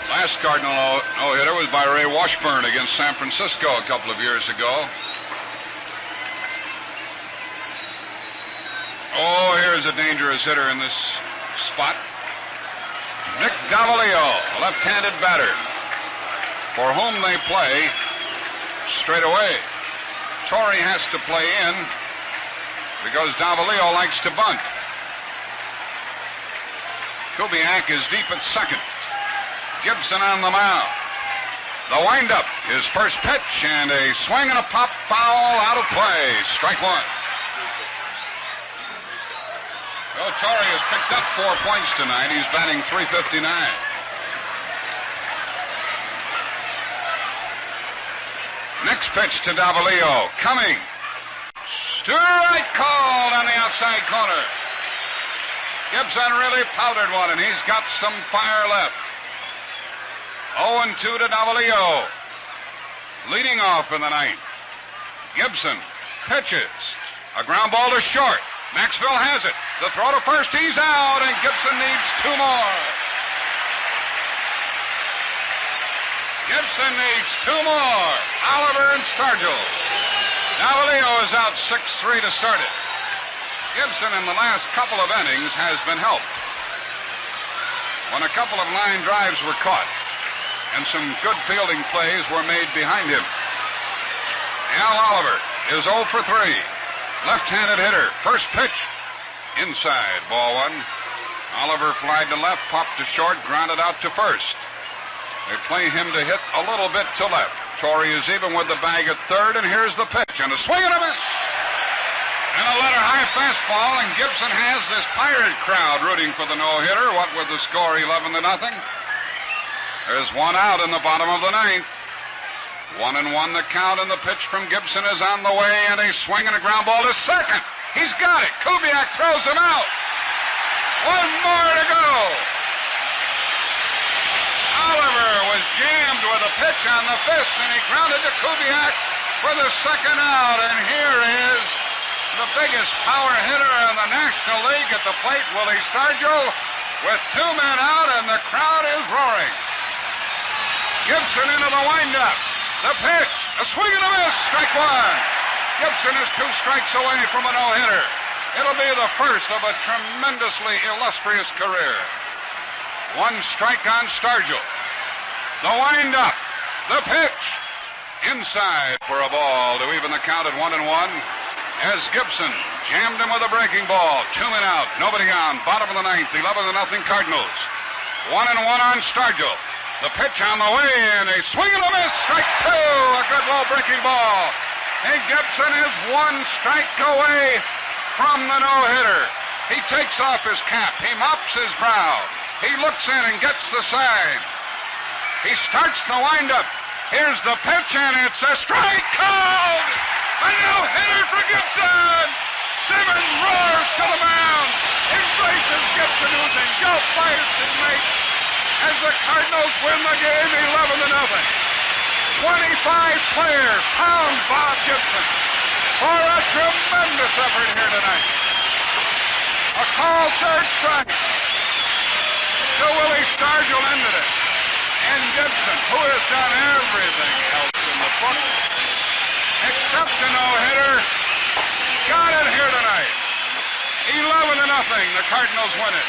Last Cardinal no-hitter was by Ray Washburn against San Francisco a couple of years ago. Oh, here's a dangerous hitter in this spot. Nick Davalillo, left-handed batter, for whom they play straight away. Torrey has to play in because Davalillo likes to bunt. Kubiak is deep at second. Gibson on the mound. The windup, his first pitch, and a swing and a pop foul out of play. Strike one. Well, Torrey has picked up 4 points tonight. He's batting .359. Next pitch to Davalillo. Coming. Strike called on the outside corner. Gibson really powdered one, and he's got some fire left. 0-2 to Davalillo. Leading off in the ninth. Gibson pitches. A ground ball to short. Maxwell has it. The throw to first, he's out, and Gibson needs 2 more. Gibson needs 2 more. Oliver and Stargell. Davalillo is out 6-3 to start it. Gibson in the last couple of innings has been helped. When a couple of line drives were caught and some good fielding plays were made behind him. Al Oliver is 0 for 3. Left-handed hitter. First pitch. Inside. Ball one. Oliver flied to left, popped to short, grounded out to first. They play him to hit a little bit to left. Torrey is even with the bag at third, and here's the pitch. And a swing and a miss. And a letter high fastball, and Gibson has this Pirate crowd rooting for the no-hitter. What with the score 11-0? There's one out in the bottom of the ninth. 1-1 the count, and the pitch from Gibson is on the way, and a swing and a ground ball to second. He's got it. Kubiak throws him out. 1 more to go. Oliver was jammed with a pitch on the fist, and he grounded to Kubiak for the second out, and here is the biggest power hitter in the National League at the plate, Willie Stargell, with 2 men out, and the crowd is roaring. Gibson into the windup. The pitch, a swing and a miss, strike one. Gibson is 2 strikes away from a no-hitter. It'll be the first of a tremendously illustrious career. 1 strike on Stargell. The windup, the pitch, inside for a ball to even the count at 1-1. As Gibson jammed him with a breaking ball. 2 men out, nobody on. Bottom of the ninth, 11-0 Cardinals. 1-1 on Stargell. The pitch on the way, and a swing and a miss. Strike 2, a good low breaking ball. And Gibson is 1 strike away from the no-hitter. He takes off his cap. He mops his brow. He looks in and gets the sign. He starts to wind up. Here's the pitch, and it's a strike called. A no-hitter for Gibson. Simmons roars to the mound. Embraces Gibson, who's engulfed by his teammate, as the Cardinals win the game 11-0. 25 players pound Bob Gibson for a tremendous effort here tonight. A called third strike to Willie Stargell ended it. And Gibson, who has done everything else in the book except a no-hitter, got it here tonight. 11-0. The Cardinals win it.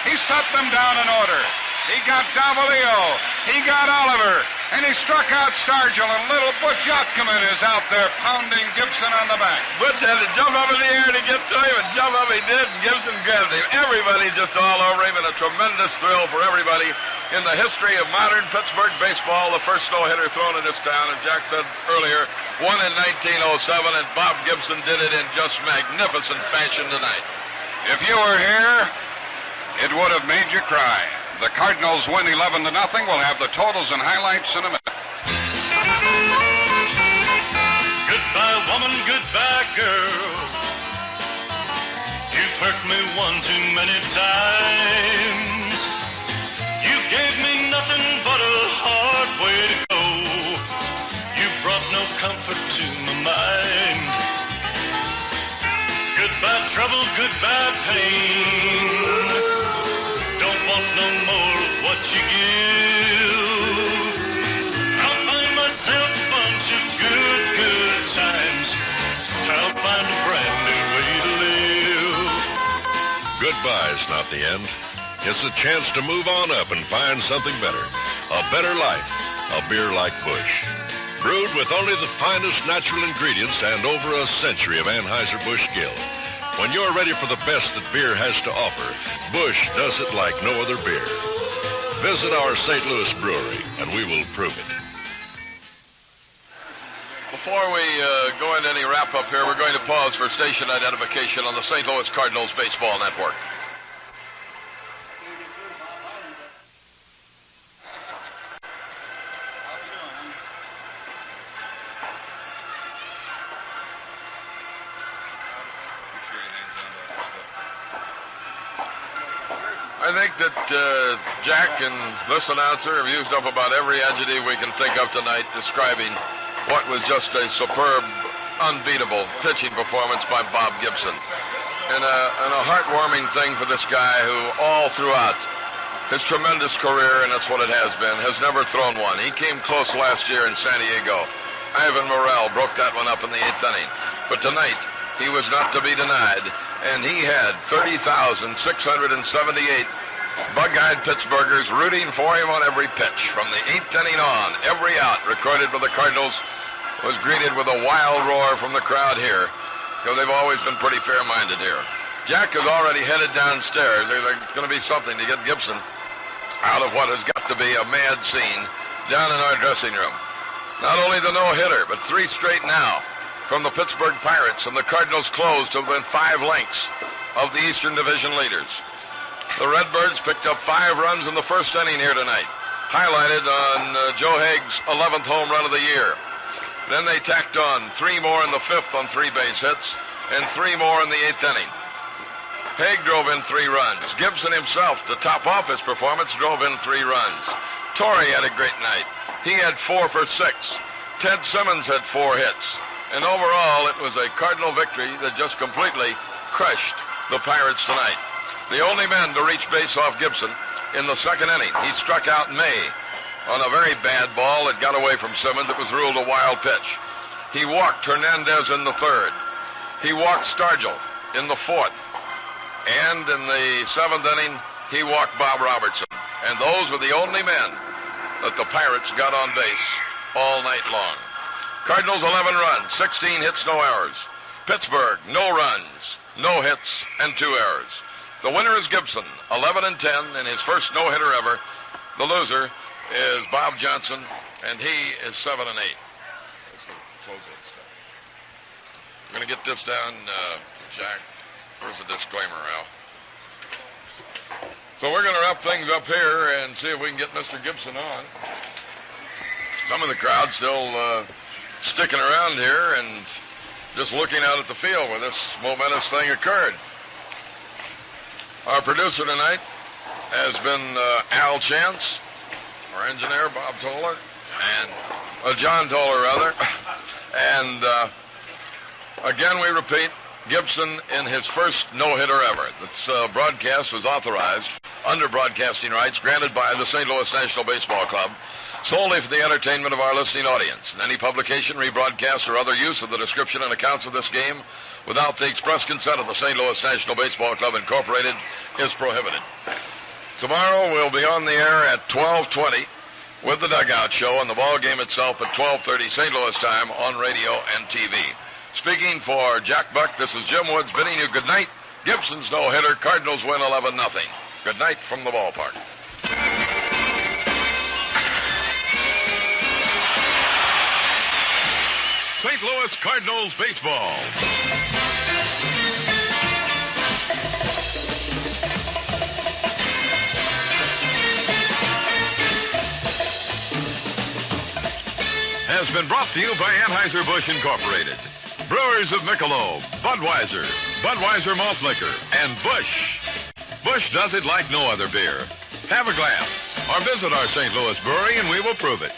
He set them down in order. He got Davalillo. He got Oliver. And he struck out Stargell, and little Butch Yotkaman is out there pounding Gibson on the back. Butch had to jump up in the air to get to him, and jump up he did, and Gibson grabbed him. Everybody just all over him, and a tremendous thrill for everybody in the history of modern Pittsburgh baseball. The first no-hitter thrown in this town, and Jack said earlier, won in 1907, and Bob Gibson did it in just magnificent fashion tonight. If you were here, it would have made you cry. The Cardinals win 11-0. We'll have the totals and highlights in a minute. Goodbye, woman, goodbye, girl. You've hurt me one too many times. You gave me nothing but a hard way to go. You brought no comfort to my mind. Goodbye, trouble, goodbye, pain. Don't want no more of what you give. I'll find myself a bunch of good times. I'll find a brand new way to live. Goodbye's not the end. It's a chance to move on up and find something better. A better life. A beer like Busch. Brewed with only the finest natural ingredients and over a century of Anheuser-Busch skill. When you're ready for the best that beer has to offer, Busch does it like no other beer. Visit our St. Louis brewery, and we will prove it. Before we go into any wrap-up here, we're going to pause for station identification on the St. Louis Cardinals Baseball Network. I think that Jack and this announcer have used up about every adjective we can think of tonight describing what was just a superb, unbeatable pitching performance by Bob Gibson. And a heartwarming thing for this guy who all throughout his tremendous career, and that's what it has been, has never thrown one. He came close last year in San Diego. Ivan Morrell broke that one up in the 8th inning. But tonight, he was not to be denied, and he had 30,678 bug-eyed Pittsburghers rooting for him on every pitch. From the 8th inning on, every out recorded by the Cardinals was greeted with a wild roar from the crowd here, because they've always been pretty fair-minded here. Jack is already headed downstairs. There's going to be something to get Gibson out of what has got to be a mad scene down in our dressing room. Not only the no-hitter, but 3 straight now from the Pittsburgh Pirates, and the Cardinals closed to within 5 lengths of the Eastern Division leaders. The Redbirds picked up 5 runs in the first inning here tonight, highlighted on Joe Haig's 11th home run of the year. Then they tacked on 3 more in the 5th on 3 base hits, and 3 more in the 8th inning. Haig drove in 3 runs. Gibson himself, to top off his performance, drove in 3 runs. Torrey had a great night. He had 4 for 6. Ted Simmons had 4 hits. And overall, it was a Cardinal victory that just completely crushed the Pirates tonight. The only man to reach base off Gibson in the 2nd inning. He struck out May on a very bad ball that got away from Simmons. It was ruled a wild pitch. He walked Hernandez in the 3rd. He walked Stargell in the 4th. And in the 7th inning, he walked Bob Robertson. And those were the only men that the Pirates got on base all night long. Cardinals 11 runs, 16 hits, no errors. Pittsburgh, no runs, no hits, and 2 errors. The winner is Gibson, 11-10 in his first no-hitter ever. The loser is Bob Johnson, and he is 7-8. Let's close that stuff. We're going to get this down, Jack. Where's the disclaimer, Al? So we're going to wrap things up here and see if we can get Mr. Gibson on. Some of the crowd still sticking around here and just looking out at the field where this momentous thing occurred. Our producer tonight has been Al Chance, our engineer, Bob Toller, and John Toller, rather. And again, we repeat, Gibson in his first no-hitter ever. This broadcast was authorized under broadcasting rights granted by the St. Louis National Baseball Club solely for the entertainment of our listening audience. And any publication, rebroadcast, or other use of the description and accounts of this game without the express consent of the St. Louis National Baseball Club Incorporated is prohibited. Tomorrow we'll be on the air at 12:20 with the Dugout Show and the ball game itself at 12:30 St. Louis time on radio and TV. Speaking for Jack Buck, this is Jim Woods bidding you good night. Gibson's no-hitter. Cardinals win 11-0. Good night from the ballpark. St. Louis Cardinals baseball. Has been brought to you by Anheuser-Busch Incorporated. Brewers of Michelob, Budweiser, Budweiser Malt Liquor, and Busch. Busch does it like no other beer. Have a glass or visit our St. Louis brewery and we will prove it.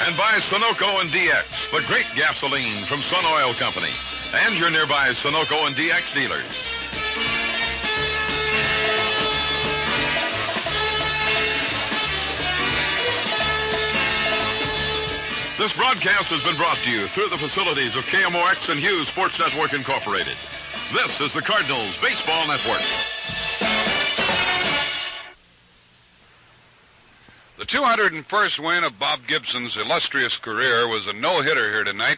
And by Sunoco and DX, the great gasoline from Sun Oil Company, and your nearby Sunoco and DX dealers. This broadcast has been brought to you through the facilities of KMOX and Hughes Sports Network Incorporated. This is the Cardinals Baseball Network. The 201st win of Bob Gibson's illustrious career was a no-hitter here tonight.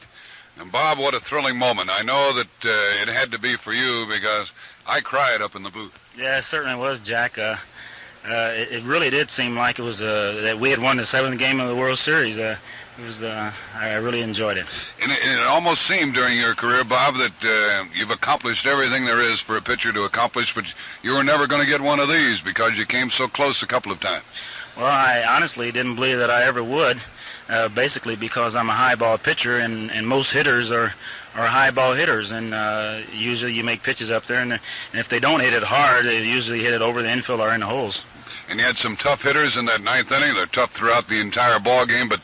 And, Bob, what a thrilling moment. I know that it had to be for you because I cried up in the booth. Yeah, it certainly was, Jack. It really did seem like it was that we had won the 7th game of the World Series. I really enjoyed it. And it almost seemed during your career, Bob, that you've accomplished everything there is for a pitcher to accomplish, but you were never going to get one of these because you came so close a couple of times. Well, I honestly didn't believe that I ever would, basically because I'm a high ball pitcher, and most hitters are high ball hitters, and usually you make pitches up there, and if they don't hit it hard, they usually hit it over the infield or in the holes. And you had some tough hitters in that 9th inning. They're tough throughout the entire ball game, but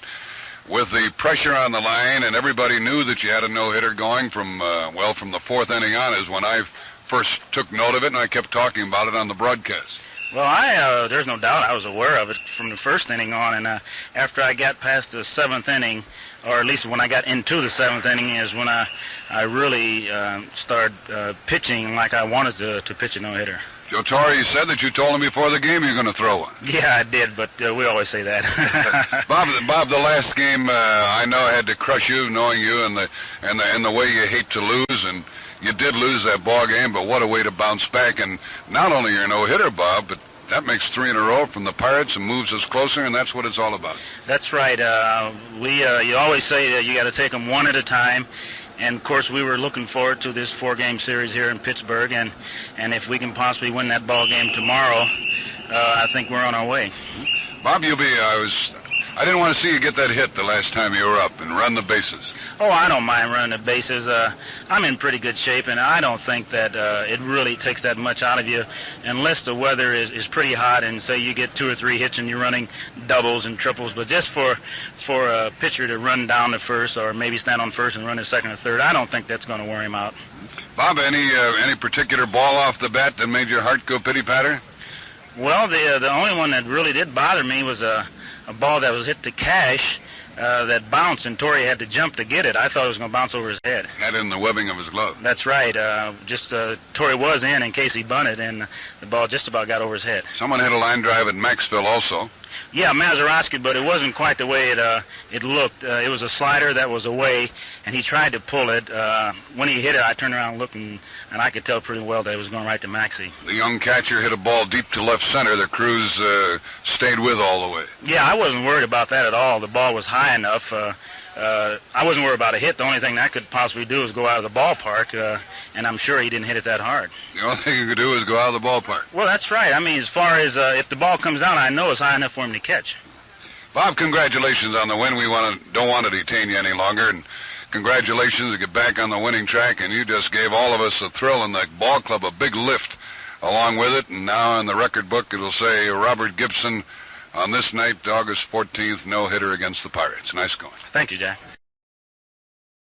with the pressure on the line, and everybody knew that you had a no-hitter going from the 4th inning on is when I first took note of it, and I kept talking about it on the broadcast. Well, there's no doubt I was aware of it from the 1st inning on, and after I got past the 7th inning, or at least when I got into the 7th inning, is when I really started pitching like I wanted to pitch a no-hitter. Joe Torre said that you told him before the game you were going to throw one. Yeah, I did, but we always say that. Bob, the last game I know had to crush you, knowing you and the way you hate to lose, and you did lose that ball game, but what a way to bounce back. And not only you're no hitter, Bob, but that makes 3 in a row from the Pirates and moves us closer, and that's what it's all about. That's right. You always say that you got to take them one at a time. And, of course, we were looking forward to this 4-game series here in Pittsburgh, and if we can possibly win that ball game tomorrow, I think we're on our way. Bob, I didn't want to see you get that hit the last time you were up and run the bases. Oh, I don't mind running the bases. I'm in pretty good shape, and I don't think that it really takes that much out of you unless the weather is pretty hot and, say, you get 2 or 3 hits and you're running doubles and triples. But just for a pitcher to run down to first or maybe stand on first and run to second or third, I don't think that's going to wear him out. Bob, any particular ball off the bat that made your heart go pity-patter? Well, the only one that really did bother me was a ball that was hit to Cash. That bounced, and Torre had to jump to get it. I thought it was going to bounce over his head. That in the webbing of his glove. That's right. Torre was in case he bunted, and the ball just about got over his head. Someone hit a line drive at Maxville also. Yeah, Mazeroski, but it wasn't quite the way it looked. It was a slider that was away, and he tried to pull it. When he hit it, I turned around and looked, and I could tell pretty well that it was going right to Maxie. The young catcher hit a ball deep to left center that Cruz stayed with all the way. Yeah, I wasn't worried about that at all. The ball was high enough. I wasn't worried about a hit. The only thing I could possibly do is go out of the ballpark, and I'm sure he didn't hit it that hard. The only thing you could do is go out of the ballpark. Well, that's right. I mean, as far as if the ball comes down, I know it's high enough for him to catch. Bob, congratulations on the win. We don't want to detain you any longer, and congratulations to get back on the winning track, and you just gave all of us a thrill and the ball club a big lift along with it, and now in the record book it'll say Robert Gibson on this night, August 14th, no-hitter against the Pirates. Nice going. Thank you, Jack.